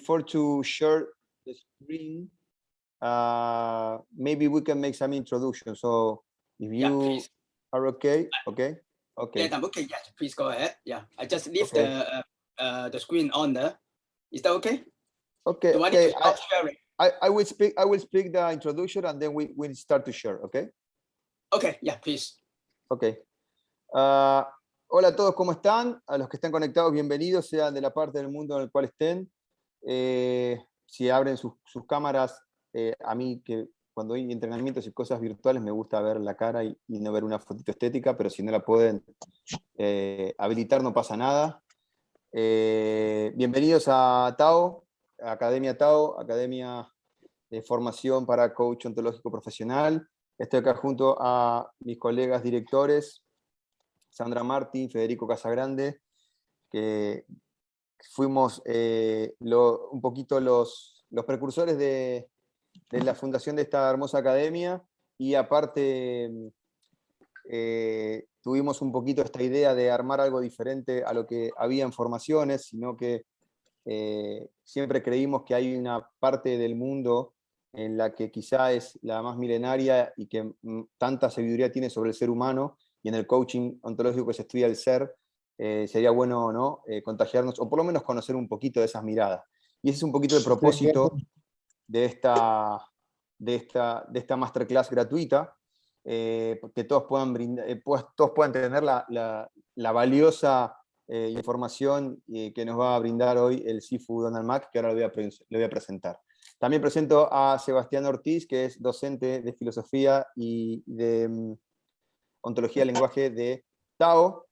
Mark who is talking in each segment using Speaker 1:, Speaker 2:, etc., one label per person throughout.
Speaker 1: before to share the screen, maybe we can make some introduction. So if you are okay, okay.
Speaker 2: Yeah, I'm okay. Yes, please go ahead. Yeah, I just leave the screen on there. Is that okay?
Speaker 1: Okay.
Speaker 2: Do I need to stop sharing?
Speaker 1: I will speak the introduction and then we will start to share. Okay.
Speaker 2: Okay. Yeah, please.
Speaker 1: Okay. Hola a todos, ¿cómo están? A los que están conectados, bienvenidos, sean de la parte del mundo en el cual estén. Si abren sus cámaras, a mí que cuando hay entrenamientos y cosas virtuales me gusta ver la cara y no ver una fotito estética, pero si no la pueden habilitar no pasa nada. Bienvenidos a Tao, Academia Tao, Academia de Formación para Coach Ontológico Profesional. Estoy acá junto a mis colegas directores, Sandra Martín, Federico Casagrande, que fuimos un poquito los precursores de la fundación de esta hermosa academia, y aparte tuvimos un poquito esta idea de armar algo diferente a lo que había en formaciones, sino que siempre creímos que hay una parte del mundo en la que quizá es la más milenaria y que tanta sabiduría tiene sobre el ser humano, y en el coaching ontológico que se estudia el ser, sería bueno, ¿no? Contagiarnos, o por lo menos conocer un poquito de esas miradas. Y ese es un poquito el propósito de esta masterclass gratuita, que todos puedan todos puedan tener la valiosa información que nos va a brindar hoy el Sifu Donald Mack, que ahora le voy a presentar. También presento a Sebastián Ortiz, que es docente de filosofía y de ontología del lenguaje de Tao,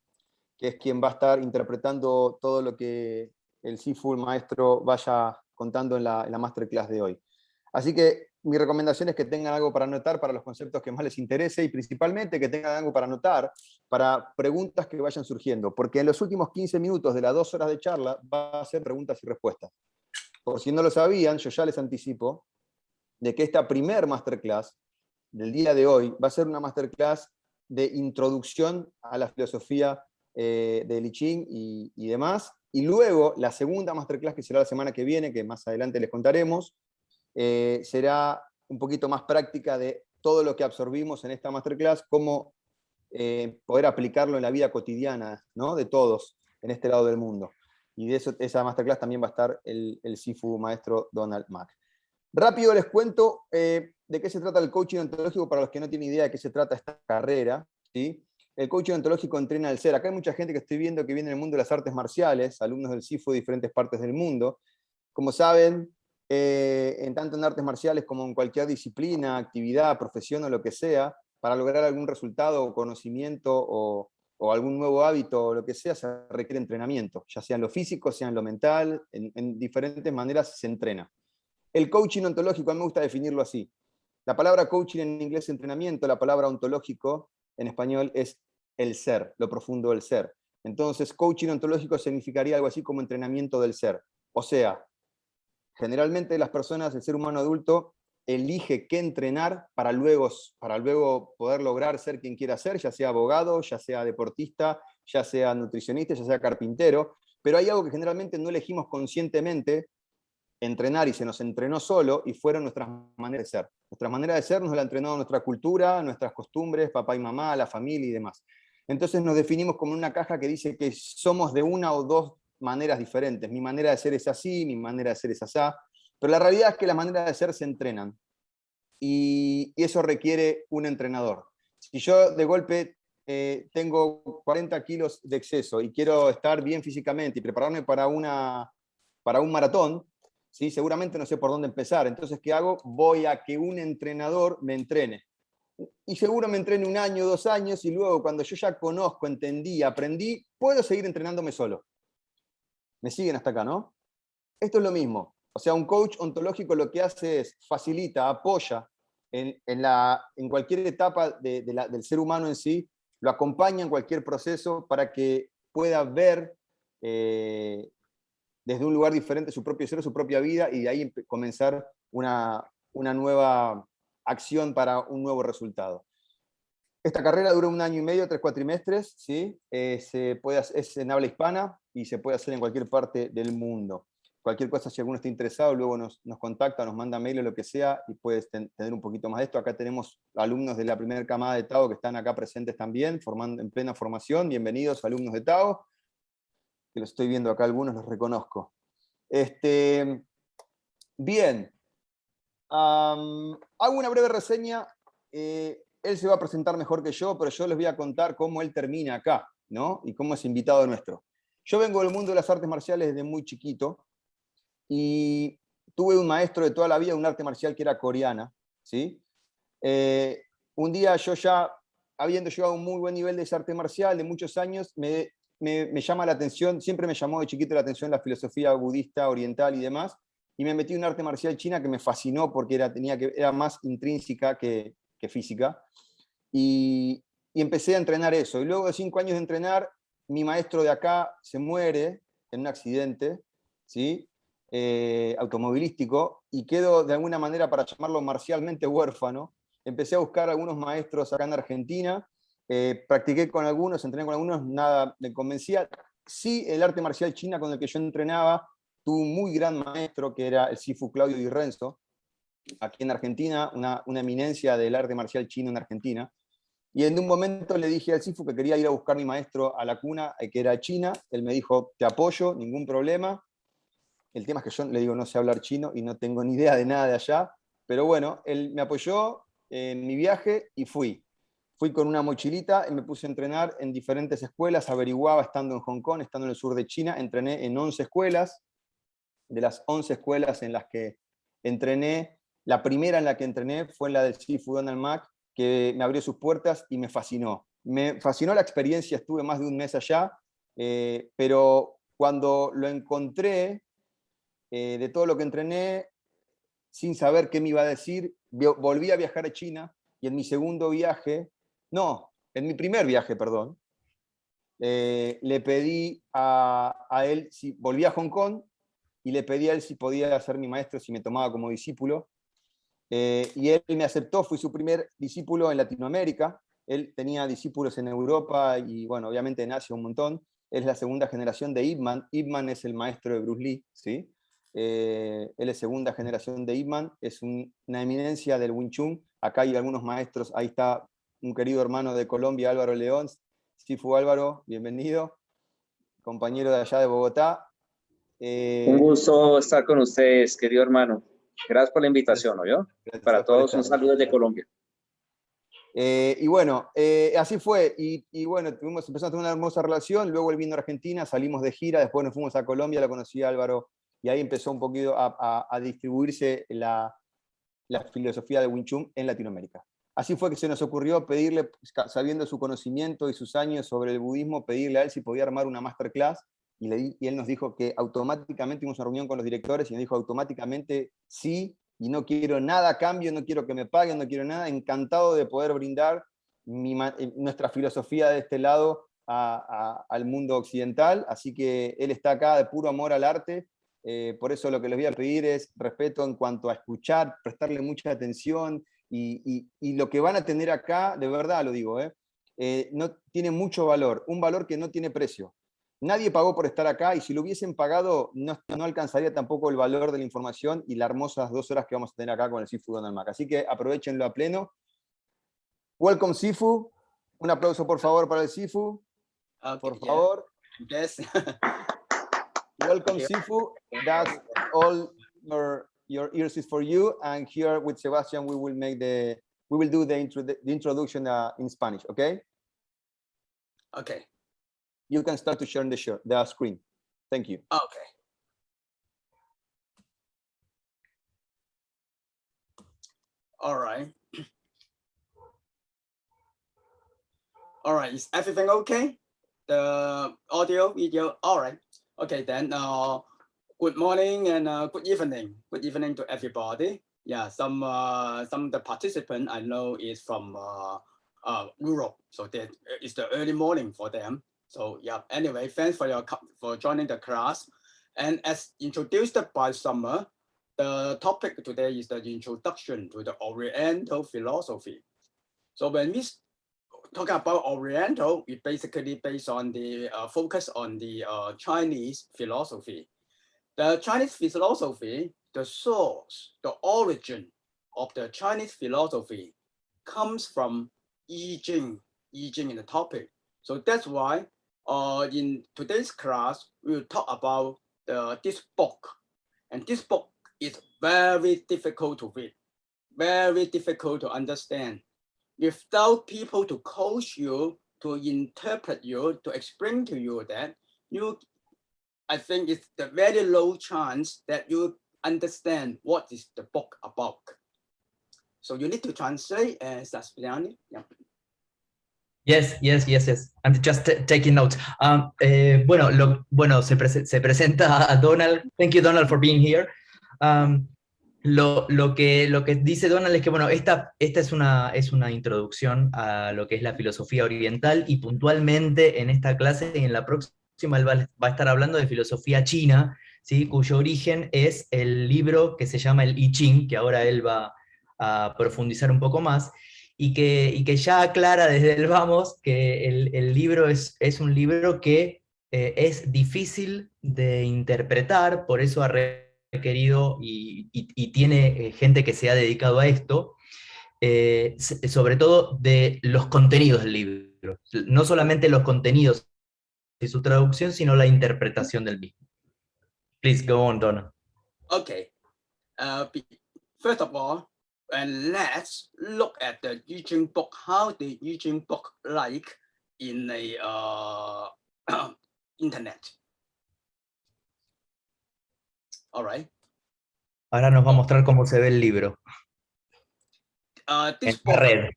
Speaker 1: que es quien va a estar interpretando todo lo que el Sifu, el maestro, vaya contando en la masterclass de hoy. Así que mi recomendación es que tengan algo para anotar para los conceptos que más les interese, y principalmente que tengan algo para anotar para preguntas que vayan surgiendo, porque en los últimos 15 minutos de las 2 horas de charla va a ser preguntas y respuestas. Por si no lo sabían, yo ya les anticipo de que esta primer masterclass del día de hoy va a ser una masterclass de introducción a la filosofía de Ching y demás, y luego la segunda masterclass, que será la semana que viene, que más adelante les contaremos, será un poquito más práctica de todo lo que absorbimos en esta masterclass, cómo poder aplicarlo en la vida cotidiana, ¿no? De todos en este lado del mundo. Y de esa masterclass también va a estar el Sifu maestro Donald Mack. Rápido les cuento de qué se trata el coaching ontológico para los que no tienen idea de qué se trata esta carrera, ¿sí? El coaching ontológico entrena el ser. Acá hay mucha gente que estoy viendo que viene del mundo de las artes marciales, alumnos del Sifu de diferentes partes del mundo. Como saben, tanto en artes marciales como en cualquier disciplina, actividad, profesión o lo que sea, para lograr algún resultado o conocimiento o algún nuevo hábito o lo que sea, se requiere entrenamiento, ya sea en lo físico, sea en lo mental, en diferentes maneras se entrena. El coaching ontológico, a mí me gusta definirlo así. La palabra coaching en inglés es entrenamiento, la palabra ontológico en español es el ser, lo profundo del ser. Entonces, coaching ontológico significaría algo así como entrenamiento del ser. O sea, generalmente las personas, el ser humano adulto, elige qué entrenar para luego poder lograr ser quien quiera ser, ya sea abogado, ya sea deportista, ya sea nutricionista, ya sea carpintero, pero hay algo que generalmente no elegimos conscientemente entrenar y se nos entrenó solo, y fueron nuestras maneras de ser. Nuestras maneras de ser nos la entrenó nuestra cultura, nuestras costumbres, papá y mamá, la familia y demás. Entonces nos definimos como una caja que dice que somos de una o dos maneras diferentes. Mi manera de ser es así, mi manera de ser es asá, pero la realidad es que las maneras de ser se entrenan, y eso requiere un entrenador. Si yo de golpe tengo 40 kilos de exceso y quiero estar bien físicamente y prepararme para un maratón, ¿sí? Seguramente no sé por dónde empezar. Entonces, ¿qué hago? Voy a que un entrenador me entrene. Y seguro me entrene 1 año, 2 años, y luego cuando yo ya conozco, entendí, aprendí, puedo seguir entrenándome solo. ¿Me siguen hasta acá, no? Esto es lo mismo. O sea, un coach ontológico lo que hace es facilita, apoya en cualquier etapa del ser humano en sí, lo acompaña en cualquier proceso para que pueda ver desde un lugar diferente su propio ser, su propia vida, y de ahí comenzar una nueva acción para un nuevo resultado. Esta carrera dura 1 año y medio, 3 cuatrimestres, ¿sí? Es en habla hispana y se puede hacer en cualquier parte del mundo. cualquier cosa, si alguno está interesado, luego nos contacta, nos manda mail o lo que sea, y puedes tener un poquito más de esto. Acá tenemos alumnos de la primera camada de Tao que están acá presentes también, en plena formación. Bienvenidos, alumnos de Tao, que los estoy viendo acá, algunos los reconozco. Bien, hago una breve reseña. Él se va a presentar mejor que yo, pero yo les voy a contar cómo él termina acá, ¿no? Y cómo es invitado nuestro. Yo vengo del mundo de las artes marciales desde muy chiquito, y tuve un maestro de toda la vida, un arte marcial que era coreana, ¿sí? Un día yo ya, habiendo llegado a un muy buen nivel de ese arte marcial de muchos años, me llama la atención, siempre me llamó de chiquito la atención la filosofía budista, oriental y demás, y me metí en un arte marcial china que me fascinó porque era más intrínseca que física, y empecé a entrenar eso. Y luego de 5 años de entrenar, mi maestro de acá se muere en un accidente, ¿sí? Automovilístico, y quedo de alguna manera, para llamarlo marcialmente, huérfano. Empecé a buscar algunos maestros acá en Argentina, practiqué con algunos, entrené con algunos, nada me convencía. Sí, el arte marcial china con el que yo entrenaba tuvo un muy gran maestro, que era el Sifu Claudio Di Renzo, aquí en Argentina, una eminencia del arte marcial chino en Argentina. Y en un momento le dije al Sifu que quería ir a buscar a mi maestro a la cuna, que era China. Él me dijo, te apoyo, ningún problema. El tema es que yo le digo, no sé hablar chino y no tengo ni idea de nada de allá. Pero bueno, él me apoyó en mi viaje y fui. Fui con una mochilita y me puse a entrenar en diferentes escuelas. Averiguaba estando en Hong Kong, estando en el sur de China. Entrené en 11 escuelas. De las 11 escuelas en las que entrené, la primera en la que entrené fue en la del Sifu Donald Mack, que me abrió sus puertas y me fascinó. Me fascinó la experiencia, estuve más de un mes allá, pero cuando lo encontré, de todo lo que entrené, sin saber qué me iba a decir, volví a viajar a China, y en mi segundo viaje, no, en mi primer viaje, perdón, le pedí a él, si volví a Hong Kong, y le pedí a él si podía ser mi maestro, si me tomaba como discípulo. Y él me aceptó, fui su primer discípulo en Latinoamérica. Él tenía discípulos en Europa y, bueno, obviamente en Asia un montón. Es la segunda generación de Ip Man. Ip Man es el maestro de Bruce Lee, ¿sí? Él es segunda generación de Ip Man, es una eminencia del Wing Chun. Acá hay algunos maestros, ahí está un querido hermano de Colombia, Álvaro León. Sifu Álvaro, bienvenido, compañero de allá de Bogotá.
Speaker 3: Un gusto estar con ustedes, querido hermano. Gracias por la invitación, ¿oyó? Para todos, un saludo desde Colombia.
Speaker 1: Y bueno, así fue. Y bueno, empezamos a tener una hermosa relación. Luego él vino a Argentina, salimos de gira, después nos fuimos a Colombia, la conocí a Álvaro, y ahí empezó un poquito a distribuirse la filosofía de Wing Chun en Latinoamérica. Así fue que se nos ocurrió pedirle, sabiendo su conocimiento y sus años sobre el budismo, pedirle a él si podía armar una masterclass, y él nos dijo que automáticamente, tuvimos una reunión con los directores y nos dijo automáticamente sí, y no quiero nada a cambio, no quiero que me paguen, no quiero nada, encantado de poder brindar nuestra filosofía de este lado al mundo occidental. Así que él está acá de puro amor al arte. Por eso lo que les voy a pedir es respeto en cuanto a escuchar, prestarle mucha atención, y lo que van a tener acá, de verdad lo digo, no tiene mucho valor, un valor que no tiene precio. Nadie pagó por estar acá, y si lo hubiesen pagado no alcanzaría tampoco el valor de la información y las hermosas 2 horas que vamos a tener acá con el Sifu Donald Mack. Así que aprovechenlo a pleno. Welcome, Sifu. Un aplauso, por favor, para el Sifu.
Speaker 2: Okay,
Speaker 1: por favor.
Speaker 2: Yes.
Speaker 1: Welcome, Sifu. That's all your ears is for you. And here with Sebastian, we will do the introduction in Spanish. Okay.
Speaker 2: Okay.
Speaker 1: You can start to share the screen. Thank you.
Speaker 2: Okay. All right. All right. Is everything okay? The audio, video. All right. Okay, then. Good morning and good evening. Good evening to everybody. Yeah, some of the participants I know is from Europe, so that it's the early morning for them. So yeah. Anyway, thanks for joining the class. And as introduced by Summer, the topic today is the introduction to the Oriental philosophy. So when we talk about Oriental, we basically based on the focus on the Chinese philosophy. The Chinese philosophy, the source, the origin of the Chinese philosophy comes from Ching in the topic. So that's why in today's class, we'll talk about this book. And this book is very difficult to read, very difficult to understand. Without people to coach you, to interpret you, to explain to you that I think it's the very low chance that you understand what is the book about. So you need to translate and Saspiani. Yeah.
Speaker 4: Yes. I'm just taking notes. Bueno, se presenta a Donald. Thank you, Donald, for being here. Lo que dice Donald es que, bueno, esta es una introducción a lo que es la filosofía oriental, y puntualmente en esta clase y en la próxima él va a estar hablando de filosofía china, ¿sí? Cuyo origen es el libro que se llama el I Ching, que ahora él va a profundizar un poco más, y que ya aclara desde el vamos que el libro es un libro que es difícil de interpretar, por eso ha requerido y tiene gente que se ha dedicado a esto, sobre todo de los contenidos del libro, no solamente los contenidos y su traducción, sino la interpretación del mismo. Please go on, Donna.
Speaker 2: Okay. First of all, and let's look at the I Ching book. How the I Ching book like in the internet. All right.
Speaker 4: Ahora nos va a mostrar cómo se ve el libro.
Speaker 2: This
Speaker 4: En la
Speaker 2: book
Speaker 4: red.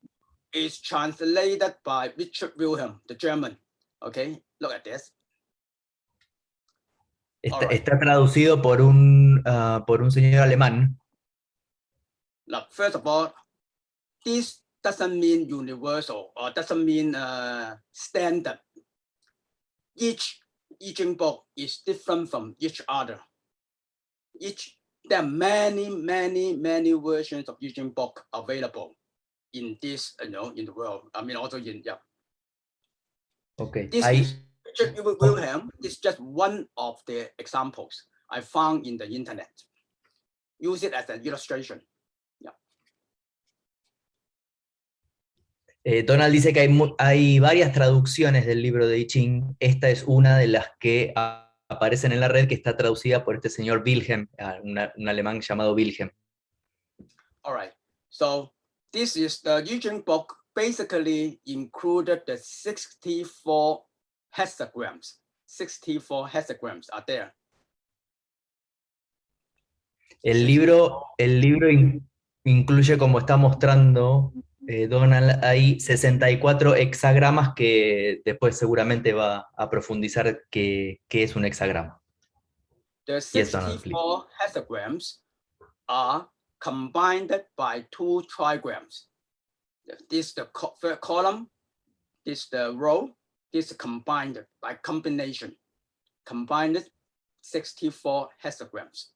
Speaker 2: is translated by Richard Wilhelm, the German. Okay, look at this.
Speaker 4: Está traducido por un señor alemán.
Speaker 2: Now, first of all, this doesn't mean universal or doesn't mean standard. Each I Ching book is different from each other. There are many versions of I Ching book available in this, in the world. I mean, also in
Speaker 4: Okay.
Speaker 2: This is Richard Wilhelm is just one of the examples I found in the internet. Use it as an illustration.
Speaker 4: Donald dice que hay varias traducciones del libro de I Ching. Esta es una de las que aparecen en la red, que está traducida por este señor Wilhelm, un alemán llamado Wilhelm.
Speaker 2: All right. So this is the I Ching book. Basically included the 64 hexagrams. 64 hexagrams are there.
Speaker 4: El libro incluye, como está mostrando Donald, hay 64 hexagramas, que después seguramente va a profundizar qué es un hexagrama.
Speaker 2: The 64 hexagrams are combined by 2 trigrams. This is the first column, this is the row, this is combined by combination. Combined 64 hexagrams.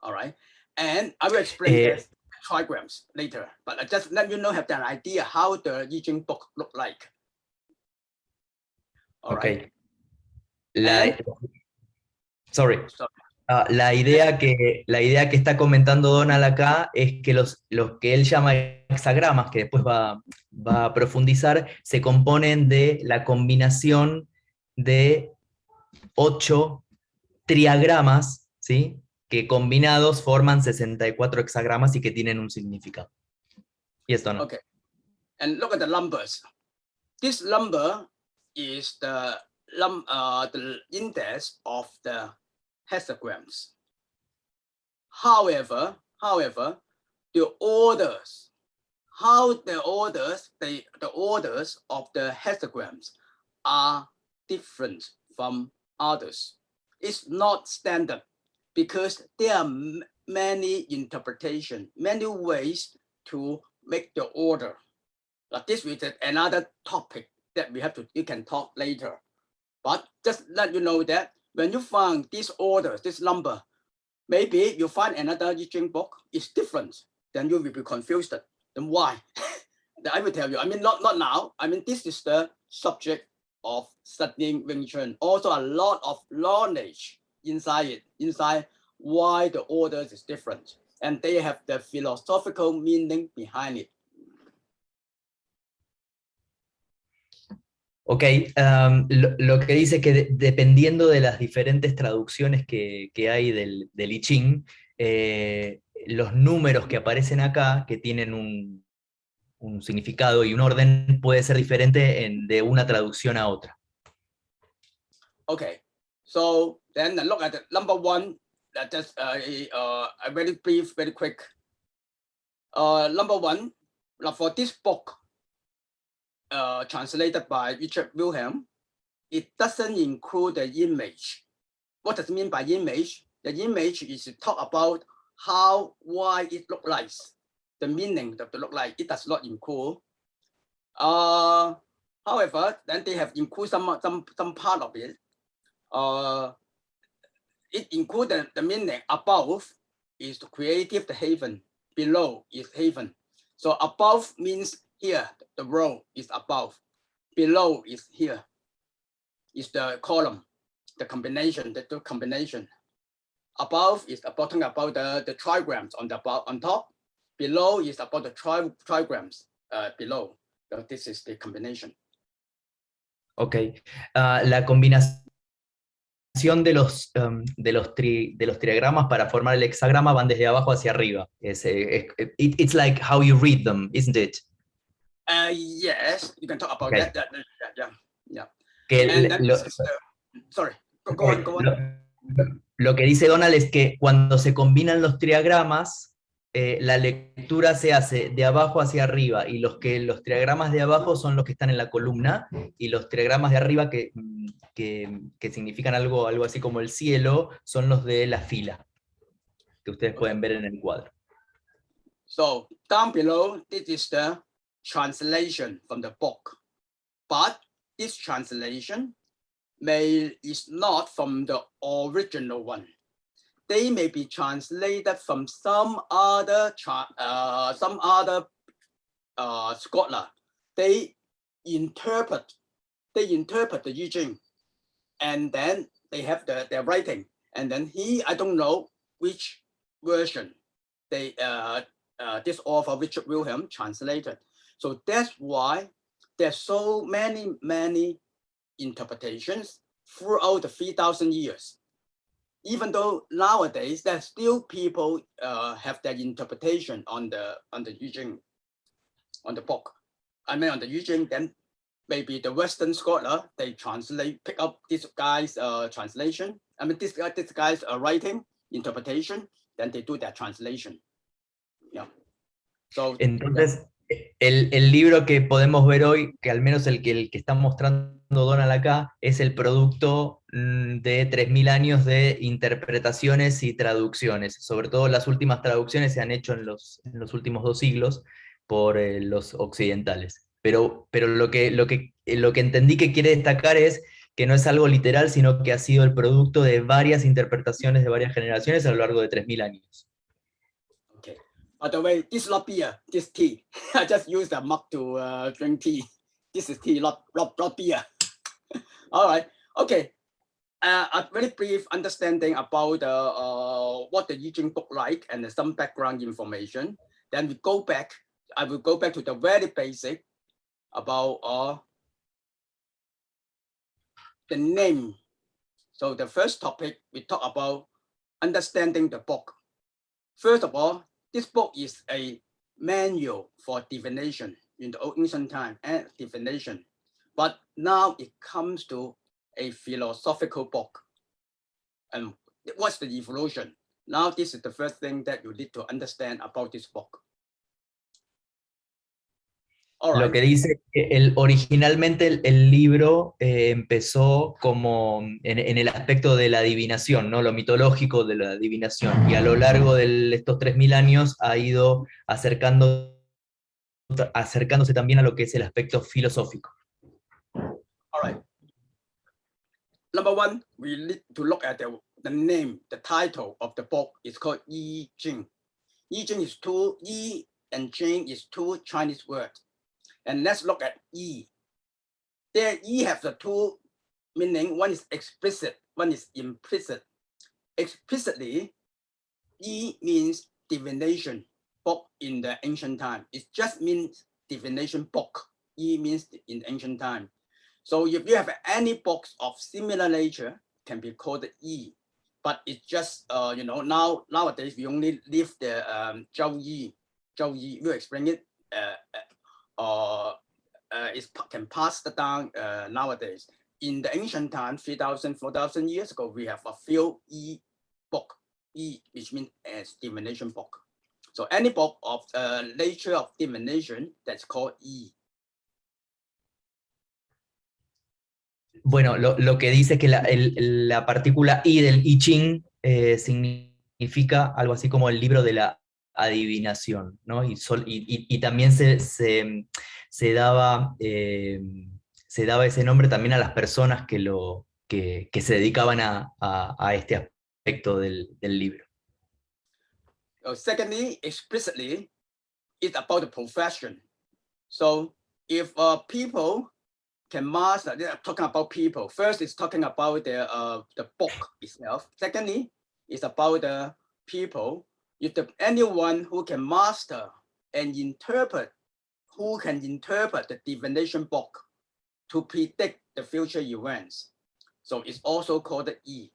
Speaker 2: All right, and I will explain the trigrams later, but I just let you know, have an idea how the I Ching book look like. All right.
Speaker 4: La idea que está comentando Donald acá es que los que él llama hexagramas, que después va a profundizar, se componen de la combinación de 8 triagramas, ¿sí? Que combinados forman 64 hexagramas y que tienen un significado. Yes, Donald.
Speaker 2: Okay, and look at the numbers. This number is the index of the hexagrams. However, the orders of the hexagrams are different from others. It's not standard because there are many interpretations, many ways to make the order. Like this is another topic that you can talk later. But just let you know that when you find this order, this number, maybe you find another I Ching book is different, then you will be confused. Then why? I will tell you. I mean, not now. I mean, this is the subject of studying Wing Chun. Also, a lot of knowledge inside it, inside why the orders is different. And they have the philosophical meaning behind it.
Speaker 4: Ok, lo que dice que dependiendo de las diferentes traducciones que hay del I Ching, los números que aparecen acá, que tienen un significado y un orden, puede ser diferente de una traducción a otra.
Speaker 2: Okay, so then look at the number one. Just a very brief, very quick. Number one, for this book, translated by Richard Wilhelm, it doesn't include the image. What does it mean by image? The image is to talk about why it look like, the meaning of the look like. It does not include. However, then they have included some part of it. It included the meaning above is the creative, the haven. Below is haven. So above means here, the row is above. Below is here, is the column, the combination, the two combination. Above is talking about the trigrams on top. Below is about the trigrams below. So this is the combination.
Speaker 4: Ok, la combinación de los triagramas para formar el hexagrama van desde abajo hacia arriba. It's like how you read them, isn't it?
Speaker 2: Yes, you can talk about
Speaker 4: Okay.
Speaker 2: that. Yeah. Sorry, go on.
Speaker 4: Lo que dice Donald es que cuando se combinan los triagramas, la lectura se hace de abajo hacia arriba, y los triagramas de abajo son los que están en la columna, y los triagramas de arriba que significan algo así como el cielo, son los de la fila, que ustedes pueden ver en el cuadro.
Speaker 2: So down below, this is the translation from the book, but this translation is not from the original one. They may be translated from some other scholar. They interpret the I Ching, and then they have their writing. And then I don't know which version this author Richard Wilhelm translated. So that's why there's so many interpretations throughout the 3,000 years. Even though nowadays there's still people have their interpretation on the I Ching, on the book. I mean on the I Ching, then maybe the Western scholar, they pick up this guy's translation. I mean this guy's writing, interpretation, then they do their translation. Yeah. So
Speaker 4: entonces, el libro que podemos ver hoy, que al menos el que está mostrando Donald acá, es el producto de 3.000 años de interpretaciones y traducciones. Sobre todo las últimas traducciones se han hecho en los últimos 2 siglos por los occidentales. Pero lo que entendí que quiere destacar es que no es algo literal, sino que ha sido el producto de varias interpretaciones de varias generaciones a lo largo de 3.000 años.
Speaker 2: Okay. By the way, this is not beer, this tea. I just used a mug to drink tea. This is tea, not beer. All right. Okay. A very brief understanding about what the I Ching book like and some background information. Then we go back. I will go back to the very basic about the name. So the first topic, we talk about understanding the book. First of all, this book is a manual for divination in the ancient time and divination. But now it comes to a philosophical book. And what's the evolution? Now this is the first thing that you need to understand about this book.
Speaker 4: Lo que dice que originalmente el libro empezó como en el aspecto de la adivinación, ¿no? Lo mitológico de la adivinación, y a lo largo de estos 3.000 años ha ido acercándose también a lo que es el aspecto filosófico.
Speaker 2: All right. Number one, we need to look at the name, the title of the book is called I Ching. I Ching is I and Ching is 2 Chinese words. And let's look at I. There, I have the 2 meaning. One is explicit, one is implicit. explicitly, yi means divination book in the ancient time. It just means divination book. Yi means in ancient time. So if you have any books of similar nature, can be called yi. But it's just nowadays we only leave the Zhou Yi. Zhou Yi will explain it. It can pass down nowadays. In the ancient time, 3,000, 4,000 years ago, we have a few yi book, yi, which means as divination book. So any book of nature of divination, that's called yi.
Speaker 4: Bueno, lo que dice es que la partícula I del I Ching significa algo así como el libro de la adivinación, ¿no? Y también se daba ese nombre también a las personas que se dedicaban a este aspecto del libro.
Speaker 2: Secondly, explicitly, it's about the profession. So if people can master, they're talking about people. First, it's talking about the book itself. Secondly, it's about the people. If anyone who can master and interpret, who can interpret the divination book to predict the future events. So it's also called the yi.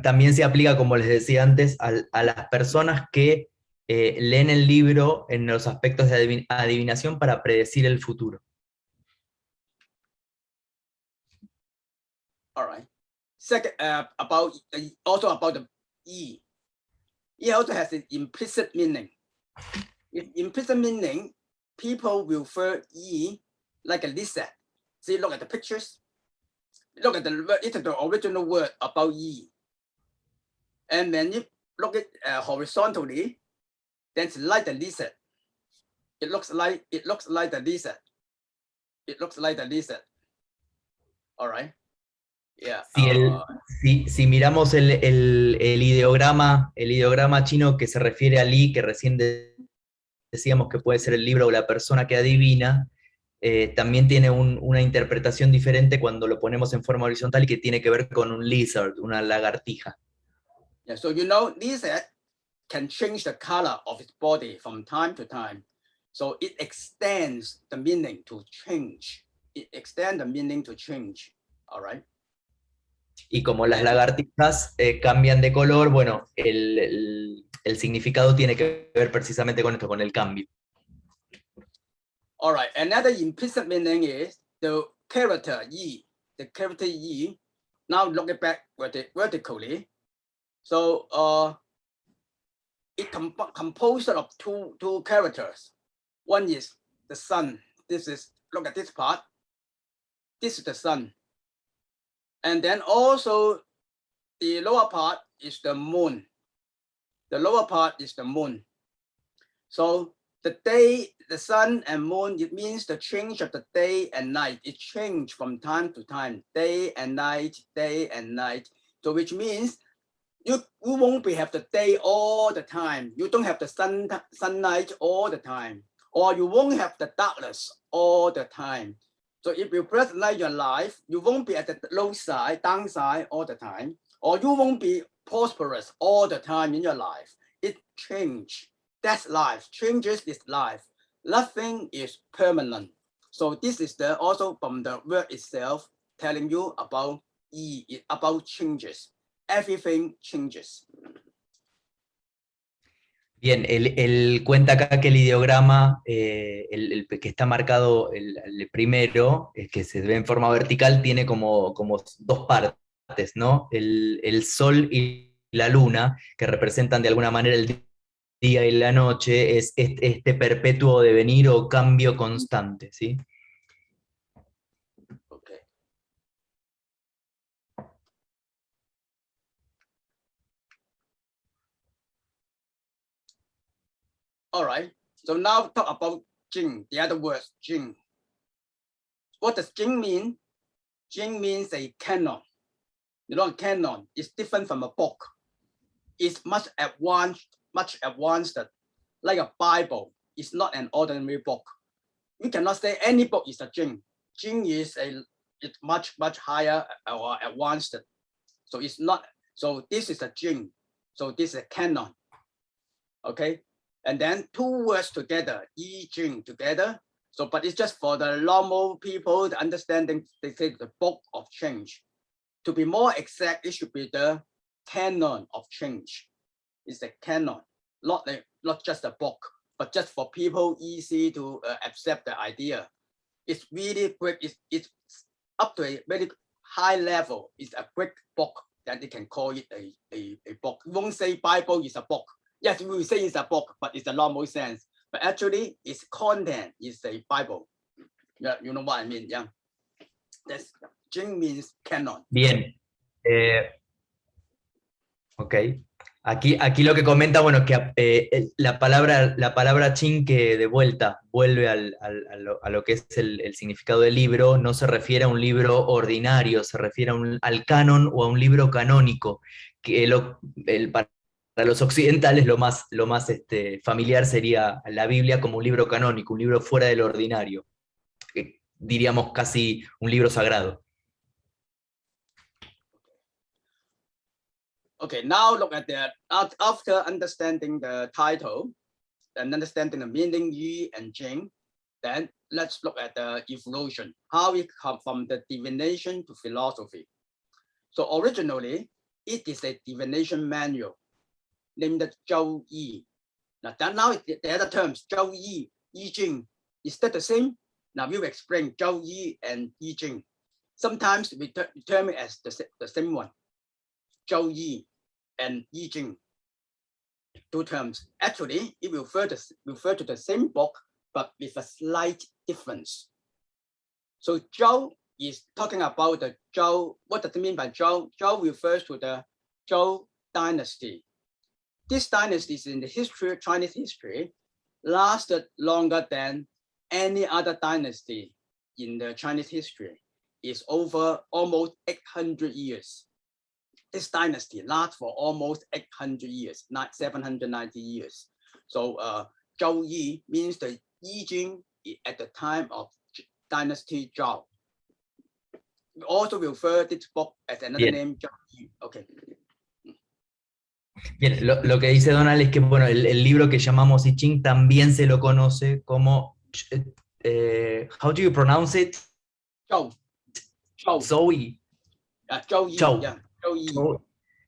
Speaker 4: También se aplica, como les decía antes, a las personas que leen el libro en los aspectos de adivinación para predecir el futuro.
Speaker 2: All right. Second, also about the yi. Yi also has an implicit meaning. In implicit meaning, people will refer yi like a lizard. See, look at the pictures. Look at the word, it's the original word about yi. And when you look at horizontally, then it's like the lizard. It looks like the lizard. It looks like the lizard. All right. Yeah.
Speaker 4: Si miramos el ideograma chino que se refiere a Li, que recién decíamos que puede ser el libro o la persona que adivina, también tiene una interpretación diferente cuando lo ponemos en forma horizontal y que tiene que ver con un lizard, una lagartija.
Speaker 2: Yeah, so lizard can change the color of its body from time to time. So it extends the meaning to change. It extends the meaning to change. All right.
Speaker 4: Y como las lagartijas cambian de color, bueno, el significado tiene que ver precisamente con esto, con el cambio.
Speaker 2: All right, another implicit meaning is the character yi. The character yi. Now look it back vertically. So it composed of two characters. One is the sun. Look at this part. This is the sun. And then also the lower part is the moon. The lower part is the moon. So the day, the sun and moon, it means the change of the day and night. It changes from time to time, day and night, day and night. So which means you won't have the day all the time. You don't have the sunlight all the time, or you won't have the darkness all the time. So if you present your life, you won't be at the low side, downside all the time, or you won't be prosperous all the time in your life. It changes. That's life. Changes is life. Nothing is permanent. So this is also from the word itself telling you about changes. Everything changes.
Speaker 4: Bien, él cuenta acá que el ideograma, el que está marcado, el primero, que se ve en forma vertical, tiene como dos partes, ¿no? El sol y la luna, que representan de alguna manera el día y la noche, es este perpetuo devenir o cambio constante, ¿sí?
Speaker 2: Okay. All right, so now talk about Ching, the other words, Ching. What does Ching mean? Ching means a canon. You know, a canon is different from a book. It's much advanced, like a Bible. It's not an ordinary book. You cannot say any book is a Ching. Ching is it's much higher or advanced So it's not, so this is a Ching. So this is a canon. Okay. And then two words together, Yi Ching together. So, but it's just for the normal people, the understanding, they say the book of change. To be more exact, it should be the canon of change. It's the canon, not just a book, but just for people easy to accept the idea. It's really great. It's up to a very high level. It's a great book that they can call it a book. You won't say Bible is a book. Yes, we will say it's a book, but it's a normal sense. But actually, its content is a Bible. Yeah, you know what I mean? Yeah. That's Ching means canon.
Speaker 4: Bien. Ok. Aquí lo que comenta, bueno, que la palabra Ching, que de vuelta vuelve a lo que es el significado del libro, no se refiere a un libro ordinario, se refiere al canon o a un libro canónico, que para los occidentales lo más familiar sería la Biblia como un libro canónico, un libro fuera del ordinario, diríamos casi un libro sagrado.
Speaker 2: Okay, now look at that. After understanding the title and understanding the meaning Yi and Jing, then let's look at the evolution, how it come from the divination to philosophy. So originally, it is a divination manual named Zhou Yi. Now the other terms, Zhou Yi, Yi Jing, is that the same? Now we'll explain Zhou Yi and Yi Jing. Sometimes we term it as the same one, Zhou Yi and Yi Jing, two terms. Actually, it will refer to the same book, but with a slight difference. So Zhou is talking about the Zhou. What does it mean by Zhou? Zhou refers to the Zhou dynasty. This dynasty is in the history, Chinese history, lasted longer than any other dynasty in the Chinese history. It's over almost 800 years. This dynasty lasts for almost 800 years, not 790 years. So Zhou Yi means the Yi Jing at the time of Dynasty Zhou. We also refer this book as another name, Zhou Yi. Okay.
Speaker 4: Bien, lo que dice Donald es que bueno, el libro que llamamos I Ching también se lo conoce como, how do you pronounce it?
Speaker 2: Zhou.
Speaker 4: Zhou.
Speaker 2: Zhou Yi.
Speaker 4: Zhou.
Speaker 2: Yeah. Zhou Yi.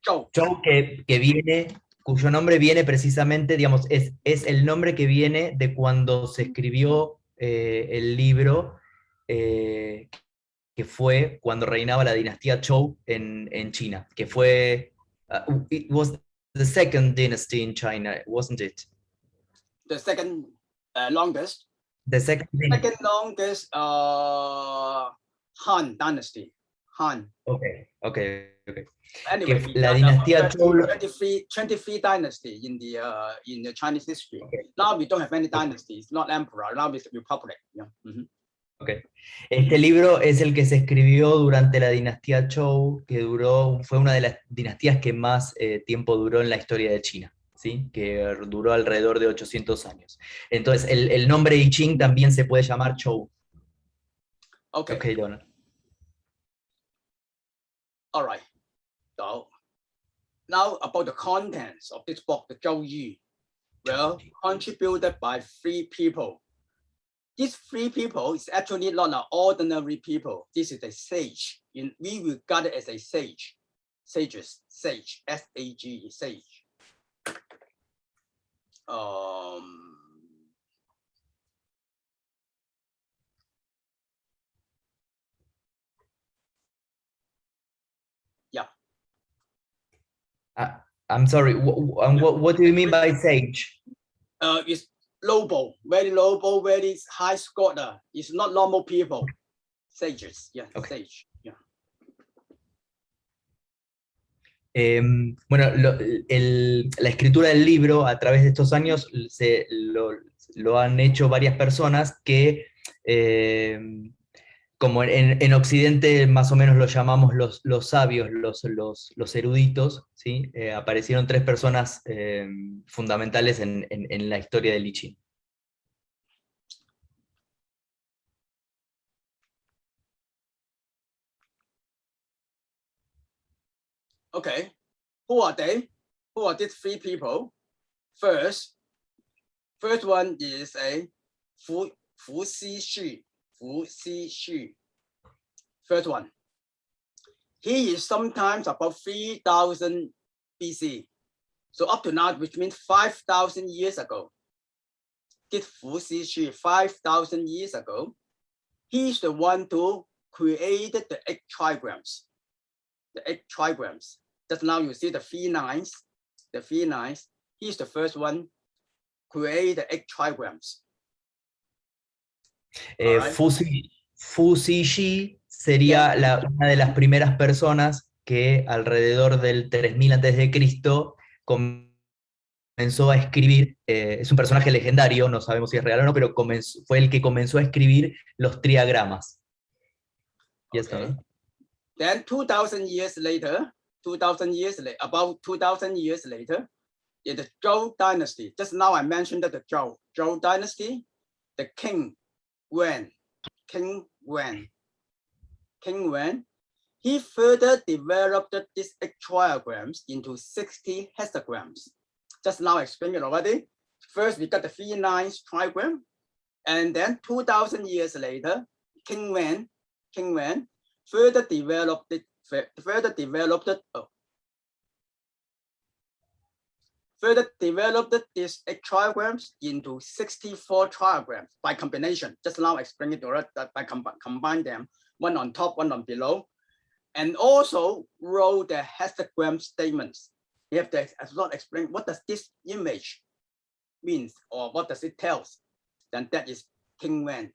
Speaker 4: Zhou que viene, cuyo nombre viene precisamente, digamos, es el nombre que viene de cuando se escribió el libro, que fue cuando reinaba la dinastía Zhou en China, que fue, it was the second dynasty in China, wasn't it?
Speaker 2: The second longest.
Speaker 4: The second
Speaker 2: longest Han dynasty. Han.
Speaker 4: Okay.
Speaker 2: Anyway,
Speaker 4: la dinastía Zhou,
Speaker 2: 23 dynasty in the Chinese history. Okay. Now we don't have any dynasties, not emperor. Now it's republic. Yeah. Mm-hmm.
Speaker 4: Okay. Este libro es el que se escribió durante la dinastía Zhou, que fue una de las dinastías que más tiempo duró en la historia de China, ¿sí? Que duró alrededor de 800 años. Entonces, el nombre I Ching también se puede llamar Zhou.
Speaker 2: Okay.
Speaker 4: Okay, Donald.
Speaker 2: All right. So, now about the contents of this book, the Zhou Yi, well, contributed by 3 people. These 3 people is actually not an ordinary people. This is a sage. We regard it as a sage. Sages, sage, S-A-G, sage. Yeah.
Speaker 4: I'm sorry, what do you mean by sage?
Speaker 2: It's noble, very high scholar. It's not normal people. Sages, yeah, okay. Sage, yeah.
Speaker 4: Bueno, la escritura del libro a través de estos años lo han hecho varias personas que, como en Occidente más o menos lo llamamos los sabios, los eruditos, ¿sí? Aparecieron 3 personas fundamentales en la historia del I Ching.
Speaker 2: Okay, who are they? Who are these three people? First one is a Fu Xi. First one. He is sometimes about 3000 BC. So up to now, which means 5,000 years ago. This Fu Xi 5,000 years ago, he's the one who created the 8 trigrams. The 8 trigrams. Just now you see the 3 lines. The 3 lines. He's the first one create the 8 trigrams.
Speaker 4: Fu Xi sería una de las primeras personas que alrededor del 3000 a.C. comenzó a escribir, es un personaje legendario, no sabemos si es real o no, pero fue el que comenzó a escribir los triagramas.
Speaker 2: Okay. Then 2000 years later, about 2000 years later, in the Zhou dynasty, just now I mentioned that the Zhou dynasty, the King Wen, he further developed these 8 trigrams into 60 hexagrams. Just now I explained it already. First, we got the 3 lines trigram, and then 2000 years later, King Wen further developed these 8 trigrams into 64 trigrams by combination. Just now I explained it already that by combine them, one on top, one on below, and also wrote the hexagram statements. You have to explain what does this image means or what does it tells. Then that is King Wen,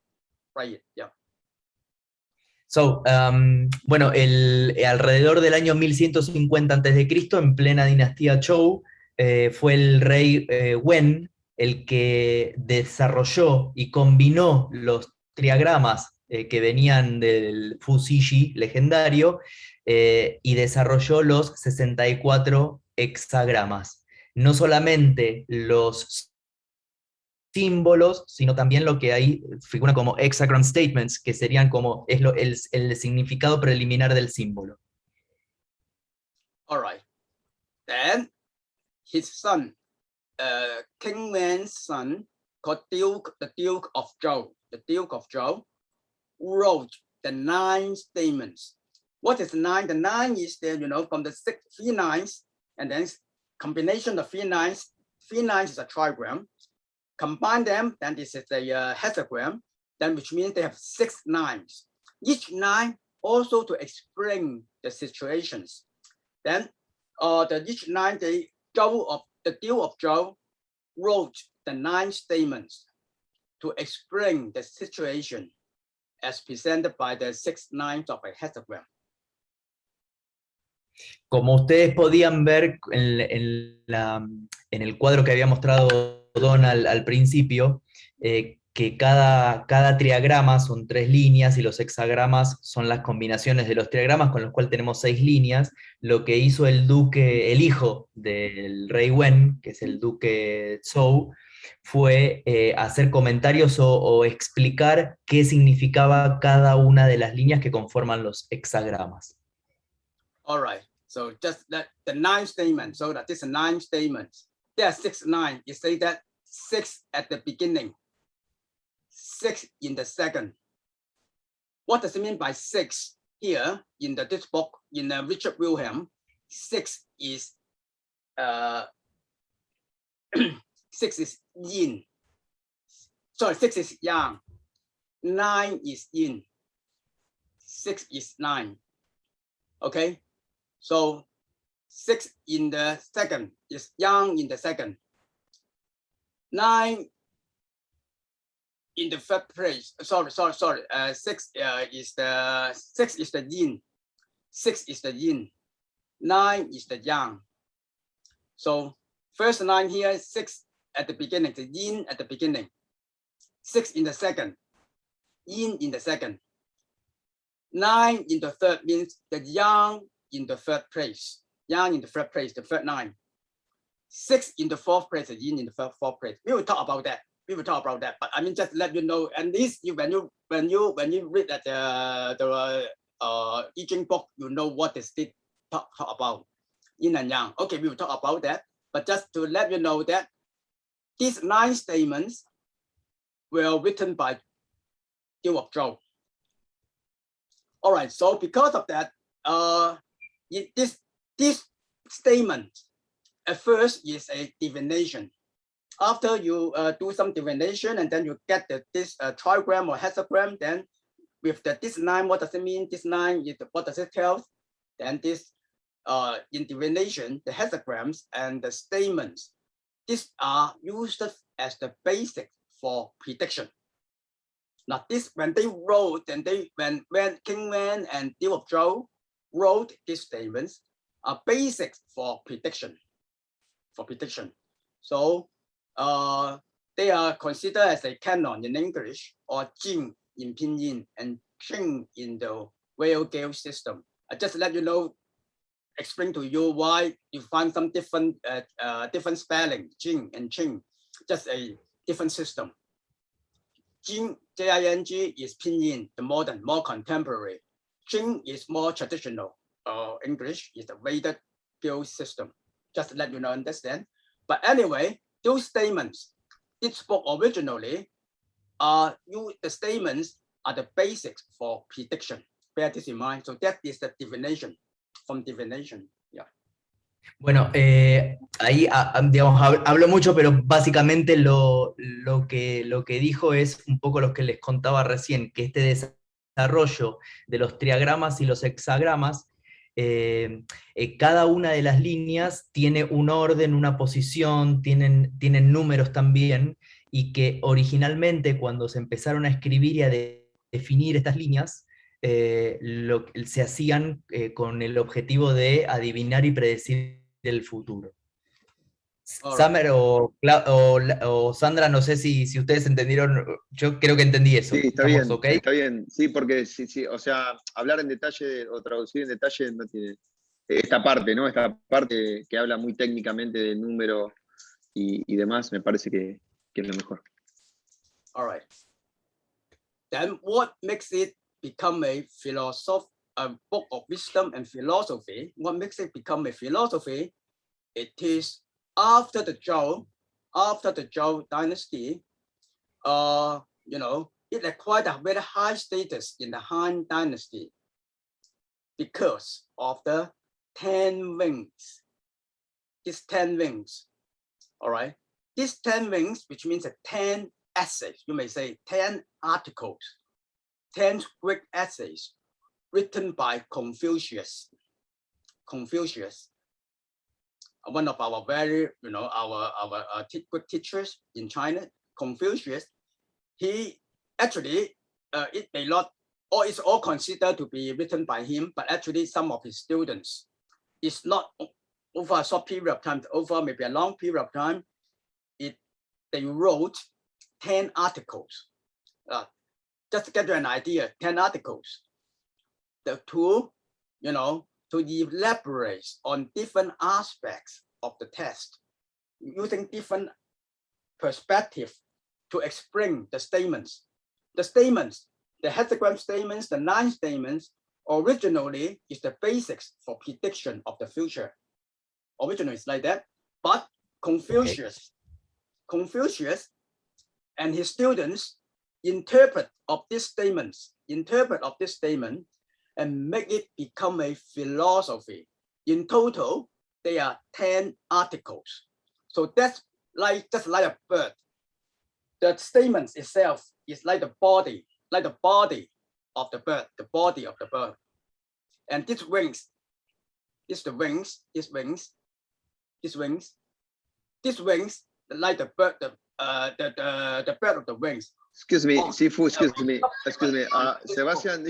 Speaker 2: right? Yeah.
Speaker 4: So, bueno, alrededor del año 1150 a.C., en plena dinastía Zhou, fue el rey Wen el que desarrolló y combinó los triagramas que venían del Fu Xi legendario y desarrolló los 64 hexagramas. No solamente los símbolos, sino también lo que ahí figura como hexagram statements, que serían como el significado preliminar del símbolo.
Speaker 2: All right. Then his son, King Wen's son, called the Duke of Zhou, wrote the 9 statements. What is 9? The 9 is there, from the 3 lines, and then combination of 3 lines. 3 lines is a trigram. Combine them, then this is a hexagram, then which means they have 6 lines. Each line also to explain the situations. Then each line, the Duke of Zhou wrote the 9 statements to explain the situation as presented by the 6 lines of a hexagram.
Speaker 4: Como ustedes podían ver en el cuadro que había mostrado Donald al principio, que cada triagrama son 3 líneas y los hexagramas son las combinaciones de los triagramas, con los cuales tenemos 6 líneas. Lo que hizo el hijo del rey Wen, que es el duque Zhou, fue hacer comentarios o explicar qué significaba cada una de las líneas que conforman los hexagramas.
Speaker 2: All right. So just the 9 statements. So that this 9 statements. There are 6 lines. You say that 6 at the beginning, 6 in the second. What does it mean by 6 here in this book in Richard Wilhelm? 6 is 6 is yin. Sorry, 6 is yang. 9 is yin. 6 is 9. Okay. So 6 in the second is yang in the second. 9 in the third place. Sorry. 6 is the yin. 6 is the yin. 9 is the yang. So first 9 here, 6 at the beginning, the yin at the beginning. 6 in the second, yin in the second. 9 in the third means the yang in the third place. Yang in the third place, the third 9. 6 in the fourth place, the yin in the fourth place. We will talk about that. But I mean, just let you know. At least when you read that the I Ching book, you know what is it talk about. yin and yang. Okay, we will talk about that. But just to let you know that these 9 statements were written by Duke of Zhou. All right, so because of that, this statement at first is a divination. After you do some divination and then you get this trigram or hexagram, then with this 9, what does it mean? This 9, what does it tell? Then this in divination, the hexagrams and the statements, these are used as the basic for prediction. Now this, when they wrote, and when King Wen and Duke of Zhou wrote these statements, are basics for prediction. So they are considered as a canon in English, or Ching in Pinyin and Ching in the Whale Gale system. I just let you know, explain to you why you find some different spelling, Ching and Ching, just a different system. Jing, J-I-N-G, is Pinyin, the modern, more contemporary. Ching is more traditional. English is the weighted scale system. Just to let you know, understand. But anyway, those statements, this book originally, the statements are the basics for prediction. Bear this in mind. So that is the divination, from divination. Yeah.
Speaker 4: Bueno, ahí digamos, hablo mucho, pero básicamente lo que dijo es un poco lo que les contaba recién, que este desarrollo de los triagramas y los hexagramas, cada una de las líneas tiene un orden, una posición, tienen números también, y que originalmente cuando se empezaron a escribir y a definir estas líneas, se hacían con el objetivo de adivinar y predecir el futuro. Summer o Sandra, no sé si ustedes entendieron, yo creo que entendí eso.
Speaker 1: Sí, está bien,
Speaker 4: ¿okay?
Speaker 1: Está bien, sí, porque sí, o sea, hablar en detalle o traducir en detalle no tiene esta parte, ¿no? Esta parte que habla muy técnicamente del número y demás, me parece que es lo mejor.
Speaker 2: All right. Then what makes it become a book of wisdom and philosophy? What makes it become a philosophy? It is after the Zhou dynasty, it acquired a very high status in the Han dynasty because of the 10 wings. These 10 wings, all right? These 10 wings, which means 10 essays, you may say 10 articles, 10 Greek essays written by Confucius, one of our very, our Greek teachers in China, Confucius. He actually, it may not, or it's all considered to be written by him, but actually some of his students, it's not over a short period of time, over maybe a long period of time, they wrote 10 articles. Just to get you an idea, 10 articles. To elaborate on different aspects of the text, using different perspectives to explain the statements. The hexagram statements, the 9 statements, originally is the basics for prediction of the future. Originally it's like that, but Confucius and his students interpret this statement and make it become a philosophy. In total, there are 10 articles. So that's just like a bird. The statement itself is like the body of the bird, And these wings, like the bird, the bird of the wings.
Speaker 1: Excuse me, Sifu, excuse me. Sebastian,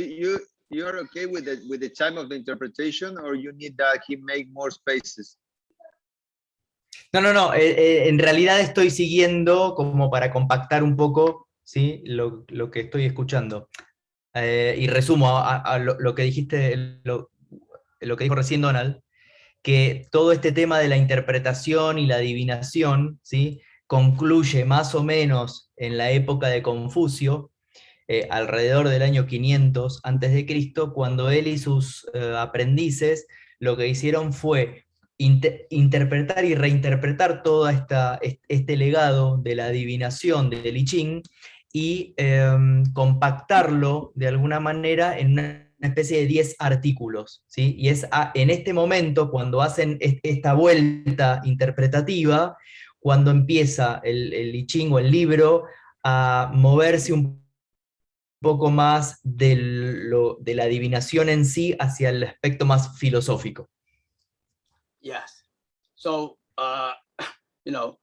Speaker 1: you're okay with the time of the interpretation, or you need that he make more spaces?
Speaker 4: No, en realidad estoy siguiendo como para compactar un poco, ¿sí? lo que estoy escuchando. Y resumo a lo que dijiste, lo que dijo recién Donald, que todo este tema de la interpretación y la adivinación, ¿sí? Concluye más o menos en la época de Confucio, alrededor del año 500 a.C., cuando él y sus aprendices lo que hicieron fue interpretar y reinterpretar todo este legado de la adivinación de I Ching y compactarlo de alguna manera en una especie de 10 artículos, ¿sí? Y es en este momento, cuando hacen esta vuelta interpretativa, cuando empieza el I Ching o el libro a moverse un poco más de la adivinación en sí hacia el aspecto más filosófico.
Speaker 2: Yes. So, you know,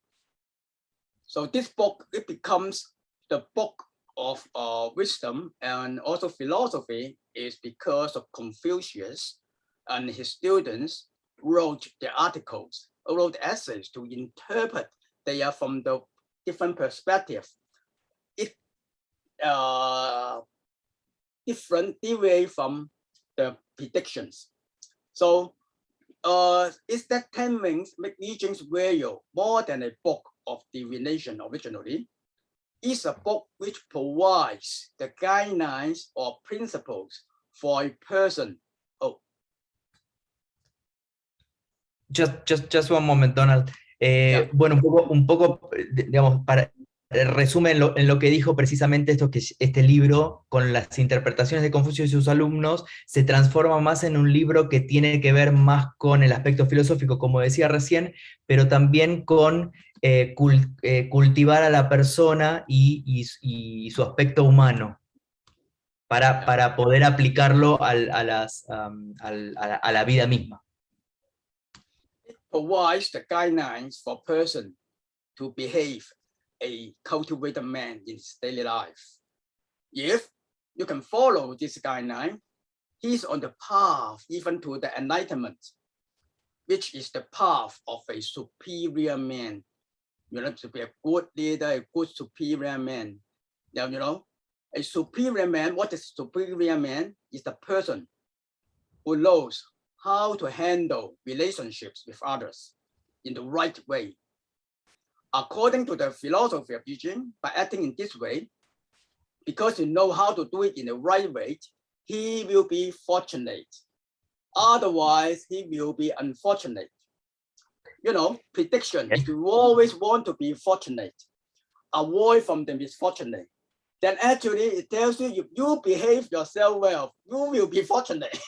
Speaker 2: so this book, it becomes the book of wisdom and also philosophy is because of Confucius and his students wrote the articles, wrote essays to interpret they are from the different perspective. It different deviate from the predictions. So is that 10 things make I Ching's value more than a book of divination originally? It's a book which provides the guidelines or principles for a person. Oh.
Speaker 4: Just one moment, Donald.
Speaker 2: Yeah.
Speaker 4: Bueno, un poco, digamos, para resumen en lo que dijo precisamente esto, que este libro, con las interpretaciones de Confucio y sus alumnos, se transforma más en un libro que tiene que ver más con el aspecto filosófico, como decía recién, pero también con cultivar a la persona y su aspecto humano, para poder aplicarlo a la vida misma.
Speaker 2: It provides the guidelines for a person to behave a cultivated man in his daily life. If you can follow this guideline, he's on the path even to the enlightenment, which is the path of a superior man. You know, to be a good leader, a good superior man. Now, you know, a superior man, what is superior man? Is the person who knows how to handle relationships with others in the right way. According to the philosophy of I Ching, by acting in this way, because you know how to do it in the right way, he will be fortunate. Otherwise, he will be unfortunate. You know, prediction, if you always want to be fortunate, avoid from the misfortunate, then actually it tells you if you behave yourself well, you will be fortunate.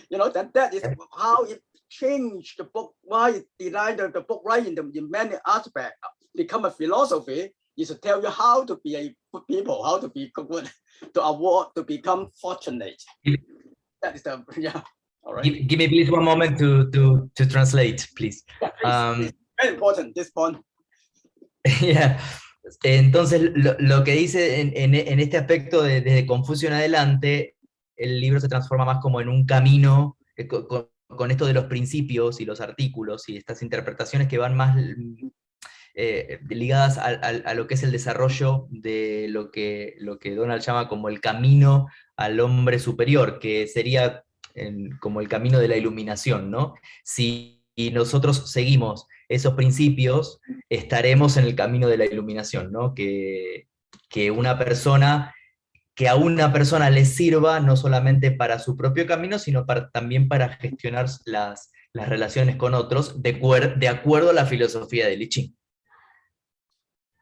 Speaker 2: You know, that is how it changed the book, why it designed the book right in many aspects. Become a philosophy is to tell you how to be a good people, how to be good, to avoid, to become fortunate. That is the, yeah. All right.
Speaker 4: Give me please one moment to translate, please.
Speaker 2: Yeah, please. Very important, this point.
Speaker 4: Yeah. Entonces, lo que dice en este aspecto desde Confucio en adelante, el libro se transforma más como en un camino, con esto de los principios y los artículos y estas interpretaciones que van más ligadas a lo que es el desarrollo de lo que Donald llama como el camino al hombre superior, que sería como el camino de la iluminación, ¿no? Si nosotros seguimos esos principios, estaremos en el camino de la iluminación, ¿no? Que a una persona le sirva no solamente para su propio camino, sino también para gestionar las relaciones con otros de acuerdo a la filosofía del I Ching.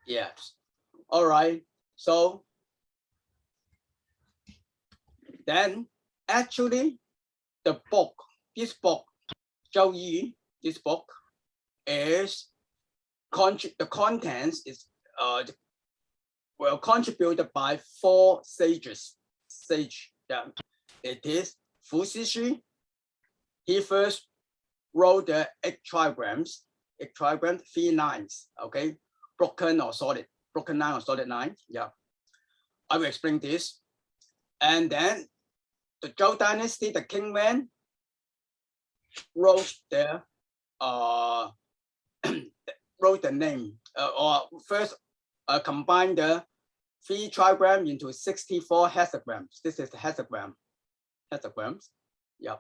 Speaker 2: Yes. All right. So then actually the book, this book, Zhou Yi, this book is the contents is well contributed by 4 sages. Yeah. It is Fu Xixi. He first wrote the 8 trigrams, 3 lines, okay? Broken or solid, broken 9 or solid 9, yeah. I will explain this. And then the Zhou dynasty, the king man, wrote the wrote the name, or first combined the 3 trigrams into 64 hexagrams. This is the hexagrams, yeah.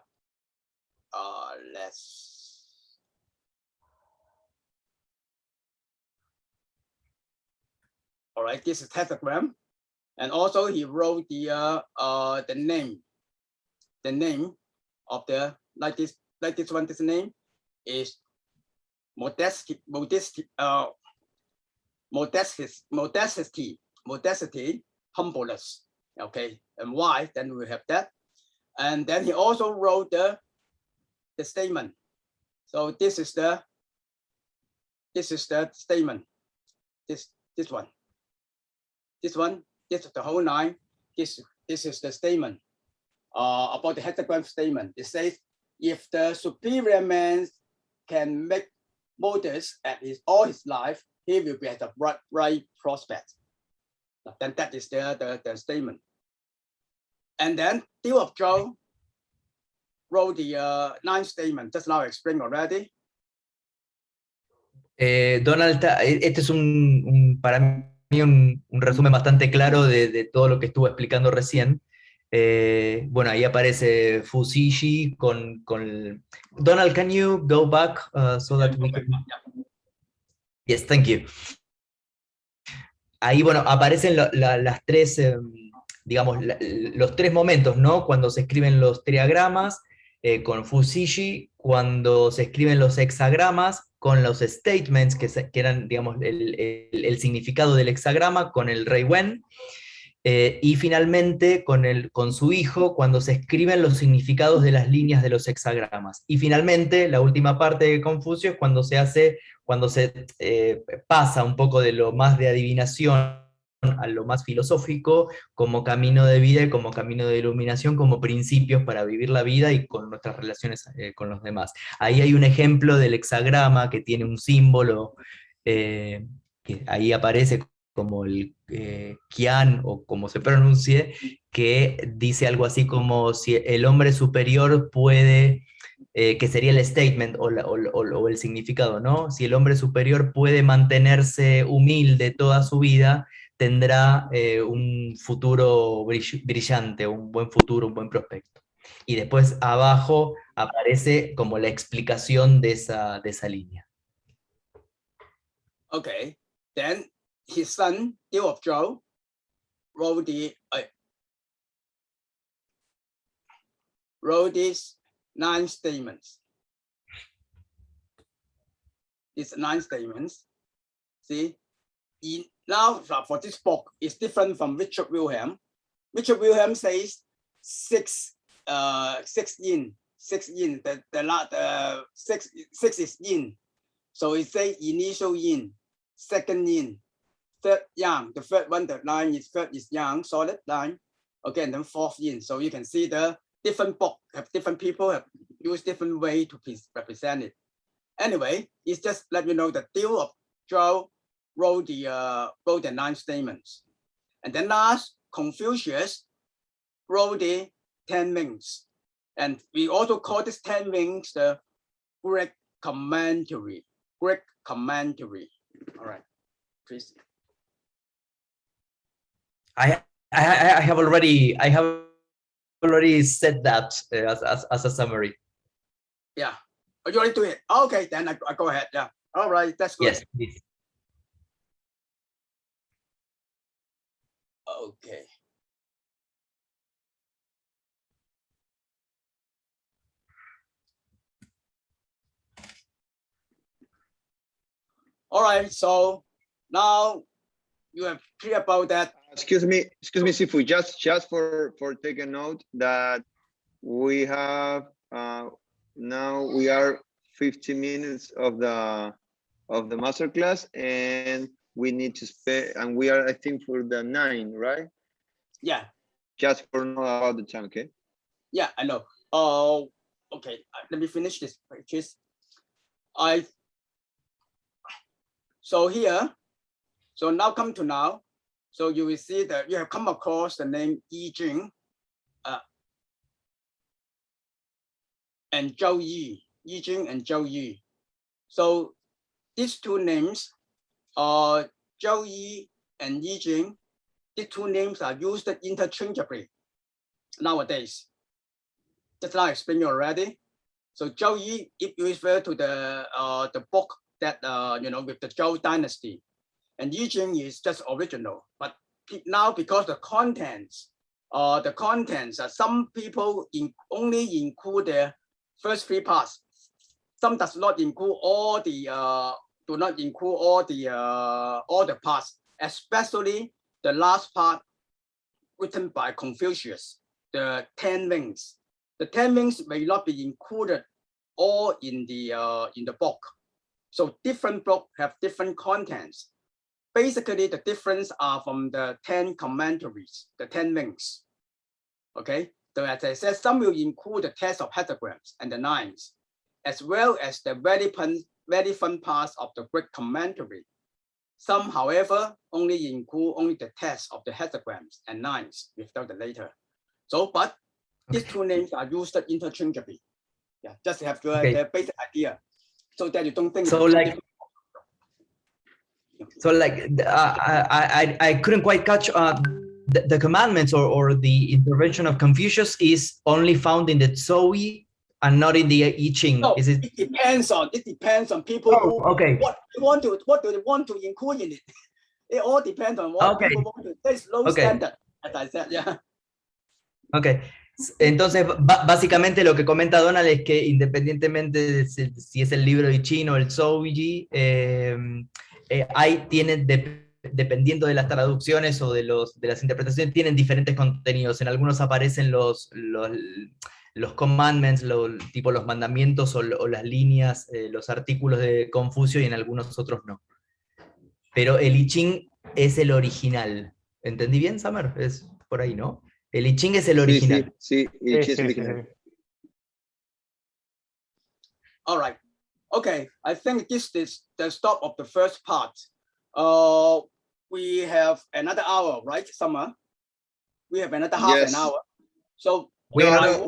Speaker 2: All right, this is hexagram, and also he wrote the name of the like this one. This name is modesty, humbleness. Okay, and why? Then we have that. And then he also wrote the statement. So this is the statement. This one. This is the whole line. This is the statement about the hexagram statement. It says, if the superior man can make models at all his life, he will be at a bright prospect. Then that is the statement. And then Duke of Zhou wrote the ninth statement. Just now I explained already.
Speaker 4: Donald, este es para mí un resumen bastante claro de todo lo que estuvo explicando recién. Bueno, ahí aparece Fusiji con Donald, can you go back so that we can... Yes, thank you. Ahí, bueno, aparecen las tres, digamos, los tres momentos, ¿no? Cuando se escriben los triagramas, con Fusiji, cuando se escriben los hexagramas, con los statements, que eran, digamos, el significado del hexagrama, con el rey Wen, y finalmente con su hijo, cuando se escriben los significados de las líneas de los hexagramas. Y finalmente, la última parte de Confucio es cuando se pasa un poco de lo más de adivinación a lo más filosófico, como camino de vida y como camino de iluminación, como principios para vivir la vida y con nuestras relaciones con los demás. Ahí hay un ejemplo del hexagrama que tiene un símbolo, que ahí aparece como el Qian, o como se pronuncie, que dice algo así como si el hombre superior puede, que sería el statement o el significado, ¿no? Si el hombre superior puede mantenerse humilde toda su vida, tendrá un futuro brillante, un buen futuro, un buen prospecto. Y después abajo aparece como la explicación de esa línea.
Speaker 2: Okay, then his son, Duke of Zhou, wrote these 9 statements. These 9 statements. See, now for this book, it's different from Richard Wilhelm. Richard Wilhelm says 6 yin. 6 yin. The 6 is yin. So it says initial yin, second yin, third yang. The third one, the line is third is yang, solid line. Okay, and then fourth yin. So you can see the different book have different people have used different way to represent it. Anyway, it's just let you know that Duke of Zhou wrote the 9 statements, and then last Confucius wrote the 10 Mings, and we also call this 10 Mings the Great Commentary. Great Commentary. All right, please.
Speaker 4: I have already said that as a summary.
Speaker 2: Yeah. Oh, you already do it. Okay, then I go ahead. Yeah. All right, that's good.
Speaker 4: Yes, please.
Speaker 2: Okay. All right, so now you have clear about that.
Speaker 1: Excuse me, Sifu, just for taking note that we have now we are 50 minutes of the masterclass, and we need to spend, and we are, I think, for the 9, right?
Speaker 2: Yeah.
Speaker 1: Just for know about the time, okay?
Speaker 2: Yeah, I know. Okay, let me finish this purchase. So here, so now come to now. So you will see that you have come across the name Yi Jing and Zhou Yi. Yi Jing and Zhou Yi. So these 2 names, Zhou Yi and Yi Jing, these 2 names are used interchangeably nowadays. Just now I explained you already. So Zhou Yi, it refers to the book that with the Zhou dynasty, and Yi Jing is just original. But now because the contents, some people only include the first 3 parts, some does not include all the do not include all the parts, especially the last part written by Confucius, the 10 wings. The 10 wings may not be included all in the book. So different books have different contents. Basically, the difference are from the 10 commentaries, the 10 wings. Okay, so as I said, some will include the test of hexagrams and the nines, as well as the very fun parts of the Greek commentary. Some, however, only include the test of the hexagrams and nines without the later. So, but these two names are used interchangeably. Yeah, just have the basic idea, so that you don't think.
Speaker 4: So I couldn't quite catch the commandments or the intervention of Confucius is only found in the Zoe and not in the I Ching.
Speaker 2: No,
Speaker 4: is it?
Speaker 2: It depends on people. What do they want to include in it? It all depends on what people want to. There's no standard, as I said. Yeah.
Speaker 4: Okay. Entonces, básicamente lo que comenta Donald es que independientemente de si es el libro de Ching o el Zouyi, dependiendo de las traducciones o de las interpretaciones, tienen diferentes contenidos. En algunos aparecen los commandments, tipo los mandamientos o las líneas, los artículos de Confucio, y en algunos otros no. Pero el I Ching es el original. ¿Entendí bien, Summer? Es por ahí, ¿no? El I Ching es el original.
Speaker 1: Sí, I Ching es el original.
Speaker 2: All right. Okay, I think this is the stop of the first part. We have another hour, right, Summer? We have another half an hour. So
Speaker 1: we have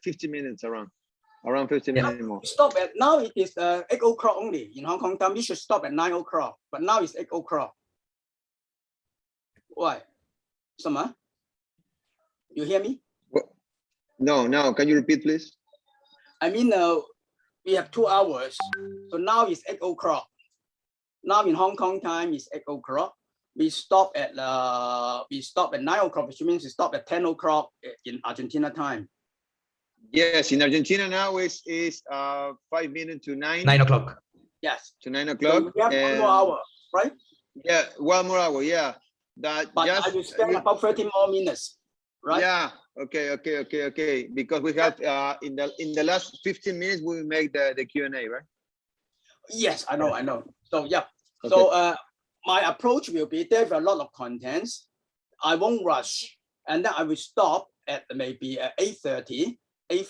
Speaker 1: 50 minutes around 50 minutes more.
Speaker 2: Stop at now. It is 8 o'clock only in Hong Kong time. We should stop at 9 o'clock, but now it's 8 o'clock. Why? Summer? You hear me?
Speaker 1: No. Can you repeat, please?
Speaker 2: I mean, we have 2 hours, so now it's 8 o'clock. Now in Hong Kong time it's 8 o'clock. We stop at 9 o'clock, which means we stop at 10 o'clock in Argentina time.
Speaker 1: Yes, in Argentina now is 5 minutes to 9.
Speaker 4: 9 o'clock.
Speaker 2: Yes.
Speaker 1: To 9 o'clock.
Speaker 2: So we have 1 more hour, right?
Speaker 1: Yeah, 1 more hour. Yeah.
Speaker 2: But I will spend about 30 more minutes, right?
Speaker 1: Yeah. Okay. Because we have in the last 15 minutes we will make the Q&A, right?
Speaker 2: Yes, I know. So yeah.
Speaker 1: Okay.
Speaker 2: So my approach will be there are a lot of contents. I won't rush, and then I will stop at maybe 8:30. I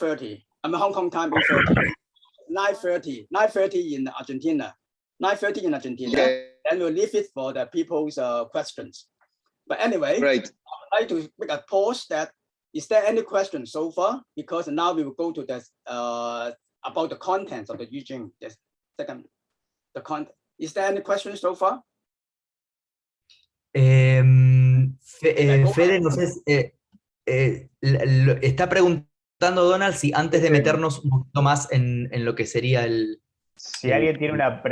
Speaker 2: mean Hong Kong time 8:30. 9:30 in Argentina. 9:30 in Argentina.
Speaker 1: Yeah.
Speaker 2: Then we'll leave it for the people's questions. But anyway,
Speaker 1: right.
Speaker 2: I'd like to make a pause. Is there any questions so far? Because now we will go to the about the contents of the I Ching. Is there any questions so far?
Speaker 4: Fede, no sé, está preguntando Donald si antes de meternos un poquito más en lo que sería el...
Speaker 5: Si alguien tiene una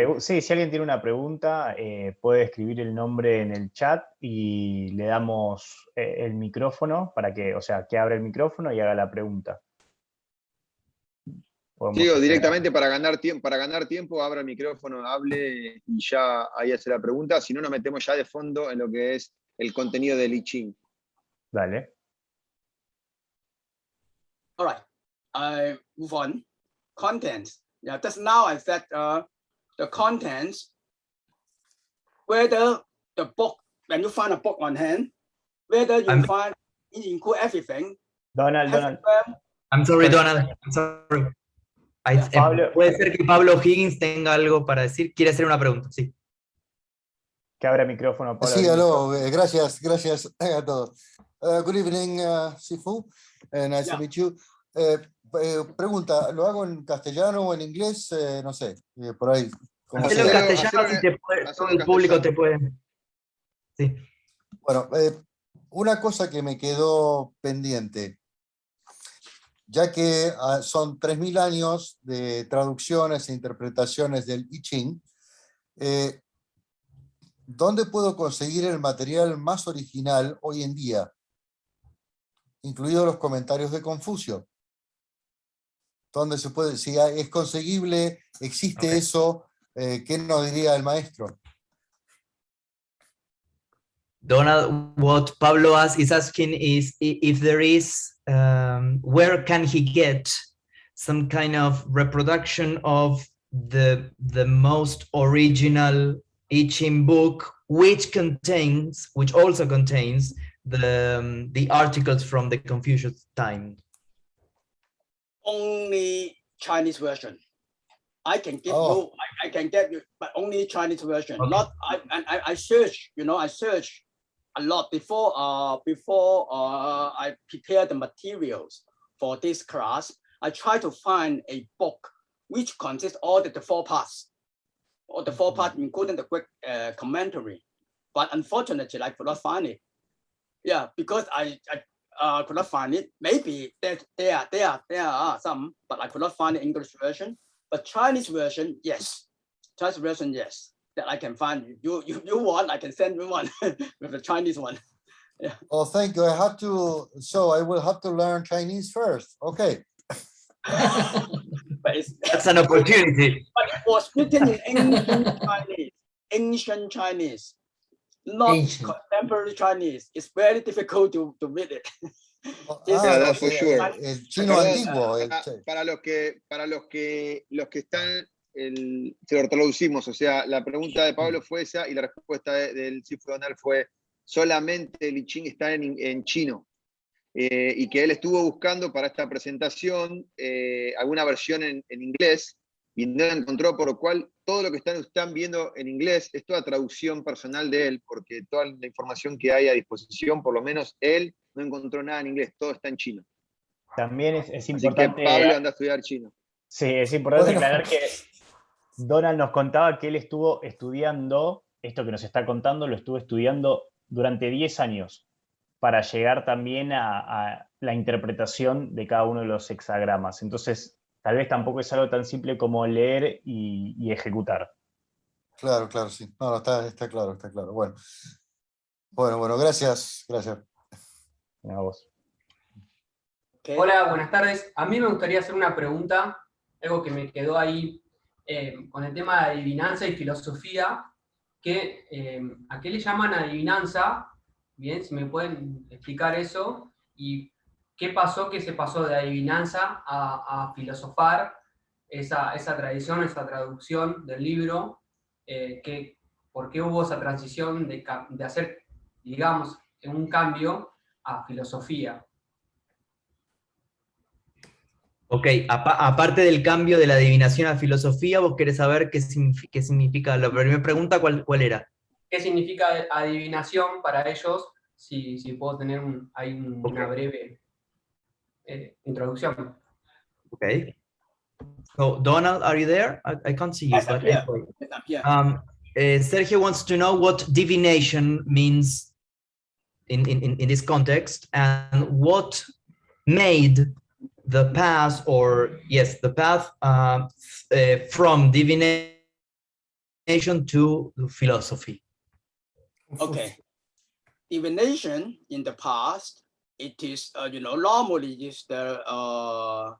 Speaker 5: pregunta, puede escribir el nombre en el chat y le damos el micrófono para que abra el micrófono y haga la pregunta.
Speaker 1: Sí, o directamente para ganar tiempo, abra el micrófono, hable y ya ahí hace la pregunta. Si no, nos metemos ya de fondo en lo que es el contenido del I Ching.
Speaker 5: Dale.
Speaker 2: All right, I move on. Contents. Yeah, just now I said the contents, whether the book, when you find a book on hand, whether you include everything.
Speaker 5: Donald.
Speaker 4: I'm sorry, Donald. I'm sorry. Puede ser que Pablo Higgins tenga algo para decir. Quiere hacer una pregunta, sí.
Speaker 5: Que abra micrófono, Pablo.
Speaker 6: Sí, aló, gracias a todos. Good evening, Sifu. Nice to meet you. Pregunta, ¿lo hago en castellano o en inglés? No sé, por ahí.
Speaker 4: Hacelo en castellano si todo el público te puede. Sí.
Speaker 6: Bueno, una cosa que me quedó pendiente, ya que son 3000 años de traducciones e interpretaciones del I Ching, ¿dónde puedo conseguir el material más original hoy en día? Incluidos los comentarios de Confucio. ¿Dónde se puede? Si es conseguible, existe eso, ¿qué nos diría el maestro?
Speaker 4: Donald, what Pablo is asking is if there is, where can he get some kind of reproduction of the most original I Ching book, which also contains the articles from the Confucius time?
Speaker 2: Only Chinese version. I can give you, I can get you, but only Chinese version.
Speaker 4: Okay.
Speaker 2: Not I search, I search a lot before I prepare the materials for this class. I try to find a book which consists all the 4 parts, or the 4 parts, including the quick commentary. But unfortunately, I could not find it. Yeah, because I could not find it. Maybe there are some, but I could not find the English version. But Chinese version, yes. Chinese version, yes. That I can find. You want, I can send you one with the Chinese one. Yeah.
Speaker 6: Oh, thank you. I will have to learn Chinese first. Okay.
Speaker 2: But
Speaker 4: That's an opportunity.
Speaker 2: But it was written in ancient Chinese, not contemporary Chinese. It's very difficult to read it.
Speaker 1: That's for sure.
Speaker 6: El chino antiguo.
Speaker 1: Para los que están, se lo traducimos, o sea, la pregunta de Pablo fue esa y la respuesta del Chifu Donald fue solamente el I Ching está en chino, y que él estuvo buscando para esta presentación alguna versión en inglés y no la encontró, por lo cual todo lo que están viendo en inglés es toda traducción personal de él, porque toda la información que hay a disposición, por lo menos él no encontró nada en inglés, todo está en chino.
Speaker 5: También es importante...
Speaker 1: Así que Pablo anda a estudiar chino.
Speaker 5: Sí, es importante aclarar que Donald nos contaba que él estuvo estudiando, esto que nos está contando, lo estuvo estudiando durante 10 años para llegar también a la interpretación de cada uno de los hexagramas. Entonces, tal vez tampoco es algo tan simple como leer y ejecutar.
Speaker 6: Claro, sí. No, está claro. Bueno, gracias.
Speaker 5: A vos.
Speaker 2: Okay.
Speaker 7: Hola, buenas tardes. A mí me gustaría hacer una pregunta, algo que me quedó ahí con el tema de adivinanza y filosofía, que ¿a qué le llaman adivinanza? Bien, si me pueden explicar eso, y qué pasó que se pasó de adivinanza a filosofar, esa tradición, esa traducción del libro, ¿por qué hubo esa transición de hacer, digamos, un cambio a filosofía?
Speaker 4: Ok, aparte del cambio de la adivinación a filosofía, vos querés saber qué significa. La primera pregunta, ¿cuál era?
Speaker 7: ¿Qué significa adivinación para ellos? Si puedo tener una breve introducción.
Speaker 4: Okay. So, Donald, are you there? I can't see you.
Speaker 2: Yes, I'm here. Yes, I'm here.
Speaker 4: Sergio wants to know what divination means in this context, and what made the path, from divination to philosophy.
Speaker 2: Okay. Divination in the past, it is normally is the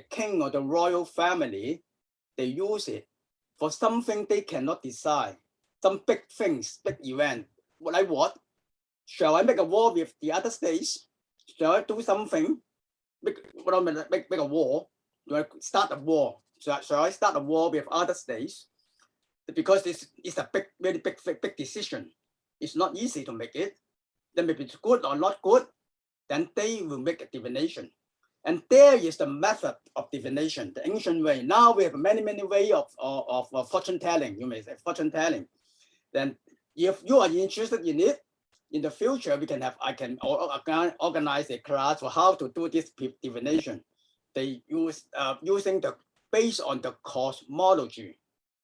Speaker 2: king or the royal family. They use it for something they cannot decide, some big things, big event. Like what? Shall I make a war with the other states? Shall I do something? Make a war? Do I start a war? Shall I start a war with other states? Because this is a very big decision. It's not easy to make it. Then maybe it's good or not good, then they will make a divination. And there is the method of divination, the ancient way. Now we have many ways of fortune telling, you may say, fortune telling. Then if you are interested in it, in the future, I can organize a class for how to do this divination. They use based on the cosmology,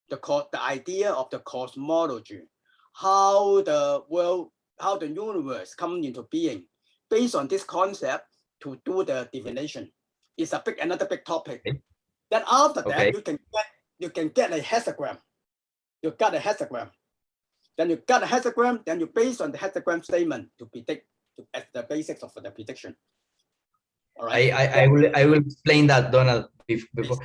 Speaker 2: the idea of the cosmology, how the world, how the universe comes into being. Based on this concept to do the divination. It's another big topic. Okay. Then after that, you can get a hexagram. You got a hexagram. Then you got a hexagram, then you based on the hexagram statement to predict as the basics of the prediction. All right.
Speaker 4: I will explain that, Donald, before.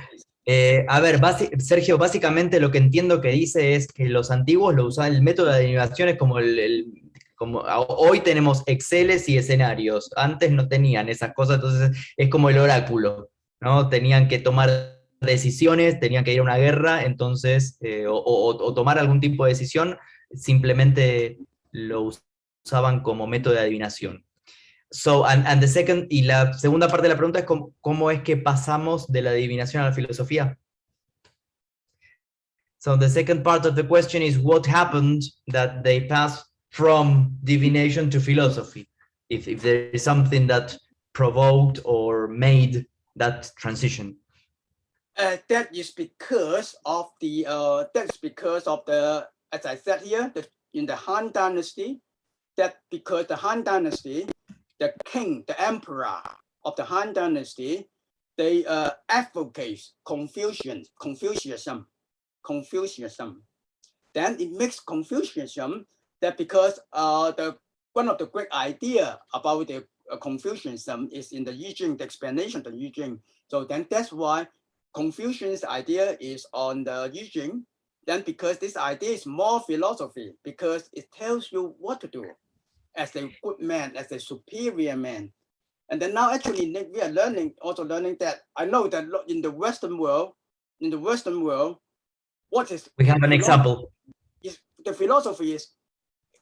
Speaker 4: A ver, Sergio, básicamente lo que entiendo que dice es que los antiguos lo usaban, el método de adivinación es como hoy tenemos Exceles y escenarios, antes no tenían esas cosas, entonces es como el oráculo, ¿no? Tenían que tomar decisiones, tenían que ir a una guerra, entonces, o tomar algún tipo de decisión, simplemente lo usaban como método de adivinación. So, and the second, y la segunda parte de la pregunta es cómo es que pasamos de la adivinación a la filosofía. So the second part of the question is what happened that they passed from divination to philosophy? If there is something that provoked or made that transition.
Speaker 2: That is because of the as I said here, in the Han Dynasty, because the Han Dynasty, the king, the emperor of the Han Dynasty, they advocate Confucianism. Then it makes Confucianism that because one of the great idea about the Confucianism is in the I Ching, the explanation of the I Ching. So then that's why Confucian's idea is on the I Ching. Then because this idea is more philosophy, because it tells you what to do as a good man, as a superior man. And then now actually we are learning that I know that in the Western world, what is
Speaker 4: we have an example.
Speaker 2: The philosophy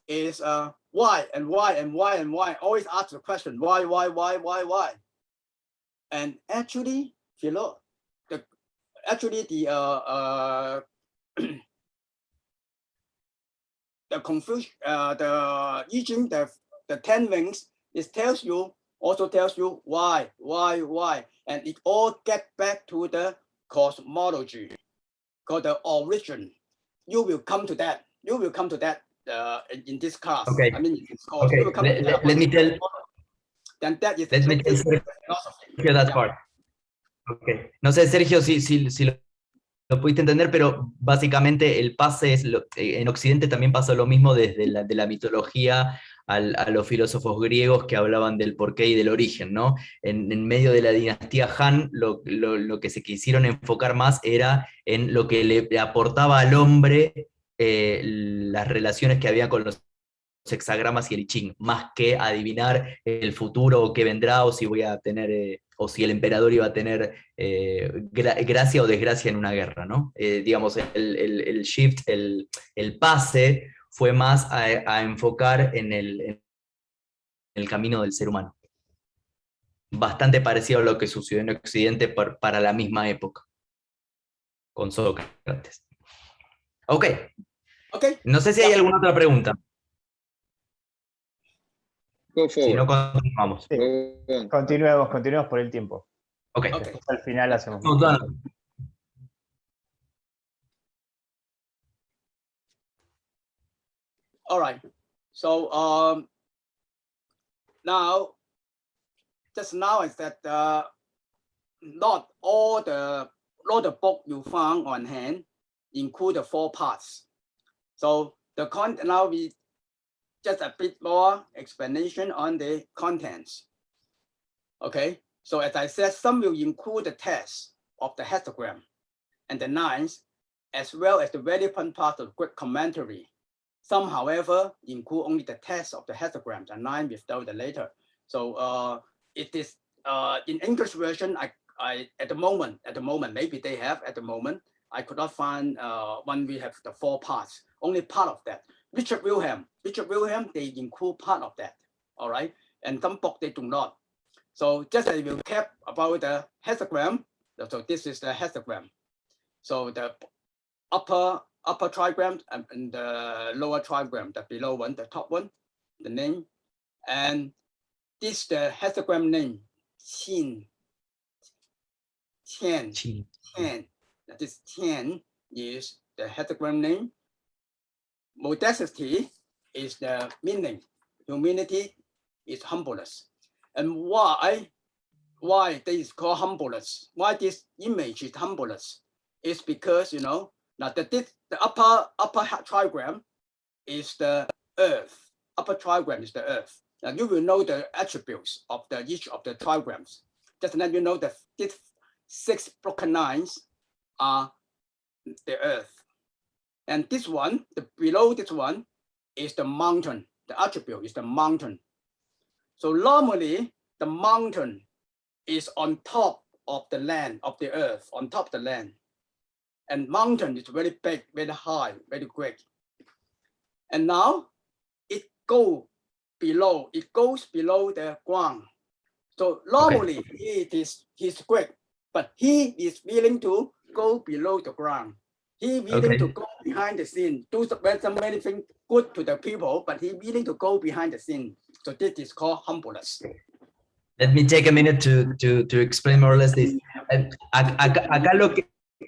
Speaker 2: is why and why and why and why. Always ask the question why. And actually, the Confucius, the I Ching, the 10 wings, also tells you why, and it all gets back to the cosmology, called the origin. You will come to that. In this class.
Speaker 4: Okay.
Speaker 2: I mean, in this course.
Speaker 4: Okay. Let me tell.
Speaker 2: Then that is
Speaker 4: Let me tell Sergio that part. Okay. No sé, Sergio, si lo pudiste entender, pero básicamente el pase es, en Occidente también pasa lo mismo desde de la mitología a los filósofos griegos que hablaban del porqué y del origen, ¿no? En medio de la dinastía Han, lo que se quisieron enfocar más era en lo que le aportaba al hombre las relaciones que había con los hexagramas y el I Ching, más que adivinar el futuro o qué vendrá, o si voy a tener, o si el emperador iba a tener gracia o desgracia en una guerra, ¿no? Digamos, el shift, el pase, fue más a enfocar en el camino del ser humano. Bastante parecido a lo que sucedió en Occidente para la misma época, con Sócrates. Ok. No sé si hay alguna otra pregunta. Si no, continuamos.
Speaker 5: Sí. Continuemos por el tiempo.
Speaker 4: Ok.
Speaker 5: Después al final hacemos.
Speaker 2: All right. So just now I said not all the book you found on hand include the 4 parts. So now we just a bit more explanation on the contents. Okay, so as I said, some will include the test of the hexagram and the lines, as well as the relevant part of Greek commentary. Some, however, include only the test of the hexagrams and line without the letter. So it is in English version. I at the moment, maybe they have at the moment. I could not find one we have the 4 parts. Only part of that. Richard Wilhelm, they include part of that. All right, and some book they do not. So just a recap about the hexagram. So this is the hexagram. So the upper trigram and the lower trigram, the below one, the top one, the name, and this the hexagram name, Ching. This 10 is the hexagram name. Modesty is the meaning. Humility is humbleness. And why this is called humbleness? Why this image is humbleness? It's because, now the upper trigram is the earth. Upper trigram is the earth. Now you will know the attributes of each of the trigrams. just to let you know that these 6 broken lines are the earth. And this one, below this one, is the mountain. The attribute is the mountain. So normally, the mountain is on top of the land, of the earth, on top of the land. And mountain is very big, very high, very great. And now it goes below the ground. So normally he's great, but he is willing to go below the ground. He willing to go behind the scene, do some many things good to the people, but he willing to go behind the scene. So this is called humbleness.
Speaker 4: Let me take a minute to explain more or less this. Acá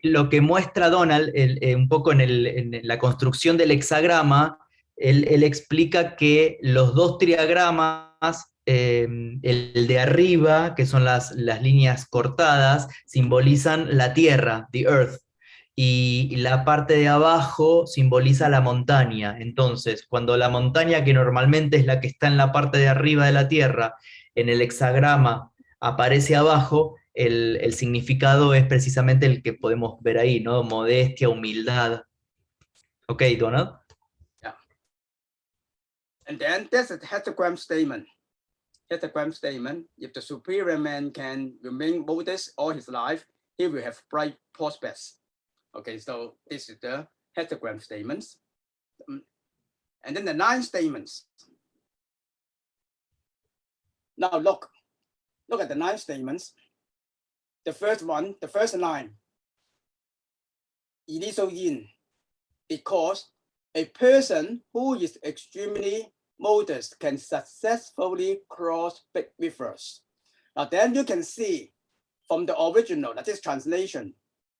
Speaker 4: lo que muestra Donald, un poco en la construcción del hexagrama, él explica que los dos triagramas, el de arriba, que son las líneas cortadas, simbolizan la tierra, the earth, y la parte de abajo simboliza la montaña. Entonces, cuando la montaña, que normalmente es la que está en la parte de arriba de la tierra, en el hexagrama aparece abajo, el significado es precisamente el que podemos ver ahí, ¿no? Modestia, humildad. Ok, Donald?
Speaker 2: Yeah. And then there's a hexagram statement. Hexagram statement, if the superior man can remain modest all his life, he will have bright prospects. Okay, so this is the hexagram statements. And then the 9 statements. Now look at the 9 statements. The first one, the first line, initial yin, because a person who is extremely modest can successfully cross big rivers. Now then you can see from the original, that is translation,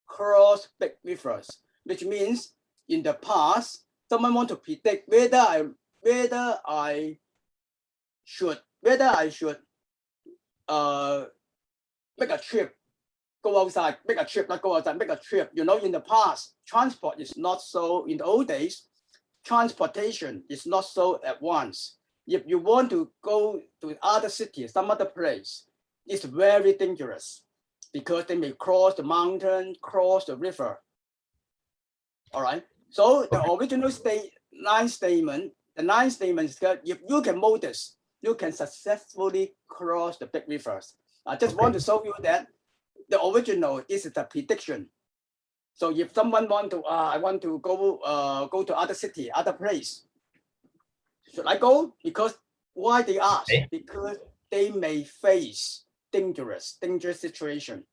Speaker 2: cross big rivers, which means in the past, someone want to predict whether I should make a trip, go outside, make a trip, not go outside, make a trip. You know, in the past, transport is not so, in the old days, transportation is not so advanced. If you want to go to other city, some other place, it's very dangerous because they may cross the mountain, cross the river. All right. So the original 9 statement, the 9 statement is that if you can modest, you can successfully cross the big rivers. I just want to show you that the original is the prediction. So if someone want to, I want to go to other city, other place, should I go? Because why they ask? Because they may face dangerous situation.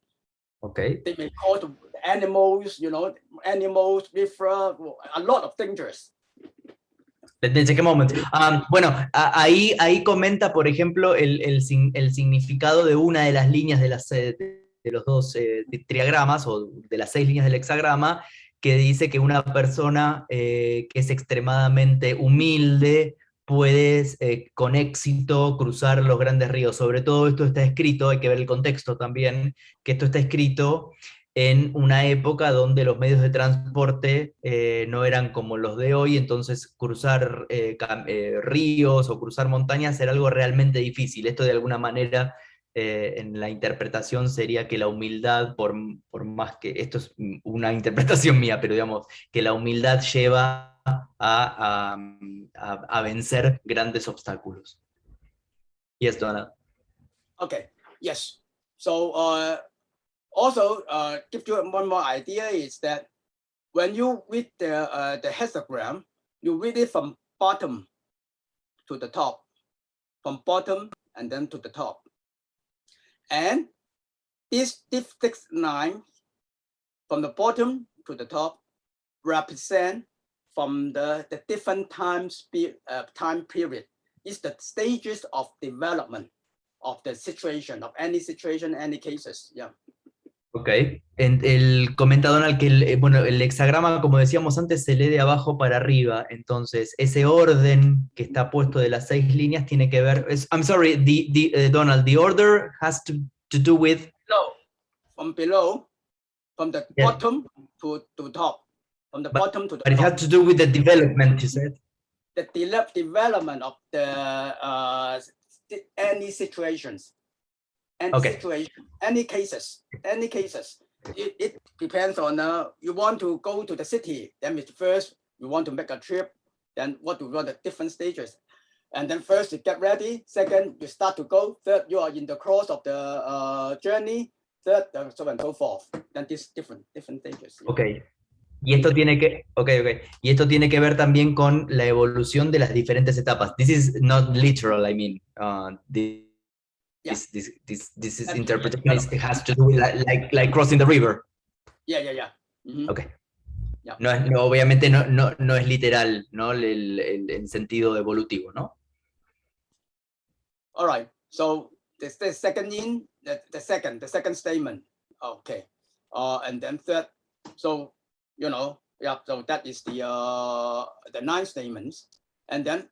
Speaker 4: Okay.
Speaker 2: They may call the animals, you know, animals, river, a lot of dangers.
Speaker 4: Let's take a moment. Bueno, ahí comenta, por ejemplo, el significado de una de las líneas de los dos triagramas, o de las 6 líneas del hexagrama, que dice que una persona que es extremadamente humilde puede con éxito cruzar los grandes ríos. Sobre todo esto está escrito, hay que ver el contexto también, que esto está escrito en una época donde los medios de transporte no eran como los de hoy, entonces cruzar ríos o cruzar montañas era algo realmente difícil. Esto de alguna manera en la interpretación sería que la humildad, por más que, esto es una interpretación mía, pero digamos, que la humildad lleva a vencer grandes obstáculos. Yes, Donald.
Speaker 2: Okay, yes. So also give you one more idea is that when you read the hexagram, you read it from bottom to the top, from bottom and then to the top. And these 6 lines from the bottom to the top represent from the different time period. It's the stages of development of the situation, of any situation, any cases. Yeah.
Speaker 4: Ok, comenta Donald que el hexagrama, como decíamos antes, se lee de abajo para arriba, entonces ese orden que está puesto de las 6 líneas tiene que ver, I'm sorry, Donald, the order has to do with...
Speaker 2: Below, from the bottom to top, from the bottom to the top.
Speaker 4: But it has to do with the development, you said?
Speaker 2: The development of the any situations. any situation, any cases. It depends on you want to go to the city. Then first you want to make a trip. Then what do you want the different stages? And then first you get ready. Second, you start to go. Third, you are in the course of the journey. Third, so on and so forth. Then these different stages.
Speaker 4: Okay. Y esto tiene que, y esto tiene que ver también con la evolución de las diferentes etapas. This is not literal, I mean. This is interpretation. It has to do with like crossing the river.
Speaker 2: Yeah.
Speaker 4: Okay.
Speaker 2: Yeah.
Speaker 4: No, obviamente no es literal, ¿no? El sentido evolutivo, ¿no?
Speaker 2: All right. So the second the second statement. Okay. And then third. So so that is the 9 statements. And then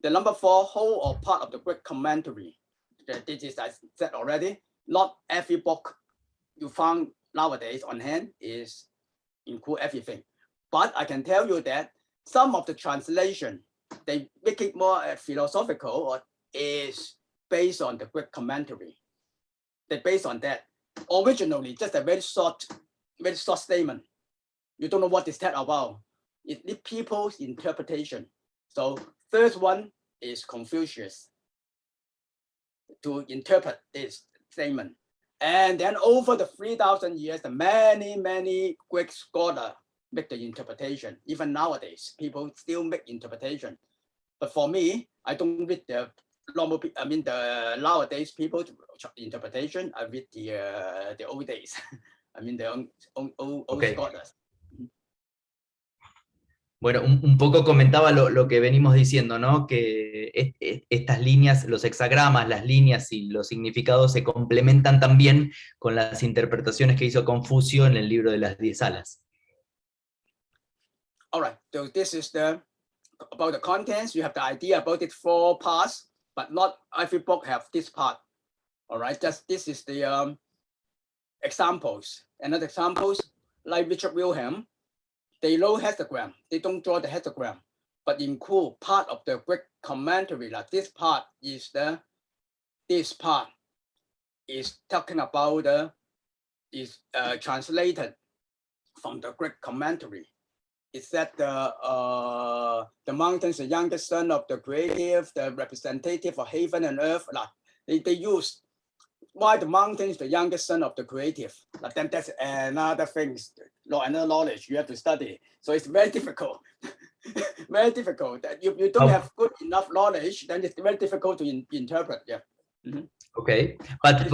Speaker 2: the number 4, whole or part of the Greek commentary. This is, I said already, not every book you found nowadays on hand is include everything. But I can tell you that some of the translation, they make it more philosophical or is based on the Greek commentary. They based on that. Originally, just a very short statement. You don't know what is that about. It needs people's interpretation. So first one is Confucius to interpret this statement. And then over the 3,000 years, the many Greek scholars make the interpretation. Even nowadays, people still make interpretation. But for me, I don't read the nowadays people interpretation. I read the old days. The old scholars.
Speaker 4: Bueno, un poco comentaba lo que venimos diciendo, ¿no? Que estas líneas, los hexagramas, las líneas y los significados se complementan también con las interpretaciones que hizo Confucio en el libro de las 10 alas.
Speaker 2: All right, so this is about the contents. You have the idea about it 4 parts, but not every book have this part. All right, this is the examples. Another examples, like Richard Wilhelm, they know hexagram. They don't draw the hexagram, but include part of the Greek commentary. Like this part is talking about is translated from the Greek commentary. It said the mountains, the youngest son of the creative, the representative of heaven and earth. Like they use why the mountain is the youngest son of the creative. But then that's another thing, another knowledge you have to study. So it's very difficult. Very difficult. That you don't have good enough knowledge, then it's very difficult to interpret. Yeah. Mm-hmm.
Speaker 4: Okay, but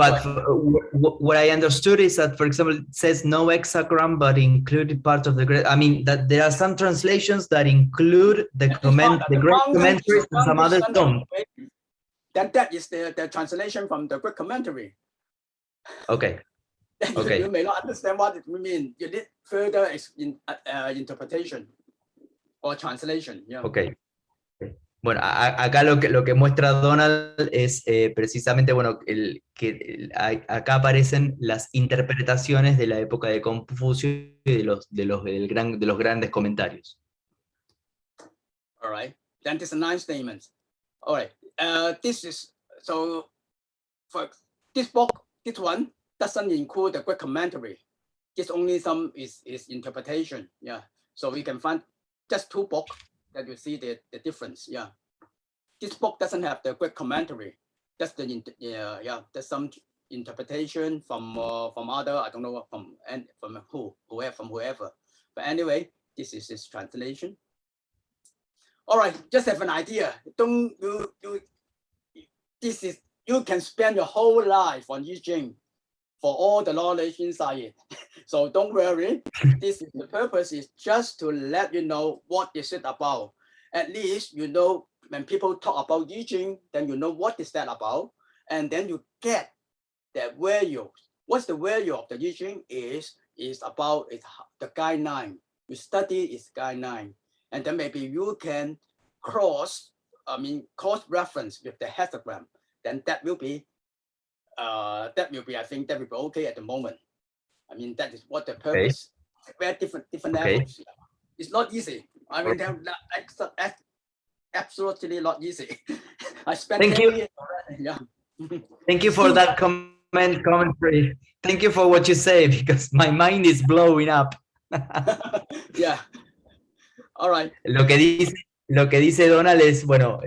Speaker 4: what I understood is that, for example, it says no hexagram, but included part of the Greek. I mean that there are some translations that include the Greek commentaries, and some others don't.
Speaker 2: Then that is the translation from the Greek commentary.
Speaker 4: Okay. Okay.
Speaker 2: You may not understand what it means. You need further interpretation or translation. Yeah.
Speaker 4: Okay. Bueno, acá lo que muestra Donald es precisamente, bueno, acá aparecen las interpretaciones de la época de Confucio y de los grandes comentarios.
Speaker 2: All right. Then there's 9 statements. All right. This is so for this book. This one doesn't include the Greek commentary. This only some is interpretation. Yeah. So we can find just 2 books that you see the difference. Yeah. This book doesn't have the Greek commentary. That's there's some interpretation from other, I don't know from whoever. But anyway, this is his translation. All right, just have an idea. Don't you can spend your whole life on I Ching for all the knowledge inside it. So don't worry. The purpose is just to let you know what is it about. At least you know when people talk about I Ching, then you know what is that about, and then you get the value. What's the value of the I Ching is about the guide 9. You study its guide 9. And then maybe you can cross reference with the hexagram. Then that will be, I think that will be okay at the moment. I mean, that is what the purpose. Okay. Very different levels. It's not easy. I mean, absolutely not easy. I spent 10 years already. Yeah.
Speaker 4: Thank you for that comment. commentary. Thank you for what you say, because my mind is blowing up.
Speaker 2: Yeah. All right.
Speaker 4: Lo que dice Donald es, bueno,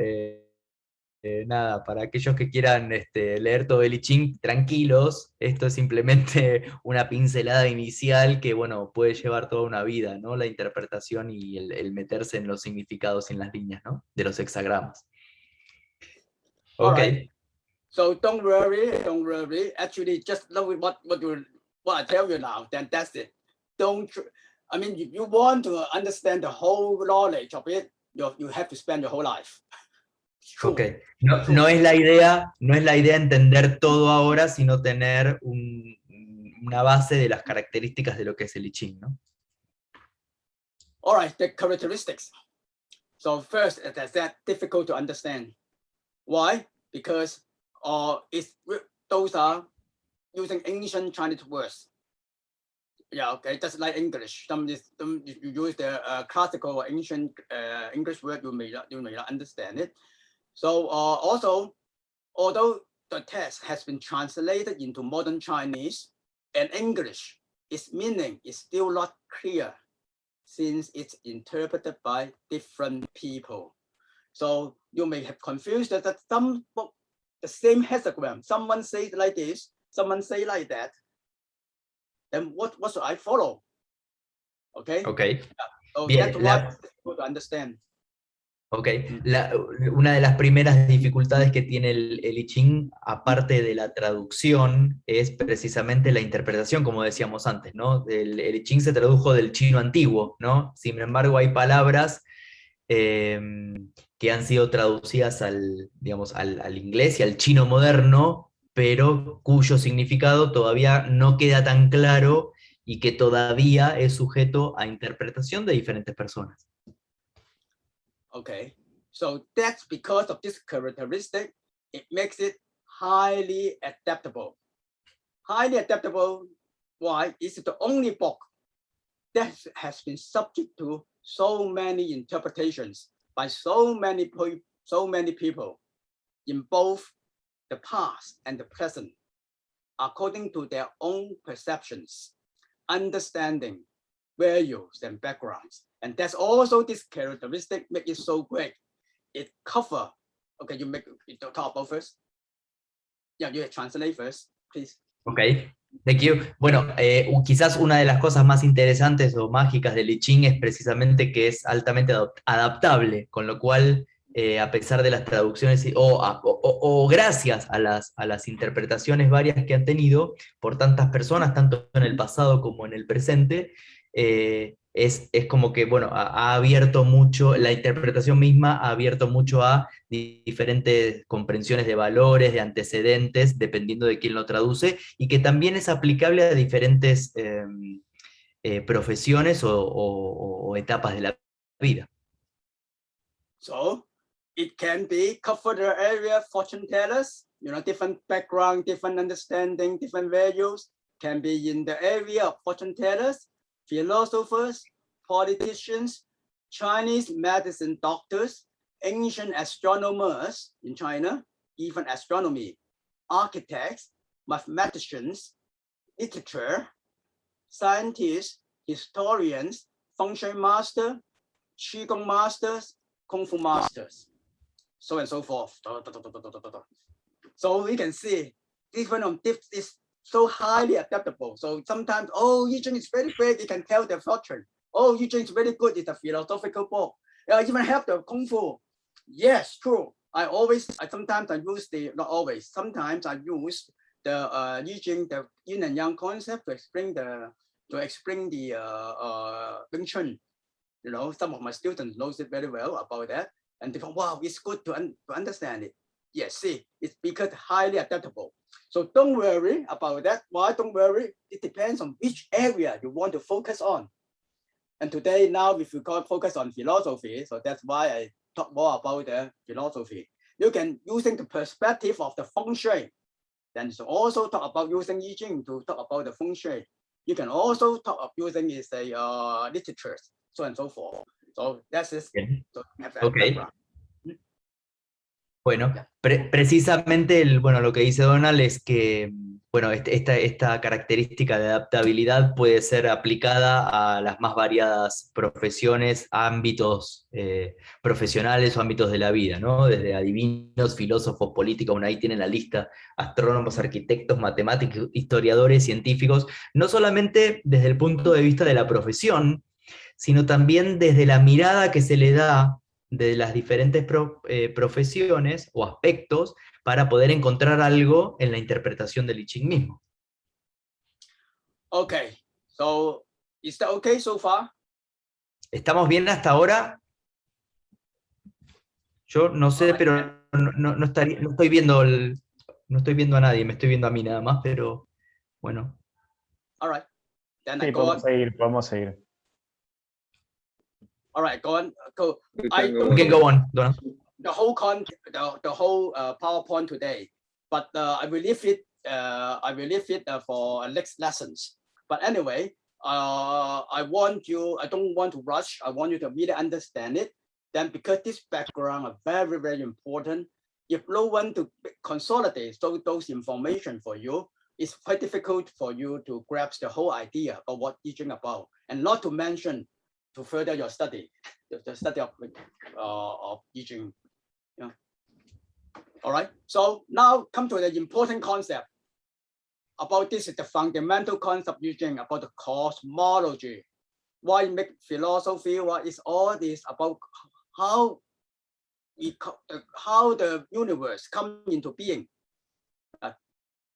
Speaker 4: nada, para aquellos que quieran leer todo el I Ching, tranquilos, esto es simplemente una pincelada inicial que, bueno, puede llevar toda una vida, ¿no? La interpretación y el meterse en los significados y en las líneas, ¿no? De los hexagramas.
Speaker 2: All
Speaker 4: Ok.
Speaker 2: right. So don't worry. Actually, just know what I tell you now. Then that's it. I mean, if you want to understand the whole knowledge of it, you have to spend your whole life. True.
Speaker 4: Ok. No es la idea entender todo ahora, sino tener una base de las características de lo que es el I Ching, ¿no?
Speaker 2: All right, the characteristics. So first, that's that difficult to understand. Why? Because those are using ancient Chinese words. Yeah, okay, just like English. You use the classical or ancient English word, you may not understand it. So also, although the text has been translated into modern Chinese and English, its meaning is still not clear since it's interpreted by different people. So you may have confused that the same hexagram, someone says like this, someone say like that. Then what should I follow? Okay.
Speaker 4: Okay.
Speaker 2: So
Speaker 4: Bien,
Speaker 2: that's why it's difficult to understand.
Speaker 4: Ok, una de las primeras dificultades que tiene el I Ching, aparte de la traducción, es precisamente la interpretación, como decíamos antes, ¿no? El I Ching se tradujo del chino antiguo, ¿no? Sin embargo, hay palabras que han sido traducidas digamos, al inglés y al chino moderno, pero cuyo significado todavía no queda tan claro y que todavía es sujeto a interpretación de diferentes personas.
Speaker 2: Okay, so that's because of this characteristic, it makes it highly adaptable. Highly adaptable, why? It's the only book that has been subject to so many interpretations by so many people in both the past and the present, according to their own perceptions, understanding, values, and backgrounds. And that's also this characteristic make it so great. It cover. Okay, you talk about first. Yeah, you translate first, please.
Speaker 4: Ok, thank you. Bueno, quizás una de las cosas más interesantes o mágicas del I Ching es precisamente que es altamente adaptable, con lo cual, a pesar de las traducciones o gracias a las interpretaciones varias que han tenido por tantas personas, tanto en el pasado como en el presente, es como que, bueno, ha abierto mucho, la interpretación misma ha abierto mucho a diferentes comprensiones de valores, de antecedentes, dependiendo de quién lo traduce, y que también es aplicable a diferentes profesiones o etapas de la vida.
Speaker 2: So it can be cover the area fortune tellers, different background, different understanding, different values, can be in the area of fortune tellers, philosophers, politicians, Chinese medicine doctors, ancient astronomers in China, even astronomy, architects, mathematicians, literature, scientists, historians, feng shui master, qigong masters, kung fu masters, so and so forth. So we can see different of this is so highly adaptable. So sometimes, Yi Ching is very great, you can tell the fortune. Yi Ching is very good, it's a philosophical book. Even have the kung fu. Yes, true. Sometimes I use the Yi Ching, the yin and yang concept to explain the Wing Chun. Some of my students knows it very well about that, and they go, wow, it's good to understand it. Yes, see, it's because highly adaptable. So don't worry about that. Why don't worry? It depends on which area you want to focus on. And today, now, if you focus on philosophy, so that's why I talk more about the philosophy. You can, using the perspective of the feng shui, then you also talk about using Yi Ching to talk about the feng shui. You can also talk about using literature, so and so forth. So that's it.
Speaker 4: Bien.
Speaker 2: So have
Speaker 4: Ok.
Speaker 2: background.
Speaker 4: Bueno, precisamente lo que dice Donald es que bueno, esta característica de adaptabilidad puede ser aplicada a las más variadas profesiones, ámbitos profesionales o ámbitos de la vida, ¿no? Desde adivinos, filósofos, políticos, bueno, ahí tienen la lista, astrónomos, arquitectos, matemáticos, historiadores, científicos, no solamente desde el punto de vista de la profesión, sino también desde la mirada que se le da de las diferentes profesiones o aspectos para poder encontrar algo en la interpretación del I Ching mismo.
Speaker 2: Okay, so is that okay so far?
Speaker 4: ¿Estamos bien hasta ahora? Yo no sé, pero no estoy viendo no estoy viendo a nadie, me estoy viendo a mí nada más, pero bueno.
Speaker 2: All right, then I
Speaker 5: Sí,
Speaker 2: go on.
Speaker 5: podemos seguir.
Speaker 2: All right, go on. Go.
Speaker 3: We
Speaker 2: I
Speaker 3: can go
Speaker 2: don't
Speaker 3: on.
Speaker 4: We can
Speaker 2: know
Speaker 4: go on, Donald.
Speaker 2: the whole the whole PowerPoint today, but I will leave it. I will leave it for next lessons. But anyway, I want you. I don't want to rush. I want you to really understand it. Then, because this background are very, very important. If no one to consolidate those information for you, it's quite difficult for you to grasp the whole idea of what teaching about, and not to mention to further your study, the study of teaching. Yeah. All right. So now come to the important concept. About this is the fundamental concept using about the cosmology. Why make philosophy? What is all this about? How the universe come into being?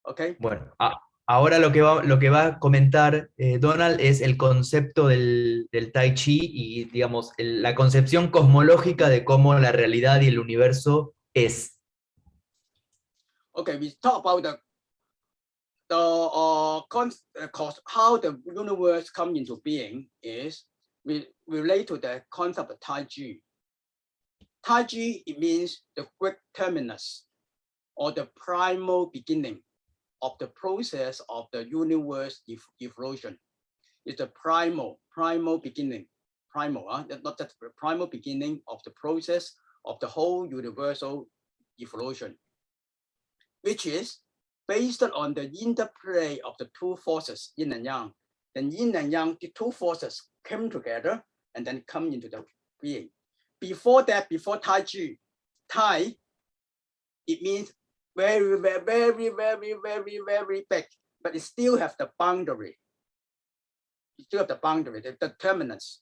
Speaker 2: Okay.
Speaker 4: Bueno, ahora lo que va a comentar Donald es el concepto del Tai Chi y, digamos, la concepción cosmológica de cómo la realidad y el universo es.
Speaker 2: Okay, we talk about how the universe come into being is we relate to the concept of Tai Chi. Tai Chi, it means the Greek terminus or the primal beginning of the process of the universe evolution. It's the primal beginning, not just the primal beginning of the process of the whole universal evolution, which is based on the interplay of the two forces, yin and yang. Then yin and yang, the two forces came together and then come into the being. Before that, before Tai Chi, Tai, it means very, very, very, very, very, very big, but it still have the boundary. You still have the boundary, the terminus.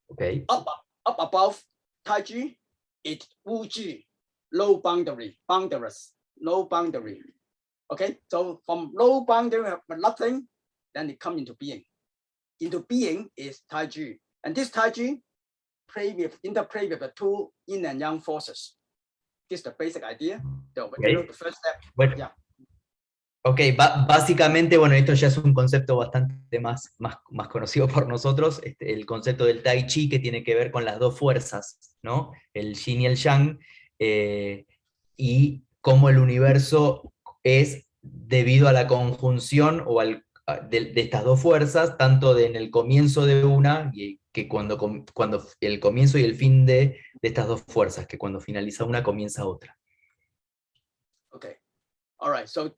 Speaker 4: Okay.
Speaker 2: Up above Tai Chi, it's Wu Ji, low boundary, boundaryless, no boundary. Okay, so from low boundary, but nothing, then it comes into being. Into being is Tai Chi, and this Tai Chi interplay with the two yin and yang forces. This is the basic idea. The first step.
Speaker 4: Bueno.
Speaker 2: Yeah.
Speaker 4: Ok, básicamente, bueno, esto ya es un concepto bastante más conocido por nosotros, el concepto del Tai Chi, que tiene que ver con las dos fuerzas, ¿no? El Yin y el Yang, y cómo el universo es debido a la conjunción de estas dos fuerzas, tanto en el comienzo de una, y que cuando el comienzo y el fin de estas dos fuerzas, que cuando finaliza una, comienza otra.
Speaker 2: Okay, all right, so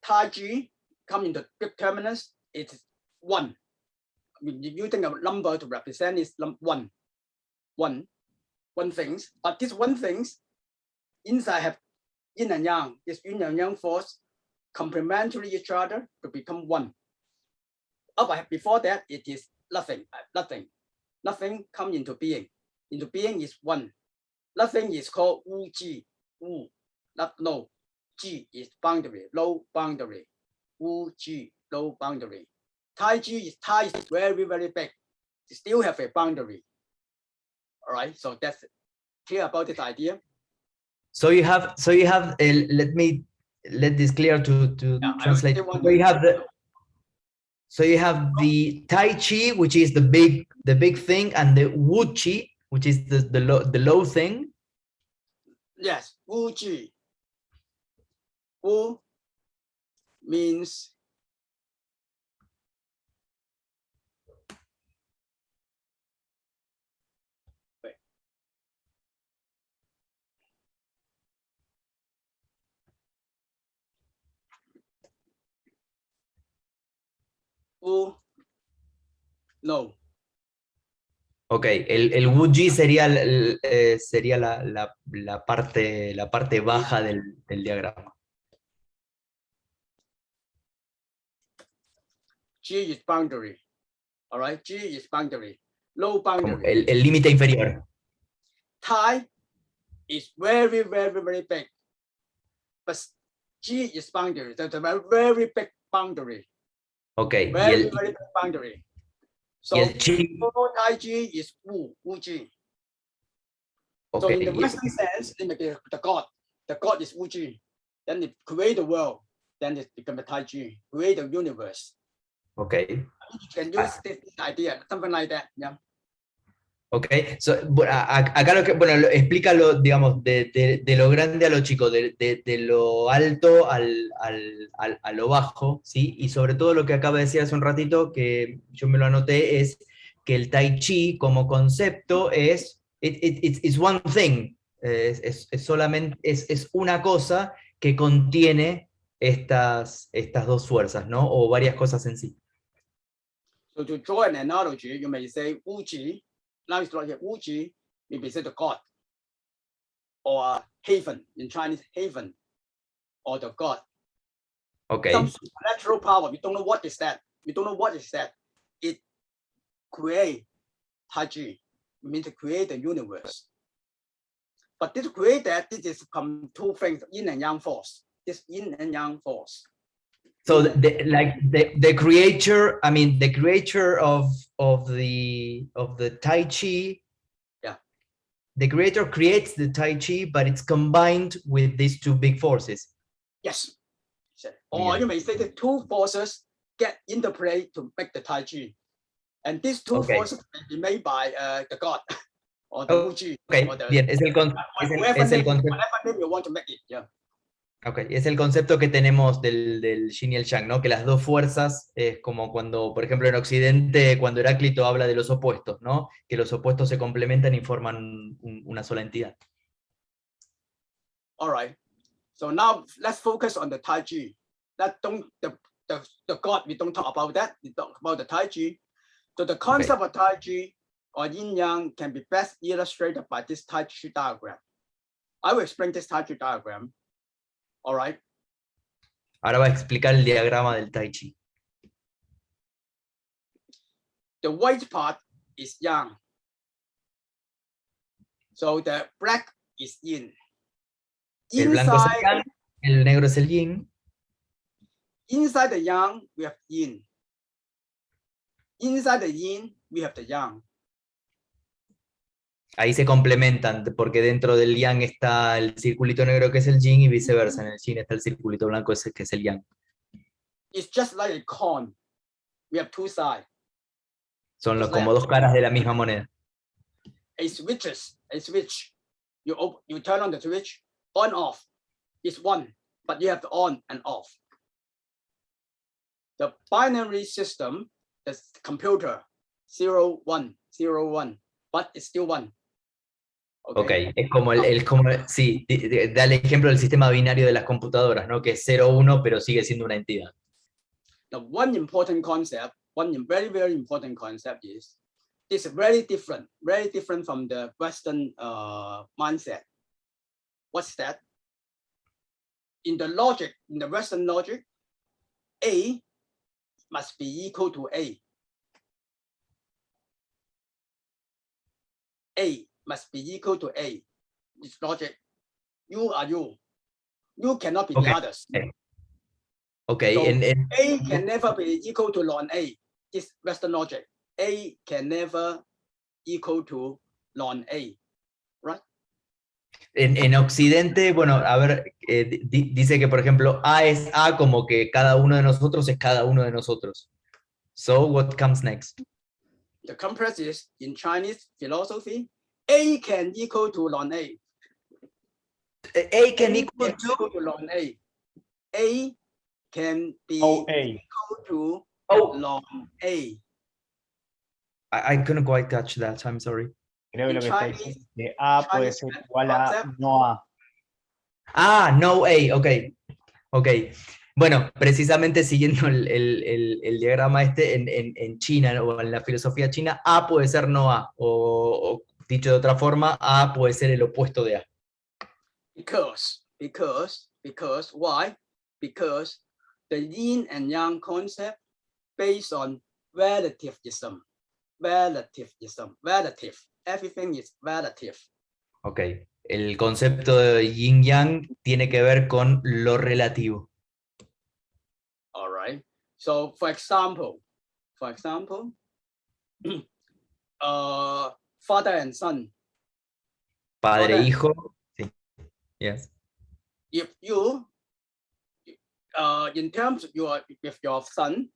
Speaker 2: Tai Chi come in the Greek terminus, it's one. I mean, using a number to represent is one things, but this one things inside have yin and yang. This yin and yang force complementary each other to become one. Before that, it is nothing. Nothing come into being. Into being is one. Nothing is called Wu Ji. Wu, no. Ji is boundary, low boundary. Wu Ji, low boundary. Tai is very, very big. It still have a boundary. All right, so that's clear about this idea.
Speaker 4: So you have let this clear to translate. So you have the Tai Chi, which is the big thing, and the Wu Chi, which is the low thing.
Speaker 2: Yes, Wu Ji. Wu means Wu, no.
Speaker 4: Ok, el Wu-Ji sería, sería la parte baja del diagrama.
Speaker 2: G is boundary. All right, G is boundary. Low
Speaker 4: Como
Speaker 2: boundary.
Speaker 4: el límite inferior.
Speaker 2: Tai is very, very, very big. But G is boundary. That's a very, very big boundary.
Speaker 4: Ok,
Speaker 2: Very, very big boundary. So
Speaker 4: el Ching,
Speaker 2: Tai G is Wu, Wu Ji. So
Speaker 4: okay,
Speaker 2: in the Western sense, it may be the God. The God is Wu Ji. Then it create the world. Then it becomes a Tai Chi. Create the universe.
Speaker 4: okay.
Speaker 2: You can use this idea, something like that. Yeah.
Speaker 4: Ok, so, bueno, acá lo que, bueno, explícalo, digamos, de lo grande a lo chico, de lo alto a lo bajo, ¿sí? Y sobre todo lo que acaba de decir hace un ratito, que yo me lo anoté, es que el Tai Chi como concepto es, it's one thing, es solamente, es una cosa que contiene estas dos fuerzas, ¿no? O varias cosas en sí.
Speaker 2: So to draw an analogy, you may say Wu Ji. Now it's like Wu Ji, maybe say the God, or heaven in Chinese, heaven, or the God.
Speaker 4: Okay.
Speaker 2: Some supernatural power. We don't know what is that. We don't know what is that. It create Tai Chi. It means to create the universe. But this create that, this is from two things, yin and yang force. This yin and yang force.
Speaker 4: So the creator, I mean the creator of the Tai Chi,
Speaker 2: yeah,
Speaker 4: the creator creates the Tai Chi, but it's combined with these two big forces.
Speaker 2: Yes. Or you may say the two forces get into play to make the Tai Chi. And these two forces can be made by the God or the Wu Ji.
Speaker 4: Okay,
Speaker 2: or the,
Speaker 4: bien, es el concepto.
Speaker 2: Whatever name you want to make it, yeah.
Speaker 4: Okay, es el concepto que tenemos del Yin y el Yang, ¿no? Que las dos fuerzas es como cuando, por ejemplo, en Occidente, cuando Heráclito habla de los opuestos, ¿no? Que los opuestos se complementan y forman una sola entidad.
Speaker 2: All right. So now let's focus on the Tai Chi. The God, we don't talk about that. We talk about the Tai Chi. So the concept of Tai Chi or Yin Yang can be best illustrated by this Tai Chi diagram. I will explain this Tai Chi diagram. All right.
Speaker 4: Ahora va a explicar el diagrama del Tai Chi.
Speaker 2: The white part is Yang. So the black is Yin.
Speaker 4: El blanco es el Yang, el negro es el Yin.
Speaker 2: Inside the Yang, we have Yin. Inside the Yin, we have the Yang.
Speaker 4: Ahí se complementan, porque dentro del Yang está el circulito negro que es el Yin y viceversa, en el Yin está el circulito blanco que es el Yang.
Speaker 2: It's just like a coin. We have two sides.
Speaker 4: Son como dos caras de la misma moneda.
Speaker 2: A switch. You turn on the switch, on off. It's one, but you have to on and off. The binary system, the computer, 0, 1, 0, 1, but it's still one.
Speaker 4: Okay. Es como sí, da el ejemplo del sistema binario de las computadoras, ¿no? Que es 0-1, pero sigue siendo una entidad.
Speaker 2: Now, one important concept, very, very important concept is, it's very different from the Western mindset. What's that? In the Western logic, A must be equal to A. A must be equal to A. It's logic. You are you. You cannot be the others.
Speaker 4: Okay.
Speaker 2: So A can never be equal to non-A. This Western logic. A can never equal to non-A. Right?
Speaker 4: En Occidente, bueno, a ver, dice que, por ejemplo, A es A como que cada uno de nosotros es cada uno de nosotros. So, what comes next?
Speaker 2: The complex is, in Chinese philosophy, A can equal to non-A.
Speaker 4: A can equal to
Speaker 2: non-A. A can be equal to non-A.
Speaker 4: I couldn't quite catch that, I'm sorry.
Speaker 5: Creo que lo que está diciendo es que A puede ser igual a no A.
Speaker 4: Ah, no A, ok. Bueno, precisamente siguiendo el diagrama este, en China, ¿no? O en la filosofía china, A puede ser no A, o dicho de otra forma, A puede ser el opuesto de A.
Speaker 2: Because why? Because the yin and yang concept based on relativism. Relative. Everything is relative.
Speaker 4: Ok. El concepto de yin-yang tiene que ver con lo relativo.
Speaker 2: All right. So, for example, father and son.
Speaker 4: Padre,
Speaker 2: Father,
Speaker 4: hijo. Sí. Yes.
Speaker 2: if you, in terms of with your son,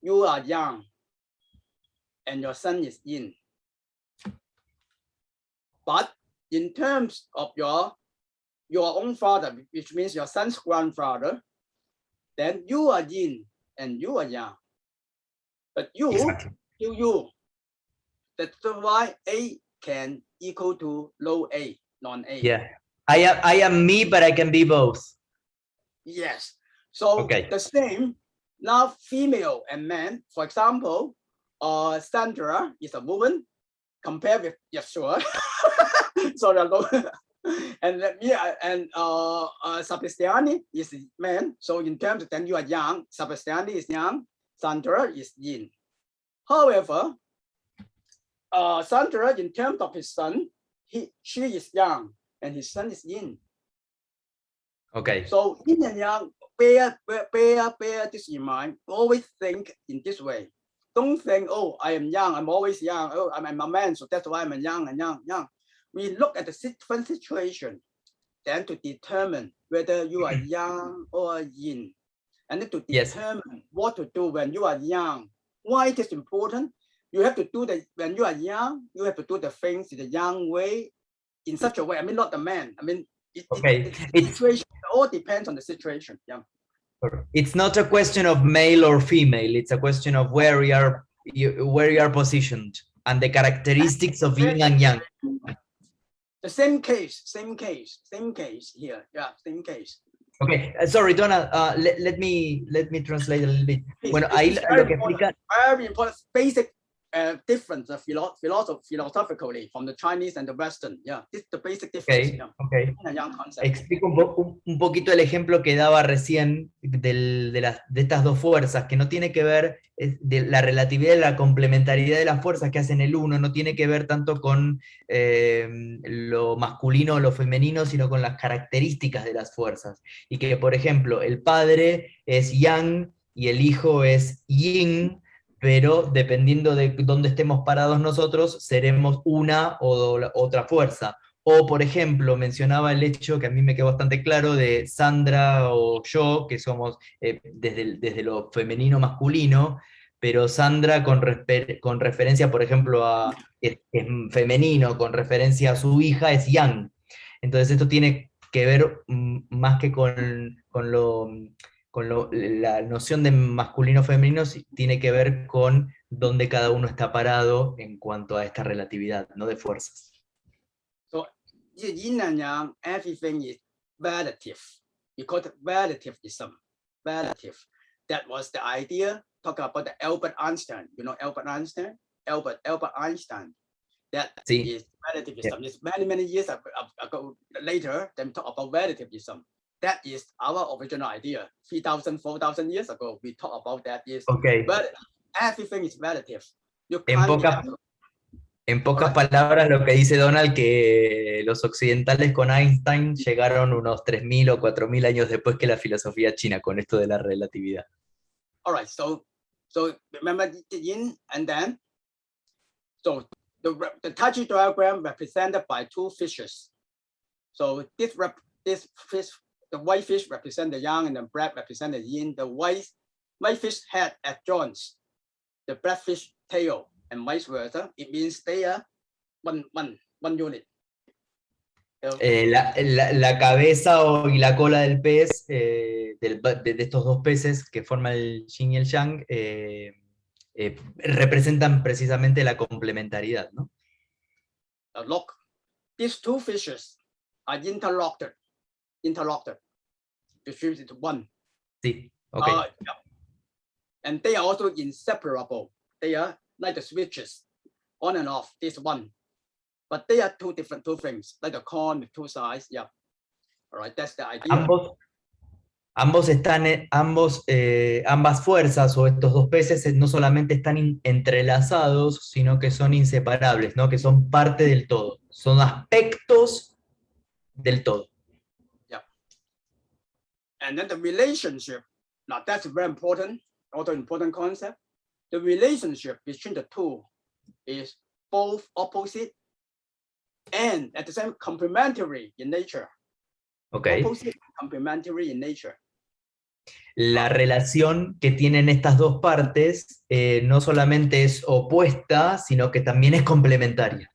Speaker 2: you are yang, and your son is yin. But in terms of your own father, which means your son's grandfather, then you are yin and you are yang. But you,
Speaker 4: Exactly.
Speaker 2: you. That's why A can equal to low A, non-A.
Speaker 4: Yeah. I am me, but I can be both.
Speaker 2: Yes. So
Speaker 4: Okay.
Speaker 2: the same. Now female and man. For example, Sandra is a woman compared with Yeshua. So and me and Sebastiani is man. So in terms of then you are yang. Sebastiani is yang. Sandra is yin. However, Sandra, in terms of his son, she is yang and his son is yin.
Speaker 4: Okay.
Speaker 2: So yin and yang, bear this in mind. Always think in this way. Don't think, oh, I am young, I'm always young. Oh, I'm a man, so that's why I'm young and young. We look at the different situation, then to determine whether you are yang or yin, and then to determine what to do when you are young. Why it is important? You have to do when you are young, you have to do the things in the young way, in such a way. I mean, not the man. I mean, the situation, it all depends on the situation. Yeah.
Speaker 4: It's not a question of male or female. It's a question of where you are positioned and the characteristics of yin and yang.
Speaker 2: The same case here. Yeah, same case.
Speaker 4: Okay, sorry, Donald. Let me translate a little bit. Bueno, ahí lo que explica.
Speaker 2: Very important, basic difference philosophically from the Chinese and the Western. Yeah, this is the basic difference.
Speaker 4: Okay. Explico un poquito el ejemplo que daba recién de estas dos fuerzas, que no tiene que ver de la relatividad y la complementariedad de las fuerzas que hacen el uno, no tiene que ver tanto con lo masculino o lo femenino, sino con las características de las fuerzas. Y que, por ejemplo, el padre es yang y el hijo es yin, pero dependiendo de dónde estemos parados nosotros, seremos una o otra fuerza. O, por ejemplo, mencionaba el hecho que a mí me quedó bastante claro de Sandra o yo, que somos desde lo femenino masculino, pero Sandra con referencia, por ejemplo, a es femenino, con referencia a su hija, es yang. Entonces esto tiene que ver más que con la noción de masculino-femenino, tiene que ver con dónde cada uno está parado en cuanto a esta relatividad, no de fuerzas.
Speaker 2: So, yin and yang, everything is relative. We call it relativism. Relative. That was the idea. Talk about the Albert Einstein. You know Albert Einstein? Albert Einstein. That is relativism. It's many years ago. Later, then talk about relativism. That is our original idea. 3,000, 4,000 years ago, we talk about that. But everything is relative.
Speaker 4: En pocas palabras, lo que dice Donald, que los occidentales con Einstein llegaron unos 3.000 o 4.000 años después que la filosofía china, con esto de la relatividad.
Speaker 2: All right, so remember the yin and then, so the Taiji diagram represented by two fishes. So this fish, the white fish represent the yang and the black represent the yin. The white fish head at joints, the black fish tail, and vice versa. It means they are one unit.
Speaker 4: La cabeza y la cola del pez, de estos dos peces que forman el yin y el yang, representan precisamente la complementariedad, ¿no?
Speaker 2: Look, these two fishes are interlocked. They fuse into one.
Speaker 4: Sí, ok.
Speaker 2: Yeah. And they are also inseparable. They are like the switches, on and off, this one. But they are two things, like the coin with two sides. Yeah. All right, that's the idea.
Speaker 4: Ambas fuerzas o estos dos peces no solamente están entrelazados, sino que son inseparables, ¿no? Que son parte del todo, son aspectos del todo.
Speaker 2: Yeah. And then the relationship, now that's very important, also important concept. The relationship between the two is both opposite and at the same complementary in nature.
Speaker 4: Okay.
Speaker 2: Opposite, complementary in nature.
Speaker 4: La relación que tienen estas dos partes no solamente es opuesta, sino que también es complementaria.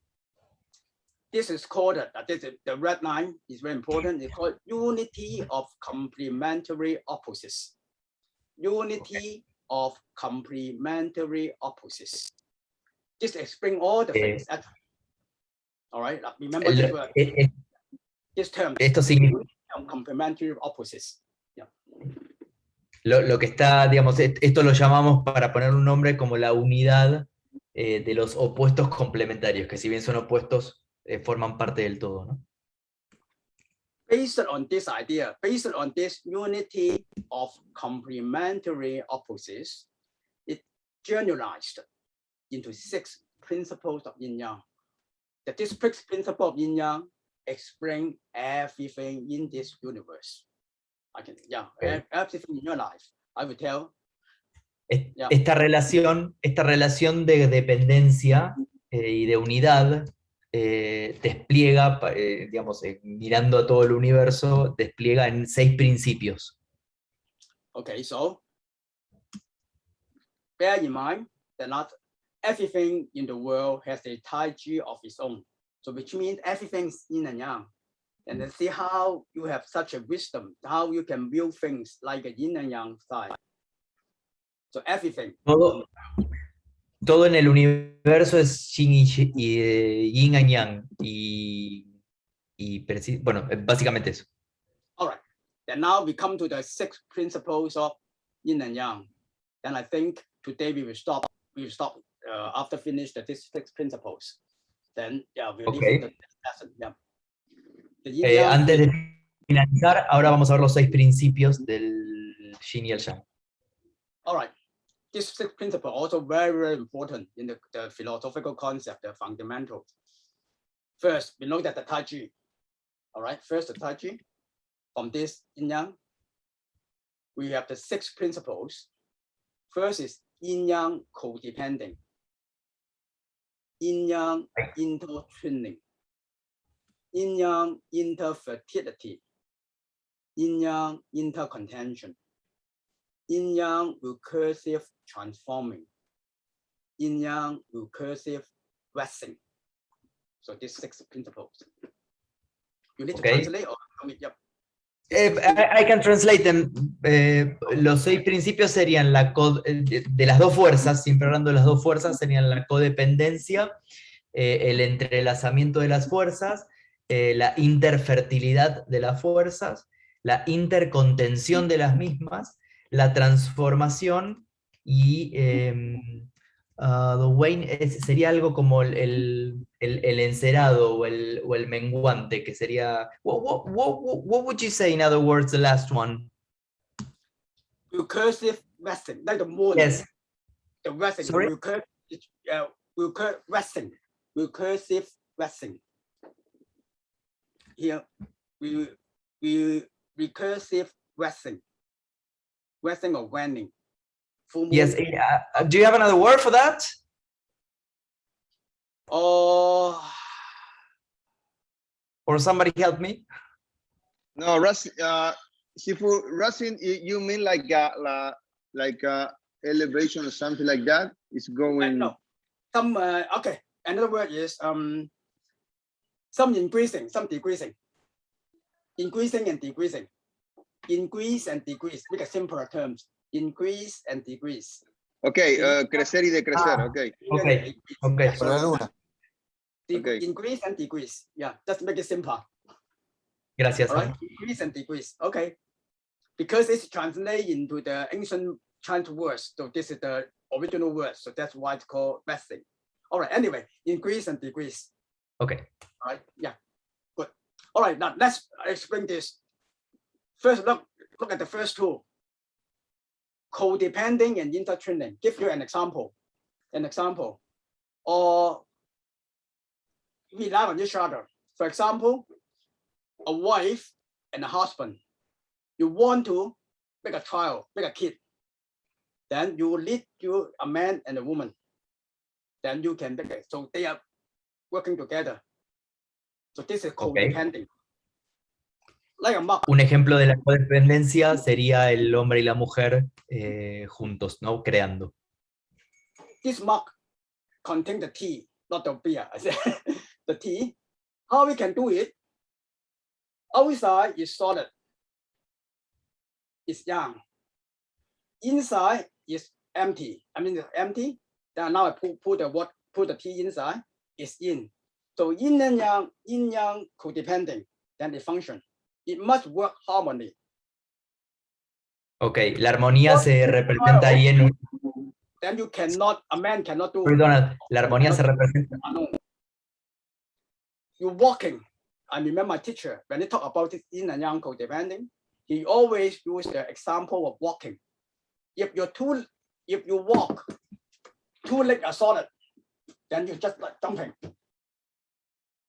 Speaker 2: This is called, the red line is very important, it's called unity of complementary opposites. Unity of complementary opposites. Just explain all the things. All right, remember this word. This term.
Speaker 4: Esto significa
Speaker 2: complementary opposites. Yeah.
Speaker 4: Lo que está, digamos, esto lo llamamos, para poner un nombre, como la unidad de los opuestos complementarios, que si bien son opuestos, forman parte del todo, ¿no?
Speaker 2: Based on this idea, based on this unity of complementary opposites, it generalized into 6 principles of yin-yang. That this 6 principles of yin-yang explain everything in this universe. Everything in your life, I will tell.
Speaker 4: Esta relación de dependencia y de unidad despliega, digamos, mirando a todo el universo, despliega en 6 principios.
Speaker 2: Okay, so bear in mind that not everything in the world has a taiji of its own. So which means everything's yin and yang. And then see how you have such a wisdom, how you can view things like a yin and yang side. So everything.
Speaker 4: Todo en el universo es yin y yang. Bueno, básicamente eso.
Speaker 2: All right. Then now we come to the 6 principles of yin and yang. And I think today we will stop. After finish the 6 principles. Then we'll leave the lesson. Yeah.
Speaker 4: Antes de finalizar, ahora vamos a ver los 6 principios del yin y el yang.
Speaker 2: All right. These 6 principles are also very, very important in the philosophical concept, the fundamentals. First, we know that the taiji. All right. First, the taiji. From this yin-yang, we have the 6 principles. First is yin-yang codepending. Yin-yang intertwining. Yin-yang interfertility. Yin-yang intercontention. Yin-yang recursive transforming. Yin-yang recursive resting. So these 6 principles. You need to translate or yep.
Speaker 4: I can translate them. Los 6 principios serían de las dos fuerzas, siempre hablando de las dos fuerzas, serían la codependencia, el entrelazamiento de las fuerzas, la interfertilidad de las fuerzas, la intercontención de las mismas, la transformación y sería algo como el encerado o el menguante, que sería... What would you say, in other words, the last one?
Speaker 2: Recursive resting, like the morning.
Speaker 4: Yes.
Speaker 2: The resting.
Speaker 4: Sorry?
Speaker 2: Recursive resting. Here, recursive resting. Resting or waning.
Speaker 4: Yes. Do you have another word for that?
Speaker 2: Oh.
Speaker 4: Or somebody help me?
Speaker 1: No, Sifu, resting, you mean like elevation or something like that? It's going.
Speaker 2: No. Some okay. Another word is some increasing, some decreasing. Increasing and decreasing. Increase and decrease. Make a simpler terms. Increase and decrease.
Speaker 1: Okay, crecer y decrecer. Okay.
Speaker 4: Okay.
Speaker 2: So,
Speaker 1: okay.
Speaker 2: Increase and decrease. Yeah, just make it simple.
Speaker 4: Gracias.
Speaker 2: All right. Increase and decrease. Okay. because it's translated into the ancient Chinese words, so this is the original word, so that's why it's called vesting. All right, anyway, increase and decrease.
Speaker 4: Okay.
Speaker 2: All right, yeah, good. All right, now let's explain this. First, look at the first two. Codepending and intertwining. Give you an example. Or rely on each other. For example, a wife and a husband. You want to make a child, make a kid. Then you lead to a man and a woman. Then you can make it. So they are working together. So this is codepending. Like a mug.
Speaker 4: Un ejemplo de la codependencia sería el hombre y la mujer juntos, ¿no? Creando.
Speaker 2: This mug contains the tea, not the beer. I said the tea. How we can do it? Outside is solid. It's young. Inside is empty. I mean it's empty. Then now I put the tea inside. It's in. So yin and yang codepending. Then they function. It must work harmony.
Speaker 4: Ok, la armonía se representa ahí en un...
Speaker 2: Then you cannot, a man cannot do.
Speaker 4: Perdona, la armonía se representa...
Speaker 2: You're walking. I remember my teacher, when he talk about this yin and yang codepending, he always use the example of walking. If you walk, two legs are solid, then you're just like jumping.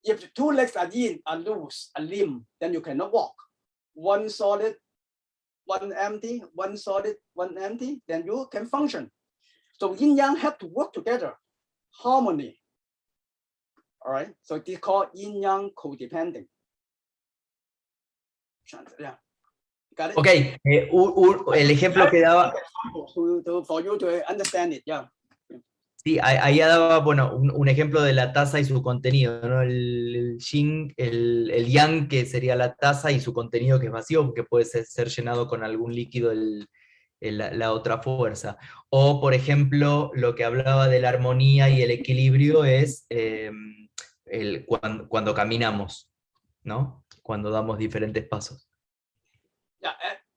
Speaker 2: If the two legs are in, are loose, a limb, then you cannot walk. One solid, one empty, one solid, one empty, then you can function. So yin yang have to work together, harmony. All right, so this is called yin yang codepending. Yeah. Got it?
Speaker 4: Ok, el ejemplo que daba...
Speaker 2: For you to understand it, yeah.
Speaker 4: Sí, ahí daba, bueno, un ejemplo de la taza y su contenido, ¿no? El Ching, el yang, que sería la taza, y su contenido que es vacío, que puede ser llenado con algún líquido la otra fuerza. O, por ejemplo, lo que hablaba de la armonía y el equilibrio es cuando caminamos, ¿no? Cuando damos diferentes pasos.
Speaker 2: Yeah,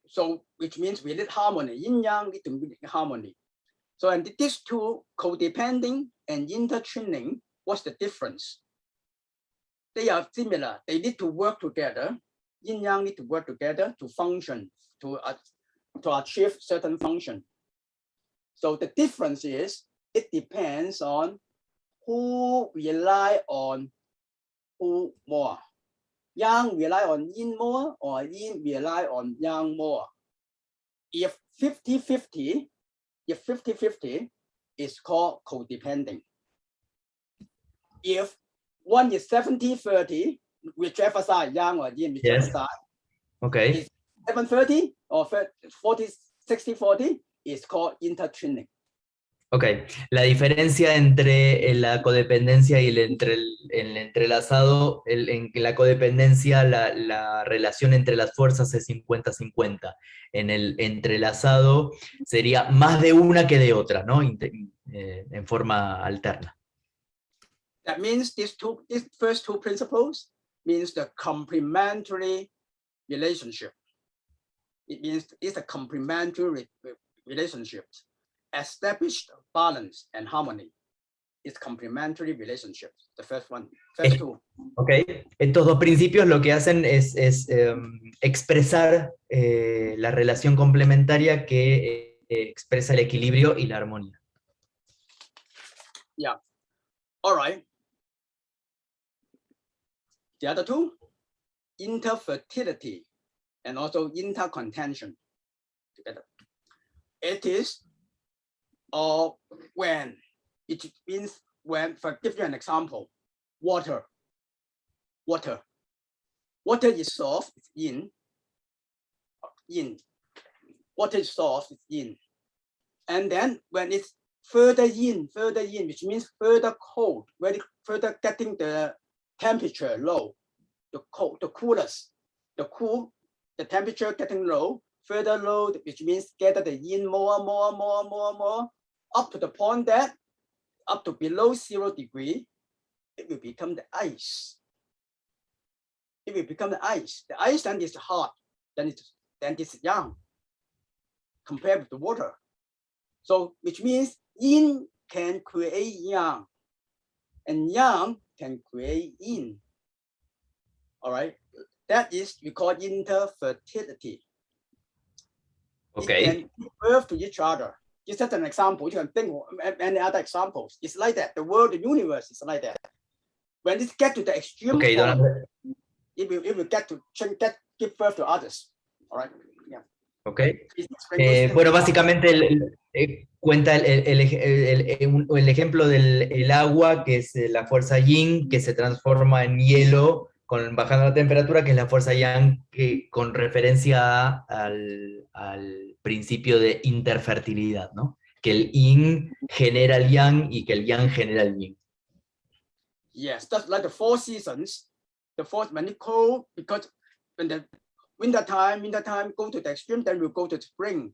Speaker 2: so which means we need harmony. Yin yang need to be harmony. So and these two, codepending and intertwining, what's the difference? They are similar. They need to work together. Yin yang need to work together to function, to achieve certain function. So the difference is it depends on who rely on who more. Yang rely on yin more or yin rely on yang more. If 50-50, if 50-50 is called codepending. If one is 70-30, whichever side, yang or yin, whichever side,
Speaker 4: okay.
Speaker 2: 7-30 or 40-60-40 is called intertwining.
Speaker 4: Ok, la diferencia entre la codependencia y el entrelazado, en la codependencia la relación entre las fuerzas es 50-50. En el entrelazado sería más de una que de otra, ¿no? En forma alterna.
Speaker 2: That means these first two principles means the complementary relationship. It means it's a complementary relationship. Established balance and harmony. It's complementary relationships. The first one, first two.
Speaker 4: Okay. Estos dos principios lo que hacen es expresar la relación complementaria que expresa el equilibrio y la armonía.
Speaker 2: Yeah. All right. The other two, interfertility and also intercontention together. It is or when, it means when, for give you an example, water is soft, it's yin, water is soft, it's yin. And then when it's further yin, which means further cold, very further getting the temperature low, the temperature getting low, further low, which means gather the yin more, up to the point that up to below 0 degree, it will become the ice. It will become the ice. The ice then is hot, then it's young. compared with the water. So which means yin can create yang, and yang can create yin. All right, that is we call interfertility.
Speaker 4: Okay.
Speaker 2: It can give birth to each other. Just as an example, you can think of any other examples. It's like that. The world, the universe is like that. When it gets to the extreme
Speaker 4: Okay,
Speaker 2: point, it will get to give birth to others. All right. Yeah.
Speaker 4: Okay. Bueno, básicamente cuenta el ejemplo del agua, que es la fuerza yin, que se transforma en hielo bajando la temperatura, que es la fuerza yang, que, con referencia al principio de interfertilidad, ¿no? Que el yin genera el yang y que el yang genera el yin.
Speaker 2: Yes, that's like the 4 seasons. The fourth, when it's cold, because when the winter time go to the extreme, then we'll go to spring,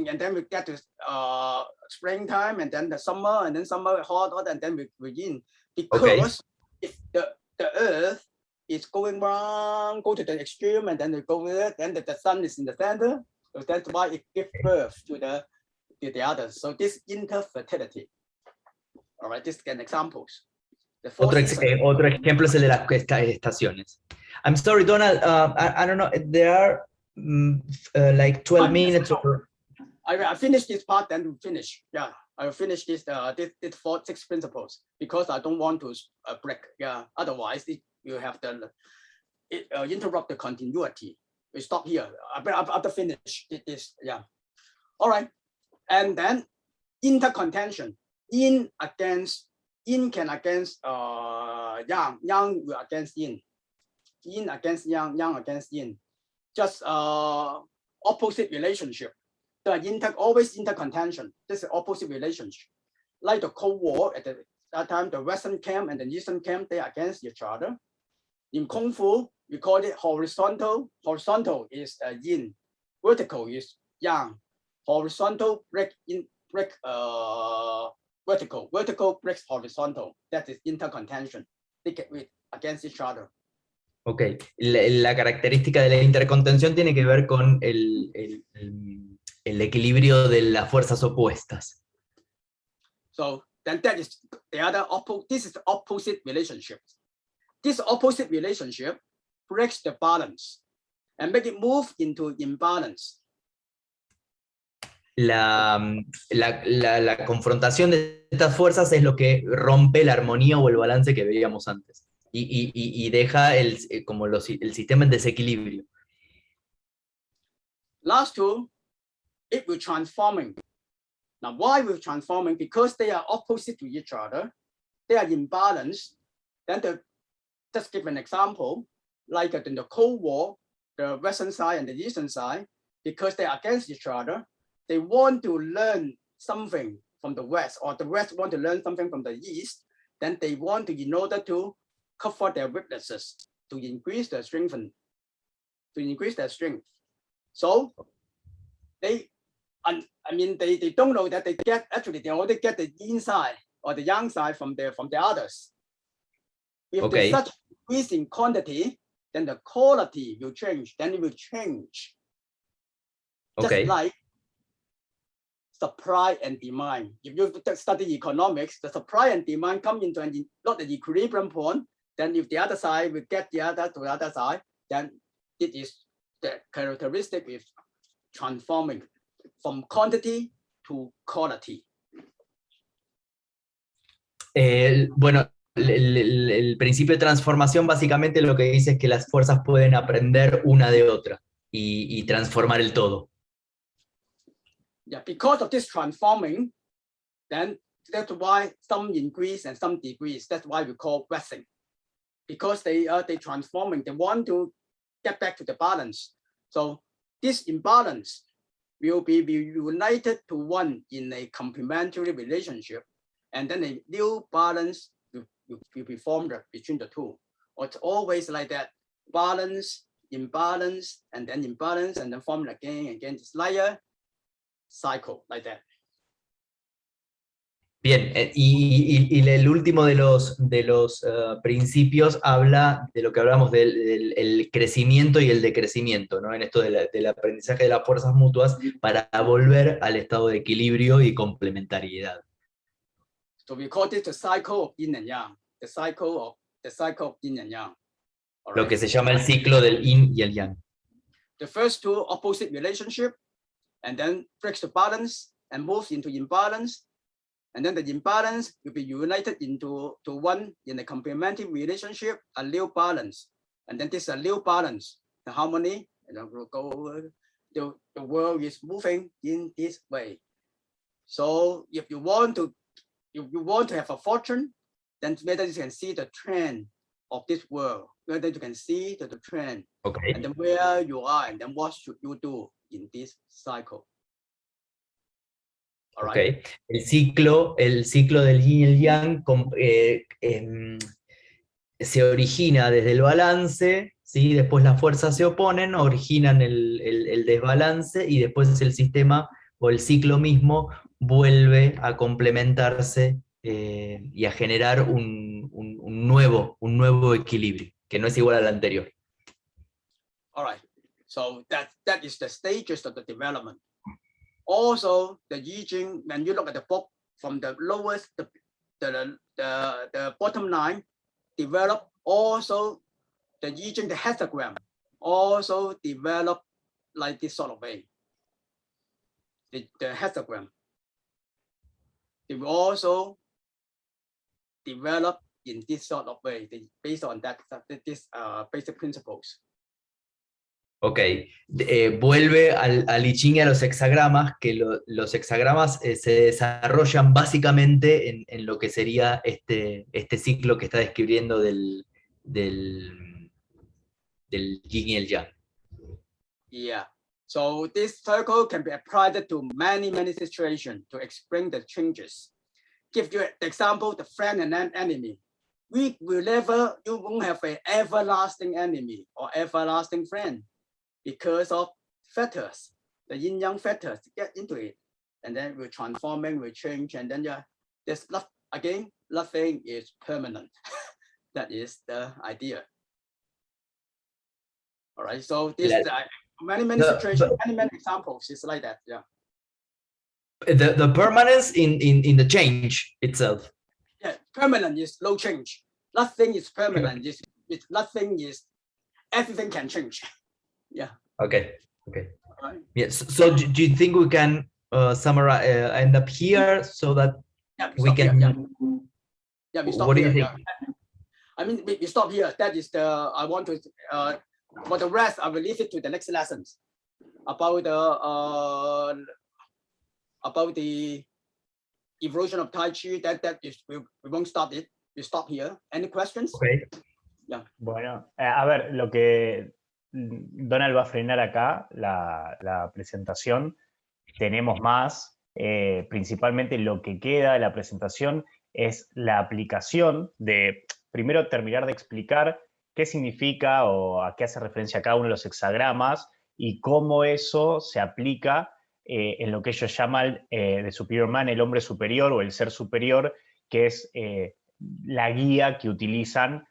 Speaker 2: and then we get to springtime, and then the summer, and then summer hot, and then we in. Because if the earth is going around, go to the extreme, and then we go there, then the sun is in the center, so that's why it gives birth to the others. So this interfertility. All right, this can examples.
Speaker 4: Otro ejemplo es el de las estaciones. I'm sorry, Donald, I don't know, there are like 12 minutes.
Speaker 2: I finish this part, then we'll finish. Yeah, I will finish this 6 principles, because I don't want to break. Yeah, otherwise you have to interrupt the continuity. We stop here after finish this. Yeah. All right, and then intercontention. Yin can against yang, yang will against yin against yang, yang against yin. Just opposite relationship. Always intercontention. This is opposite relationship. Like the Cold War at that time, the Western camp and the Eastern camp, they are against each other. In Kung Fu, we call it horizontal. Horizontal is yin. Vertical is yang. Horizontal break vertical. Vertical breaks horizontal. That is intercontention. They get against each other.
Speaker 4: Ok, la característica de la intercontención tiene que ver con el equilibrio de las fuerzas opuestas.
Speaker 2: So then that is the other this is the opposite relationship. This opposite relationship breaks the balance and make it move into imbalance.
Speaker 4: La confrontación de estas fuerzas es lo que rompe la armonía o el balance que veíamos antes. Y deja el sistema en desequilibrio.
Speaker 2: Last two, it will transforming. Now, why will transforming? Because they are opposite to each other. They are imbalanced. Then just give an example, like in the Cold War, the Western side and the Eastern side, because they are against each other, they want to learn something from the West, or the West want to learn something from the East. Then they want to, in order to cover their weaknesses, to increase their strength. So they don't know that they only get the yin side or the yang side from the others. If there's such increase in quantity, then the quality will change. Then it will change. Just like supply and demand. If you study economics, the supply and demand come into not an equilibrium point. Then if the other side will get the other to the other side, then it is the characteristic is transforming from quantity to quality.
Speaker 4: Bueno, el principio de transformación básicamente lo que dice es que las fuerzas pueden aprender una de otra y transformar el todo.
Speaker 2: Yeah, because of this transforming, then that's why some increase and some decrease. That's why we call waxing. Because they transforming, they want to get back to the balance. So this imbalance will be united to one in a complementary relationship, and then a new balance will be formed between the two. Or it's always like that: balance, imbalance, and then form again. It's like a cycle like that.
Speaker 4: Bien, y el último de los principios habla de lo que hablamos del crecimiento y el decrecimiento, ¿no? En esto del aprendizaje de las fuerzas mutuas para volver al estado de equilibrio y complementariedad.
Speaker 2: So we call it the cycle of yin and yang, the cycle of yin and yang. All
Speaker 4: Lo
Speaker 2: right?
Speaker 4: que se llama el ciclo del yin y el yang.
Speaker 2: The first two opposite relationship, and then breaks the balance and moves into imbalance. And then the imbalance will be united into one in a complementary relationship, a new balance. And then this is a new balance, the harmony, and then we'll go, the world is moving in this way. So if you want to have a fortune, then whether you can see the trend of this world, whether you can see the trend,
Speaker 4: Okay.
Speaker 2: and then where you are, and then what should you do in this cycle.
Speaker 4: Okay. El ciclo del yin y el yang se origina desde el balance, ¿sí? Después las fuerzas se oponen, originan el desbalance y después el sistema o el ciclo mismo vuelve a complementarse y a generar un nuevo equilibrio, que no es igual al anterior.
Speaker 2: All right, so that is the stages of the development. Also, the I Ching, when you look at the book from the lowest, the bottom line, develop also the I Ching, the hexagram, also develop like this sort of way. The hexagram, they will also develop in this sort of way, based on this basic principles.
Speaker 4: Ok, vuelve al I Ching y a los hexagramas, que los hexagramas se desarrollan básicamente en lo que sería este ciclo que está describiendo del yin y el yang.
Speaker 2: Yeah, so this circle can be applied to many situations to explain the changes. Give you the example, the friend and an enemy. You won't have an everlasting enemy or everlasting friend, because of factors, the yin-yang factors get into it, and then we're transforming, we change, and then there's nothing is permanent. That is the idea. All right, so this many situations, many examples is like that. Yeah.
Speaker 4: The permanence in the change itself.
Speaker 2: Yeah, permanent is no change. Nothing is permanent. Nothing is. Everything can change. Yeah.
Speaker 4: Okay. Okay.
Speaker 2: Right.
Speaker 4: Yes. So do you think we can summarize end up here so that we can?
Speaker 2: Yeah, we stop
Speaker 4: what
Speaker 2: here.
Speaker 4: Do you think?
Speaker 2: Yeah. I mean, we stop here. That is I want to. For the rest, I will leave it to the next lessons about the evolution of Tai Chi. That is we won't stop it. We stop here. Any questions?
Speaker 4: Okay.
Speaker 2: Yeah.
Speaker 5: Bueno, a ver, lo que Donald va a frenar acá la presentación. Tenemos más, principalmente lo que queda de la presentación es la aplicación de, primero terminar de explicar qué significa o a qué hace referencia cada uno de los hexagramas y cómo eso se aplica en lo que ellos llaman the superior man, el hombre superior o el ser superior, que es la guía que utilizan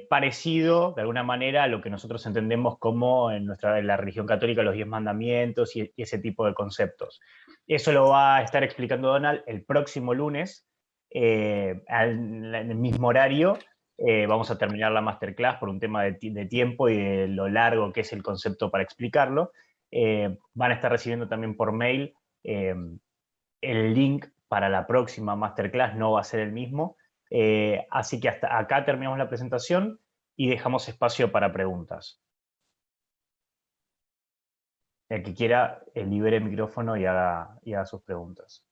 Speaker 5: parecido, de alguna manera, a lo que nosotros entendemos como en la religión católica los 10 mandamientos y ese tipo de conceptos. Eso lo va a estar explicando Donald el próximo lunes, en el mismo horario. Vamos a terminar la masterclass por un tema de tiempo y de lo largo que es el concepto para explicarlo. Van a estar recibiendo también por mail el link para la próxima masterclass, no va a ser el mismo. Así que hasta acá terminamos la presentación y dejamos espacio para preguntas. El que quiera, libere el micrófono y haga sus preguntas.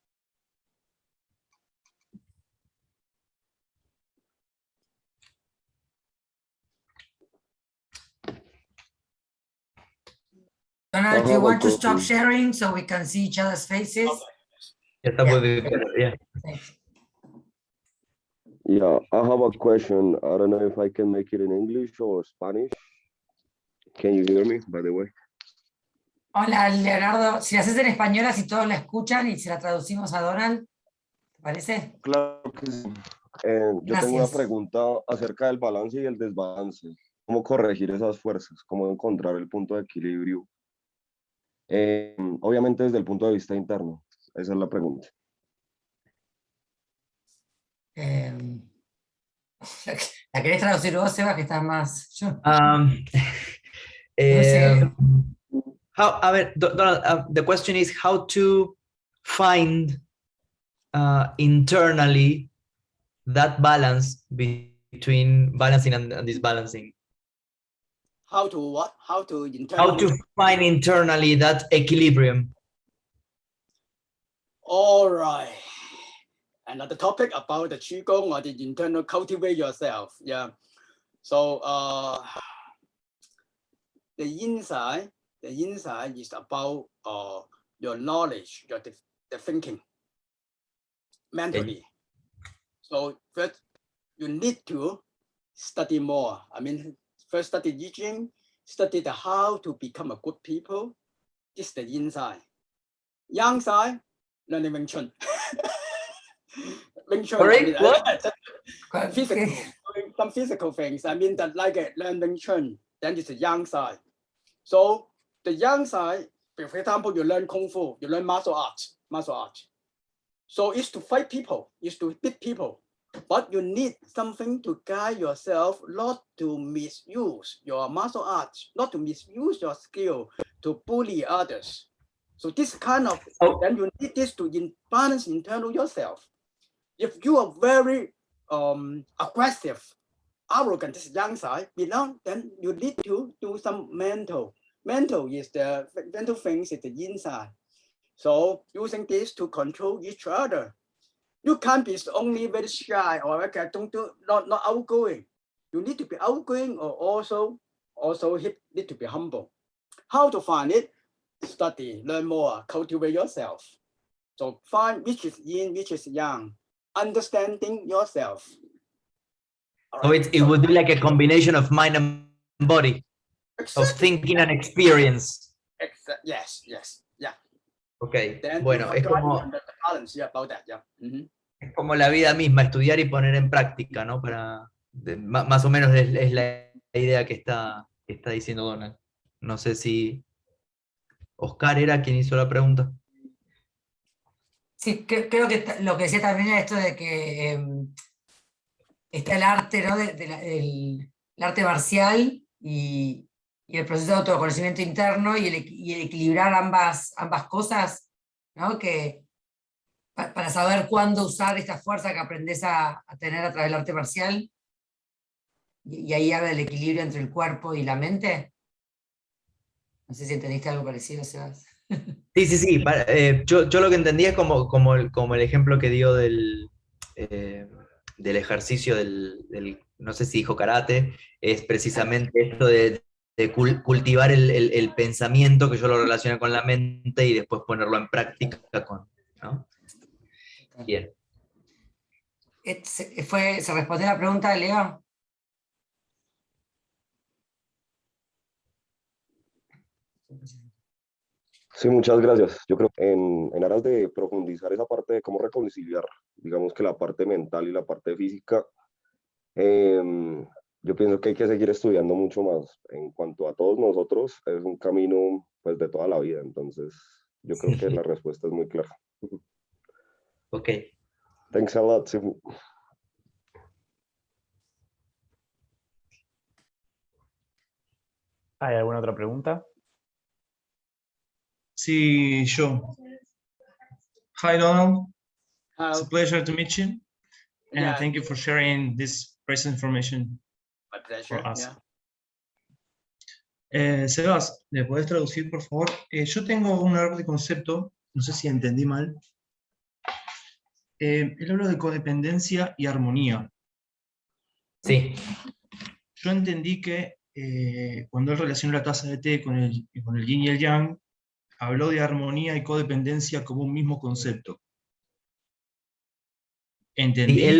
Speaker 8: Donald, do you want to stop sharing so we can see each other's faces?
Speaker 4: Yeah.
Speaker 9: Yeah, I have a question. I don't know if I can make it in English or Spanish. Can you hear me, by the way?
Speaker 8: Hola, Leonardo. Si la haces en español, así todos la escuchan y si la traducimos a Donald. ¿Parece?
Speaker 9: Claro que sí. Yo tengo una
Speaker 8: Gracias.
Speaker 9: pregunta acerca del balance y el desbalance. ¿Cómo corregir esas fuerzas? ¿Cómo encontrar el punto de equilibrio? Obviamente desde el punto de vista interno. Esa es la pregunta.
Speaker 8: ¿La querés traducir vos, Seba, que estás más? Yo
Speaker 4: Um,
Speaker 8: no sé.
Speaker 4: Donald, the question is how to find internally that balance between balancing and disbalancing.
Speaker 2: How to what? How to
Speaker 4: How to
Speaker 2: internally?
Speaker 4: find internally that equilibrium.
Speaker 2: All right. Another topic about the Qigong or the internal cultivate yourself. Yeah. So the inside is about your knowledge, the thinking mentally.
Speaker 4: Okay.
Speaker 2: So first you need to study more. I mean, first study I Ching, study the how to become a good people. This is the inside. Yang side, learning Wing Chun. Wing Chun,
Speaker 4: Sorry,
Speaker 2: I mean,
Speaker 4: what?
Speaker 2: physical, doing some physical things. I mean, that like learn Wing Chun, then it's the yang side. So the yang side, for example, you learn Kung Fu, you learn martial arts. So it's to fight people, it's to beat people. But you need something to guide yourself, not to misuse your martial arts, not to misuse your skill to bully others. So this kind of, then you need this to balance internal yourself. If you are very aggressive, arrogant, this young side, then you need to do some mental. Mental is the mental things is the inside. So using this to control each other. You can't be only very shy or not outgoing. You need to be outgoing or also need to be humble. How to find it? Study, learn more, cultivate yourself. So find which is yin, which is yang. Understanding yourself.
Speaker 4: So it would be like a combination of mind and body,
Speaker 2: exactly.
Speaker 4: of thinking and experience.
Speaker 2: Yes, yeah.
Speaker 4: Okay,
Speaker 2: Then
Speaker 4: bueno, es como,
Speaker 2: balance, yeah, about that, yeah.
Speaker 4: es como la vida misma, estudiar y poner en práctica, ¿no? Más o menos es la idea que está diciendo Donald. No sé si Oscar era quien hizo la pregunta.
Speaker 8: Sí, creo que lo que decía también era esto de que está el arte, ¿no? El arte marcial y el proceso de autoconocimiento interno y el equilibrar ambas cosas, ¿no? Que para saber cuándo usar esta fuerza que aprendes a tener a través del arte marcial, y ahí habla del equilibrio entre el cuerpo y la mente. No sé si entendiste algo parecido, Sebas.
Speaker 4: Sí. Yo lo que entendía es como el ejemplo que dio del ejercicio del, no sé si dijo karate, es precisamente esto de cultivar el pensamiento, que yo lo relaciono con la mente, y después ponerlo en práctica ¿no? Bien.
Speaker 8: ¿Se respondió la pregunta de Leo?
Speaker 9: Sí, muchas gracias. Yo creo que en aras de profundizar esa parte de cómo reconciliar, digamos que la parte mental y la parte física, yo pienso que hay que seguir estudiando mucho más. En cuanto a todos nosotros, es un camino pues de toda la vida, entonces yo creo que la respuesta es muy clara.
Speaker 4: Ok.
Speaker 9: Thanks a lot, Sifu.
Speaker 5: ¿Hay alguna otra pregunta?
Speaker 10: Sí, yo. Hi, Donald. It's a
Speaker 2: How?
Speaker 10: pleasure to meet you. And
Speaker 2: Yeah.
Speaker 10: thank you for sharing this present information
Speaker 2: My pleasure,
Speaker 10: for us.
Speaker 2: yeah.
Speaker 10: Sebas, ¿le podés traducir, por favor? Yo tengo un error de concepto, no sé si entendí mal. Él habló de codependencia y armonía.
Speaker 4: Sí.
Speaker 10: Yo entendí que cuando él relacionó la taza de té con el yin y el yang, habló de armonía y codependencia como un mismo concepto. ¿Entendí?
Speaker 4: Sí,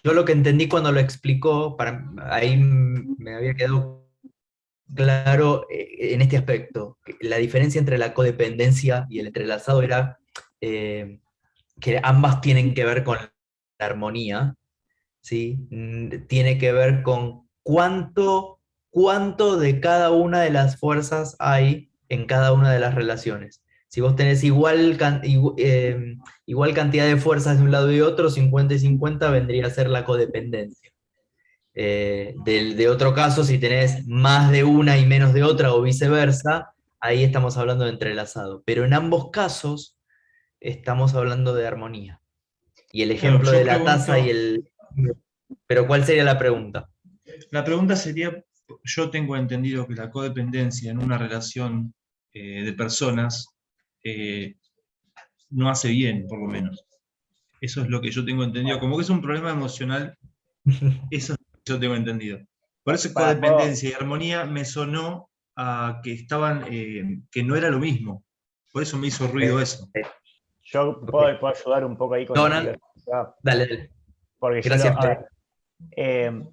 Speaker 4: yo lo que entendí cuando lo explicó, ahí me había quedado claro en este aspecto. La diferencia entre la codependencia y el entrelazado era que ambas tienen que ver con la armonía, ¿sí? Tiene que ver con cuánto de cada una de las fuerzas hay en cada una de las relaciones. Si vos tenés igual cantidad de fuerzas de un lado y otro, 50 y 50 vendría a ser la codependencia. De otro caso, si tenés más de una y menos de otra o viceversa, ahí estamos hablando de entrelazado. Pero en ambos casos estamos hablando de armonía. Y el
Speaker 10: Claro,
Speaker 4: ejemplo
Speaker 10: yo
Speaker 4: de la taza y
Speaker 10: pregunto,
Speaker 4: el... Pero ¿cuál sería la pregunta?
Speaker 10: la pregunta sería, yo tengo entendido que la codependencia en una relación de personas no hace bien, por lo menos. Eso es lo que yo tengo entendido. Como que es un problema emocional, eso es lo que yo tengo entendido. Por eso codependencia y armonía me sonó a que estaban, que no era lo mismo. Por eso me hizo ruido eso.
Speaker 5: Yo puedo ayudar un poco ahí con la
Speaker 4: Donald,
Speaker 5: explicación.
Speaker 4: dale.
Speaker 5: Porque
Speaker 4: Gracias,
Speaker 5: a
Speaker 4: Fede.
Speaker 5: ver,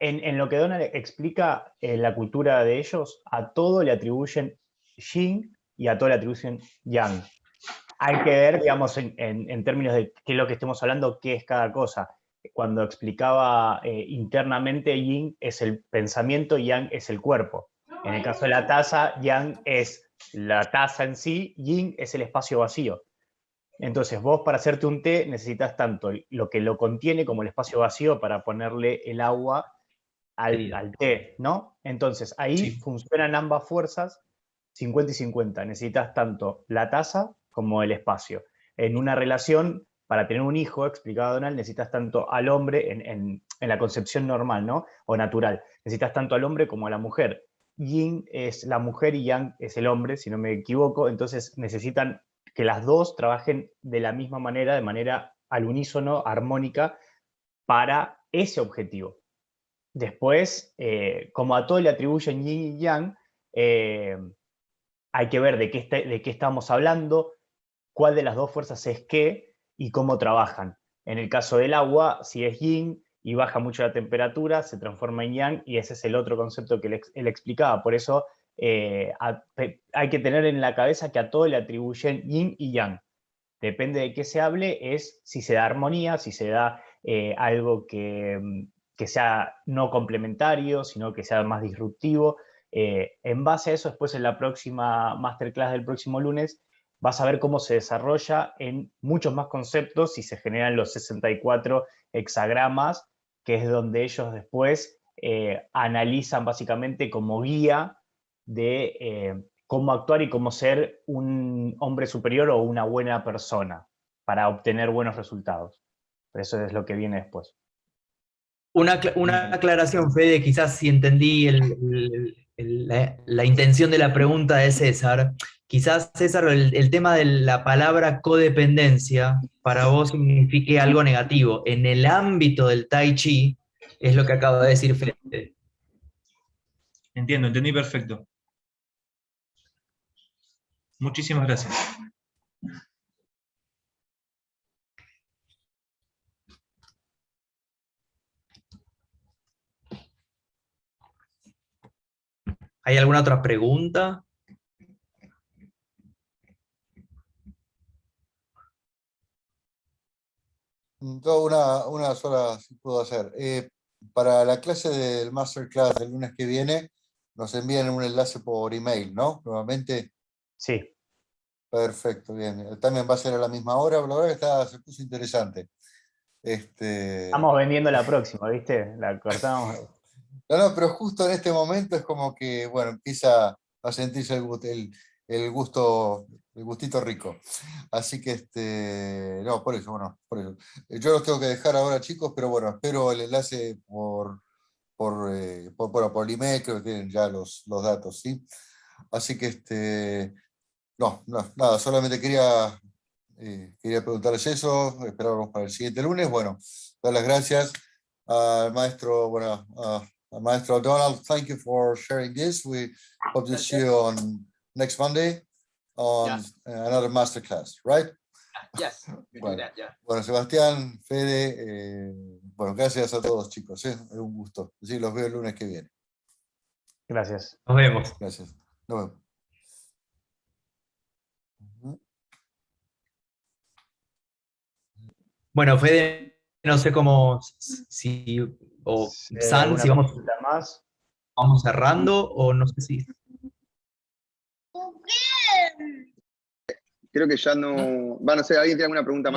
Speaker 5: en lo que Donald explica la cultura de ellos, a todo le atribuyen yin y a todo le atribuyen yang. Hay que ver, digamos, en términos de qué es lo que estemos hablando, qué es cada cosa. Cuando explicaba internamente, yin es el pensamiento, yang es el cuerpo. En el caso de la taza, yang es la taza en sí, yin es el espacio vacío. Entonces, vos para hacerte un té necesitas tanto lo que lo contiene como el espacio vacío para ponerle el agua al té, ¿no? Entonces, ahí
Speaker 10: Sí.
Speaker 5: funcionan ambas fuerzas 50 y 50. Necesitas tanto la taza como el espacio. En una relación, para tener un hijo, explicaba Donald, necesitas tanto al hombre, en la concepción normal, ¿no? O natural. Necesitas tanto al hombre como a la mujer. Yin es la mujer y Yang es el hombre, si no me equivoco. Entonces necesitan que las dos trabajen de la misma manera, de manera al unísono, armónica, para ese objetivo. Después, como a todo le atribuyen yin y yang, hay que ver de qué estamos hablando, cuál de las dos fuerzas es qué y cómo trabajan. En el caso del agua, si es yin y baja mucho la temperatura, se transforma en yang, y ese es el otro concepto que él explicaba. Por eso hay que tener en la cabeza que a todo le atribuyen yin y yang. Depende de qué se hable, es si se da armonía, si se da algo que sea no complementario, sino que sea más disruptivo. En base a eso, después en la próxima masterclass del próximo lunes, vas a ver cómo se desarrolla en muchos más conceptos y se generan los 64 hexagramas, que es donde ellos después analizan básicamente como guía de cómo actuar y cómo ser un hombre superior o una buena persona para obtener buenos resultados. Eso es lo que viene después.
Speaker 4: Una aclaración, Fede, quizás si entendí la intención de la pregunta de César. Quizás, César, el tema de la palabra codependencia para vos signifique algo negativo. En el ámbito del Tai Chi, es lo que acaba de decir Fede.
Speaker 10: Entiendo, entendí perfecto. Muchísimas gracias.
Speaker 4: ¿Hay alguna otra pregunta?
Speaker 6: Yo una sola sí puedo hacer. Para la clase del Masterclass del lunes que viene, nos envían un enlace por email, ¿no? Nuevamente.
Speaker 5: Sí.
Speaker 6: Perfecto, bien. También va a ser a la misma hora, la verdad que se puso interesante.
Speaker 5: Estamos vendiendo la próxima, ¿viste? La cortamos.
Speaker 6: No, pero justo en este momento es como que, bueno, empieza a sentirse el gustito rico. Así que, no, por eso, bueno, por eso. Yo los tengo que dejar ahora, chicos, pero bueno, espero el enlace por email, creo que tienen ya los datos, ¿sí? Así que, no, nada, solamente quería preguntarles eso, esperábamos para el siguiente lunes. Bueno, dar las gracias al maestro, al maestro Donald. Thank you for sharing this. We hope to see you on next Monday on another masterclass, right?
Speaker 2: Yes, we do that, yeah.
Speaker 6: Bueno, Sebastián, Fede, bueno, gracias a todos, chicos. Es un gusto. Sí, los veo el lunes que viene.
Speaker 5: Gracias.
Speaker 4: Nos vemos.
Speaker 6: Gracias. Nos vemos.
Speaker 4: Bueno, Fede, no sé cómo, si, o San, si vamos cerrando, o no sé si...
Speaker 1: Creo que ya no... Va, no sé, ¿alguien tiene alguna pregunta más?